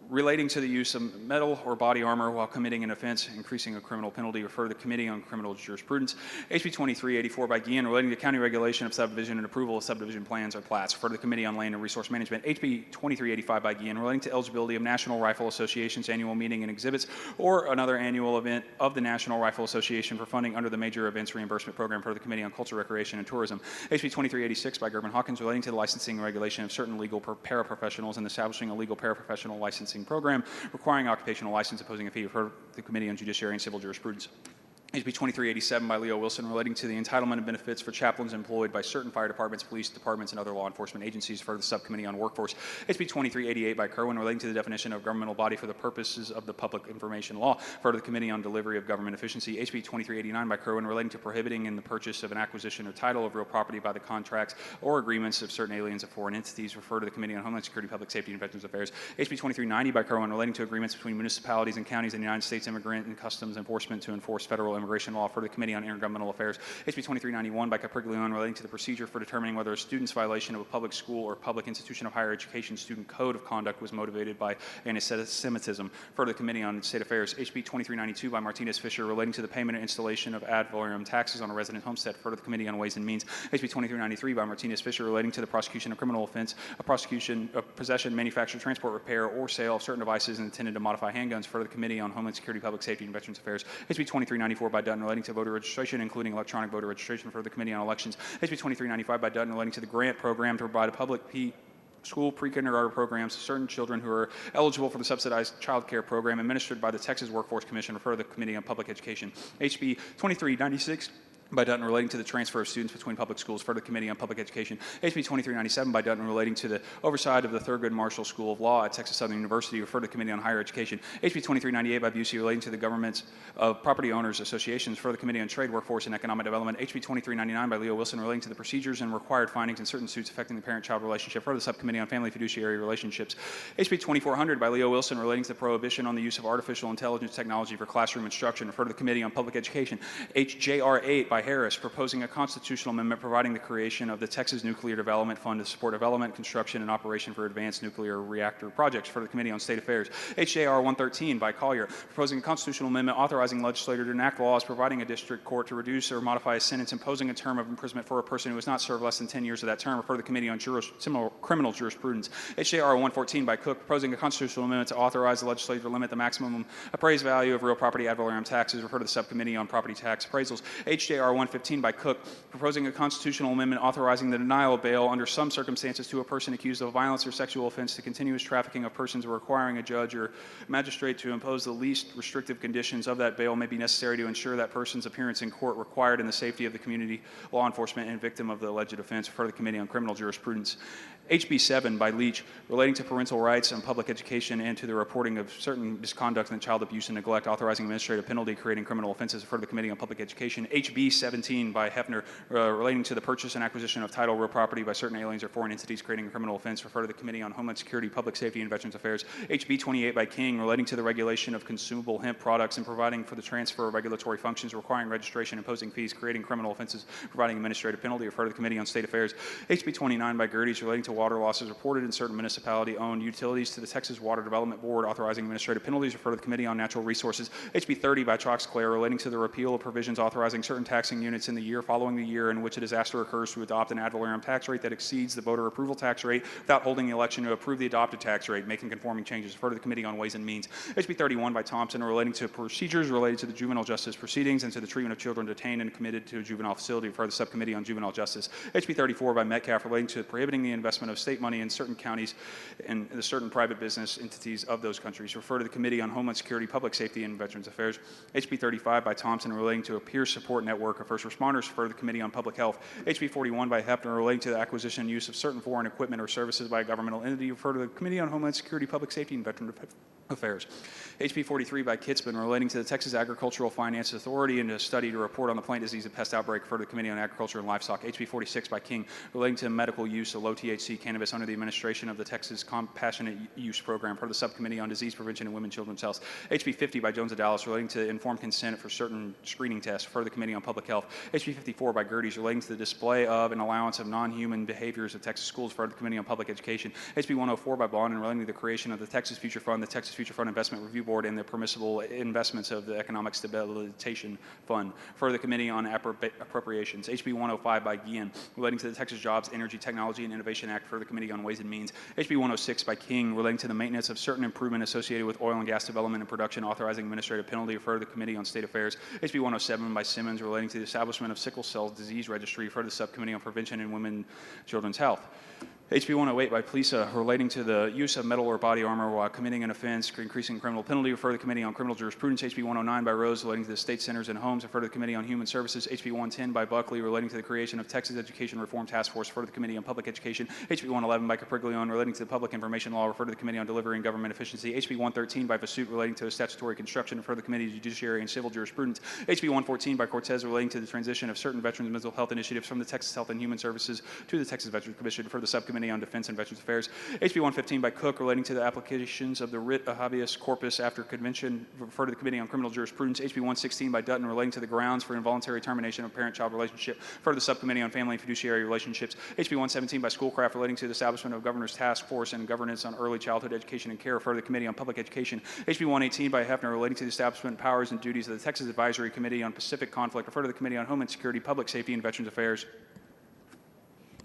relating to the use of metal or body armor while committing an offense, increasing a criminal penalty, refer to the Committee on Criminal Jurisprudence. HB 2384 by Guillen, relating to county regulation of subdivision and approval of subdivision plans or plats, refer to the Committee on Land and Resource Management. HB 2385 by Guillen, relating to eligibility of National Rifle Association's annual meeting and exhibits or another annual event of the National Rifle Association for funding under the Major Events Reimbursement Program, for the Committee on Culture, Recreation, and Tourism. HB 2386 by Gerben Hawkins, relating to the licensing and regulation of certain legal paraprofessionals and establishing a legal paraprofessional licensing program requiring occupational license, imposing a fee, for the Committee on Judiciary and Civil Jurisprudence. HB 2387 by Leo Wilson, relating to the entitlement of benefits for chaplains employed by certain fire departments, police departments, and other law enforcement agencies, for the Subcommittee on Workforce. HB 2388 by Kerwin, relating to the definition of governmental body for the purposes of the Public Information Law, for the Committee on Delivery of Government Efficiency. HB 2389 by Kerwin, relating to prohibiting in the purchase of an acquisition or title of real property by the contracts or agreements of certain aliens of foreign entities, refer to the Committee on Homeland Security, Public Safety, and Veterans Affairs. HB 2390 by Kerwin, relating to agreements between municipalities and counties and the United States Immigrant and Customs Enforcement to enforce federal immigration law, for the Committee on Intergovernmental Affairs. HB 2391 by Capriglione, relating to the procedure for determining whether a student's violation of a public school or public institution of higher education student code of conduct was motivated by anti-Semitism, for the Committee on State Affairs. HB 2392 by Martinez Fisher, relating to the payment and installation of ad valorem taxes on a resident homestead, for the Committee on Ways and Means. HB 2393 by Martinez Fisher, relating to the prosecution of criminal offense, a prosecution of possession, manufacture, transport, repair, or sale of certain devices intended to modify handguns, for the Committee on Homeland Security, Public Safety, and Veterans Affairs. HB 2394 by Dutton, relating to voter registration, including electronic voter registration, for the Committee on Elections. HB 2395 by Dutton, relating to the grant program to provide a public school pre-kindergarten programs to certain children who are eligible for the subsidized child care program administered by the Texas Workforce Commission, refer to the Committee on Public Education. HB 2396 by Dutton, relating to the transfer of students between public schools, for the Committee on Public Education. HB 2397 by Dutton, relating to the oversight of the Thurgood Marshall School of Law at Texas Southern University, refer to the Committee on Higher Education. HB 2398 by Busey, relating to the governments of property owners associations, for the Committee on Trade, Workforce, and Economic Development. HB 2399 by Leo Wilson, relating to the procedures and required findings in certain suits affecting the parent-child relationship, for the Subcommittee on Family Fiduciary Relationships. HB 2400 by Leo Wilson, relating to the prohibition on the use of artificial intelligence technology for classroom instruction, refer to the Committee on Public Education. HJR 8 by Harris, proposing a constitutional amendment providing the creation of the Texas Nuclear Development Fund to support development, construction, and operation for advanced nuclear reactor projects, for the Committee on State Affairs. HJR 113 by Collier, proposing a constitutional amendment authorizing legislature to enact laws providing a district court to reduce or modify a sentence imposing a term of imprisonment for a person who has not served less than 10 years of that term, refer to the Committee on Criminal Jurisprudence. HJR 114 by Cook, proposing a constitutional amendment to authorize the legislature to limit the maximum appraised value of real property ad valorem taxes, refer to the Subcommittee on Property Tax Appraisals. HJR 115 by Cook, proposing a constitutional amendment authorizing the denial of bail under some circumstances to a person accused of violence or sexual offense, to continuous trafficking of persons, or requiring a judge or magistrate to impose the least restrictive conditions of that bail may be necessary to ensure that person's appearance in court required in the safety of the community, law enforcement, and victim of the alleged offense, for the Committee on Criminal Jurisprudence. HB 7 by Leach, relating to parental rights and public education and to the reporting of certain misconduct and child abuse and neglect, authorizing administrative penalty, creating criminal offenses, for the Committee on Public Education. HB 17 by Hefner, relating to the purchase and acquisition of title, real property by certain aliens or foreign entities, creating a criminal offense, refer to the Committee on Homeland Security, Public Safety, and Veterans Affairs. HB 28 by King, relating to the regulation of consumable hemp products and providing for the transfer of regulatory functions, requiring registration, imposing fees, creating criminal offenses, providing administrative penalty, refer to the Committee on State Affairs. HB 29 by Gerdes, relating to water losses reported in certain municipality-owned utilities, to the Texas Water Development Board, authorizing administrative penalties, refer to the Committee on Natural Resources. HB 30 by Troxclair, relating to the repeal of provisions authorizing certain taxing units in the year following the year in which a disaster occurs to adopt an ad valorem tax rate that exceeds the voter approval tax rate without holding the election to approve the adopted tax rate, making conforming changes, refer to the Committee on Ways and Means. HB 31 by Thompson, relating to procedures related to the juvenile justice proceedings and to the treatment of children detained and committed to a juvenile facility, refer to the Subcommittee on Juvenile Justice. HB 34 by Metcalf, relating to prohibiting the investment of state money in certain counties and the certain private business entities of those countries, refer to the Committee on Homeland Security, Public Safety, and Veterans Affairs. HB 35 by Thompson, relating to a peer support network of first responders, refer to the Committee on Public Health. HB 41 by Hefner, relating to the acquisition and use of certain foreign equipment or services by a governmental entity, refer to the Committee on Homeland Security, Public Safety, and Veterans Affairs. Affairs. HB 43 by Kitzman relating to the Texas Agricultural Finance Authority and a study to report on the plant disease and pest outbreak for the Committee on Agriculture and Livestock. HB 46 by King relating to medical use of low THC cannabis under the administration of the Texas Compassionate Use Program for the Subcommittee on Disease Prevention and Women and Children's Health. HB 50 by Jones of Dallas relating to informed consent for certain screening tests for the Committee on Public Health. HB 54 by Gerdes relating to the display of and allowance of non-human behaviors of Texas schools for the Committee on Public Education. HB 104 by Bond and relating to the creation of the Texas Future Fund, the Texas Future Fund Investment Review Board, and the permissible investments of the Economic Stabilization Fund for the Committee on Appropriations. HB 105 by Guillen relating to the Texas Jobs, Energy, Technology, and Innovation Act for the Committee on Ways and Means. HB 106 by King relating to the maintenance of certain improvement associated with oil and gas development and production, authorizing administrative penalty for the Committee on State Affairs. HB 107 by Simmons relating to the establishment of sickle cell disease registry for the Subcommittee on Prevention and Women and Children's Health. HB 108 by Plisa relating to the use of metal or body armor while committing an offense, increasing criminal penalty, refer to the Committee on Criminal Jurisprudence. HB 109 by Rose relating to the state centers and homes, refer to the Committee on Human Services. HB 110 by Buckley relating to the creation of Texas Education Reform Task Force, refer to the Committee on Public Education. HB 111 by Capriglione relating to the Public Information Law, refer to the Committee on Delivery and Government Efficiency. HB 113 by Vasut relating to statutory construction, refer to the Committee on Judiciary and Civil Jurisprudence. HB 114 by Cortez relating to the transition of certain veterans' mental health initiatives from the Texas Health and Human Services to the Texas Veterans Commission for the Subcommittee on Defense and Veterans Affairs. HB 115 by Cook relating to the applications of the writ of habeas corpus after convention, refer to the Committee on Criminal Jurisprudence. HB 116 by Dutton relating to the grounds for involuntary termination of parent-child relationship, refer to the Subcommittee on Family and Fiduciary Relationships. HB 117 by Schoolcraft relating to the establishment of Governor's Task Force and governance on early childhood education and care, refer to the Committee on Public Education. HB 118 by Hefner relating to the establishment, powers, and duties of the Texas Advisory Committee on Pacific Conflict, refer to the Committee on Homeland Security, Public Safety, and Veterans Affairs.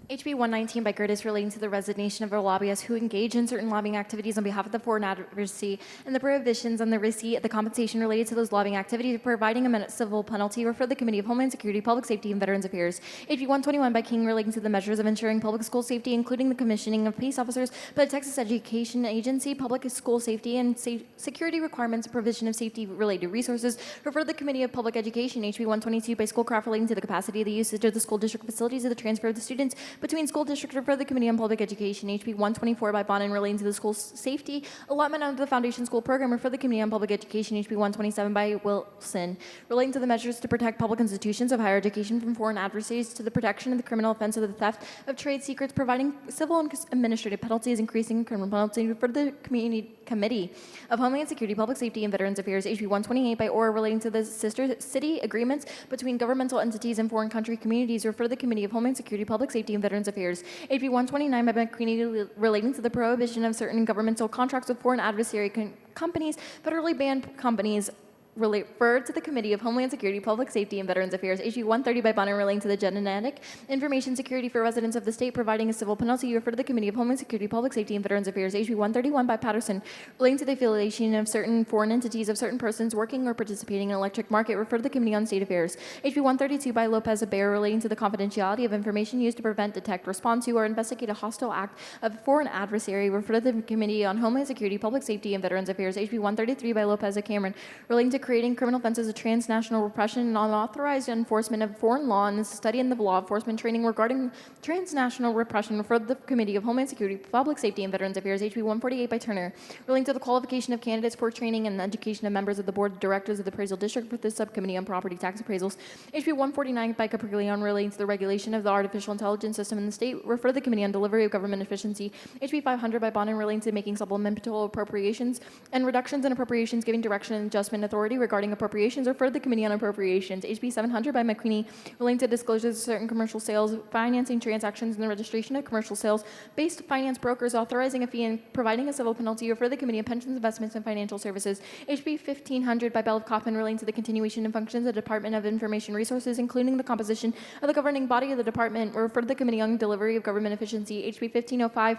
HB 119 by Gerdes relating to the resignation of a lobbyist who engaged in certain lobbying activities on behalf of the foreign adversary and the prohibitions on the receipt, the compensation related to those lobbying activities, providing a civil penalty, refer to the Committee of Homeland Security, Public Safety, and Veterans Affairs. HB 121 by King relating to the measures of ensuring public school safety, including the commissioning of peace officers by the Texas Education Agency, public school safety, and security requirements, provision of safety-related resources, refer to the Committee of Public Education. HB 122 by Schoolcraft relating to the capacity of the usage of the school district facilities of the transfer of the students between school districts, refer to the Committee on Public Education. HB 124 by Bonin relating to the school safety allotment under the Foundation School Program, refer to the Committee on Public Education. HB 127 by Wilson relating to the measures to protect public institutions of higher education from foreign adversaries, to the protection of the criminal offense of the theft of trade secrets, providing civil and administrative penalties, increasing criminal penalties, refer to the Committee of Homeland Security, Public Safety, and Veterans Affairs. HB 128 by Orr relating to the sister city agreements between governmental entities and foreign country communities, refer to the Committee of Homeland Security, Public Safety, and Veterans Affairs. HB 129 by McCready relating to the prohibition of certain governmental contracts with foreign adversary companies, federally banned companies, referred to the Committee of Homeland Security, Public Safety, and Veterans Affairs. HB 130 by Bonner relating to the genetic information security for residents of the state, providing a civil penalty, refer to the Committee of Homeland Security, Public Safety, and Veterans Affairs. HB 131 by Patterson relating to the affiliation of certain foreign entities of certain persons working or participating in electric market, refer to the Committee on State Affairs. HB 132 by Lopez Abair relating to the confidentiality of information used to prevent, detect, respond to, or investigate a hostile act of a foreign adversary, refer to the Committee on Homeland Security, Public Safety, and Veterans Affairs. HB 133 by Lopez Cameron relating to creating criminal offenses of transnational repression and unauthorized enforcement of foreign law and study in the law enforcement training regarding transnational repression, refer to the Committee of Homeland Security, Public Safety, and Veterans Affairs. HB 148 by Turner relating to the qualification of candidates for training and the education of members of the Board of Directors of the Appraisal District for the Subcommittee on Property Tax Appraisals. HB 149 by Capriglione relating to the regulation of the artificial intelligence system in the state, refer to the Committee on Delivery of Government Efficiency. HB 500 by Bonin relating to making supplemental appropriations and reductions in appropriations, giving direction and adjustment authority regarding appropriations, refer to the Committee on Appropriations. HB 700 by McQueenie relating to disclosures of certain commercial sales, financing transactions, and the registration of commercial sales-based finance brokers, authorizing a fee and providing a civil penalty, refer to the Committee on Pensions, Investments, and Financial Services. HB 1500 by Bell of Kaufman relating to the continuation and functions of the Department of Information Resources, including the composition of the governing body of the department, refer to the Committee on Delivery of Government Efficiency. HB 1505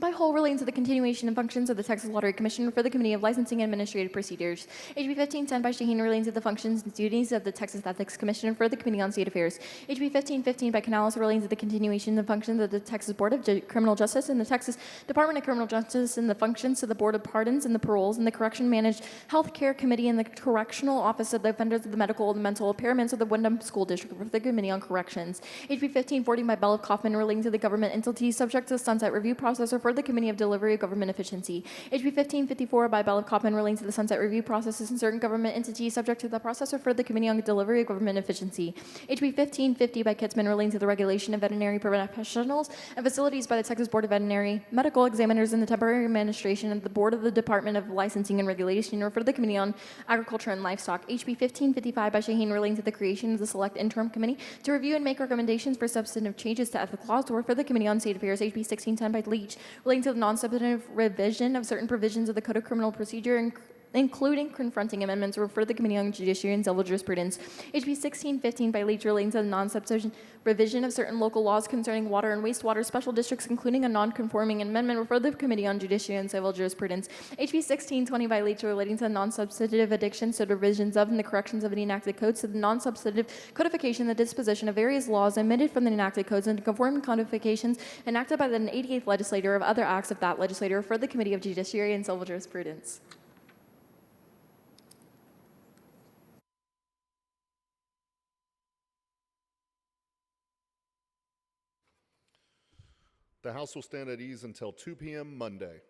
by Hull relating to the continuation and functions of the Texas Lottery Commission, for the Committee of Licensing and Administrative Procedures. HB 1510 by Shaheen relating to the functions and duties of the Texas Ethics Commission, for the Committee on State Affairs. HB 1515 by Canales relating to the continuation and functions of the Texas Board of Criminal Justice and the Texas Department of Criminal Justice, and the functions of the Board of Pardons and the Paroles and the Correction Managed Health Care Committee and the Correctional Office of the Offenders of the Medical and Mental Impairments of the Wyndham School District, for the Committee on Corrections. HB 1540 by Bell of Kaufman relating to the government entities subject to the Sunset Review process, for refer to the Committee of Delivery of Government Efficiency. HB 1554 by Bell of Coppin relating to the sunset review processes in certain government entities subject to the process refer to the Committee on Delivery of Government Efficiency. HB 1550 by Kitzman relating to the regulation of veterinary professionals and facilities by the Texas Board of Veterinary Medical Examiners and the temporary administration of the Board of the Department of Licensing and Regulation refer to the Committee on Agriculture and Livestock. HB 1555 by Shaheen relating to the creation of the Select Interim Committee to review and make recommendations for substantive changes to ethical laws to refer to the Committee on State Affairs. HB 1610 by Leach relating to the non-substantive revision of certain provisions of the Code of Criminal Procedure, including confronting amendments, refer to the Committee on Judiciary and Civil Jurisprudence. HB 1615 by Leach relating to the non-substantive revision of certain local laws concerning water and wastewater special districts, including a non-conforming amendment, refer to the Committee on Judiciary and Civil Jurisprudence. HB 1620 by Leach relating to the non-substantive addictions to the revisions of and the corrections of the enacted codes to the non-substantive codification, the disposition of various laws omitted from the enacted codes and conforming codifications enacted by the 88th legislature of other acts of that legislature, refer to the Committee of Judiciary and Civil Jurisprudence. The House will stand at ease until 2 p.m. Monday.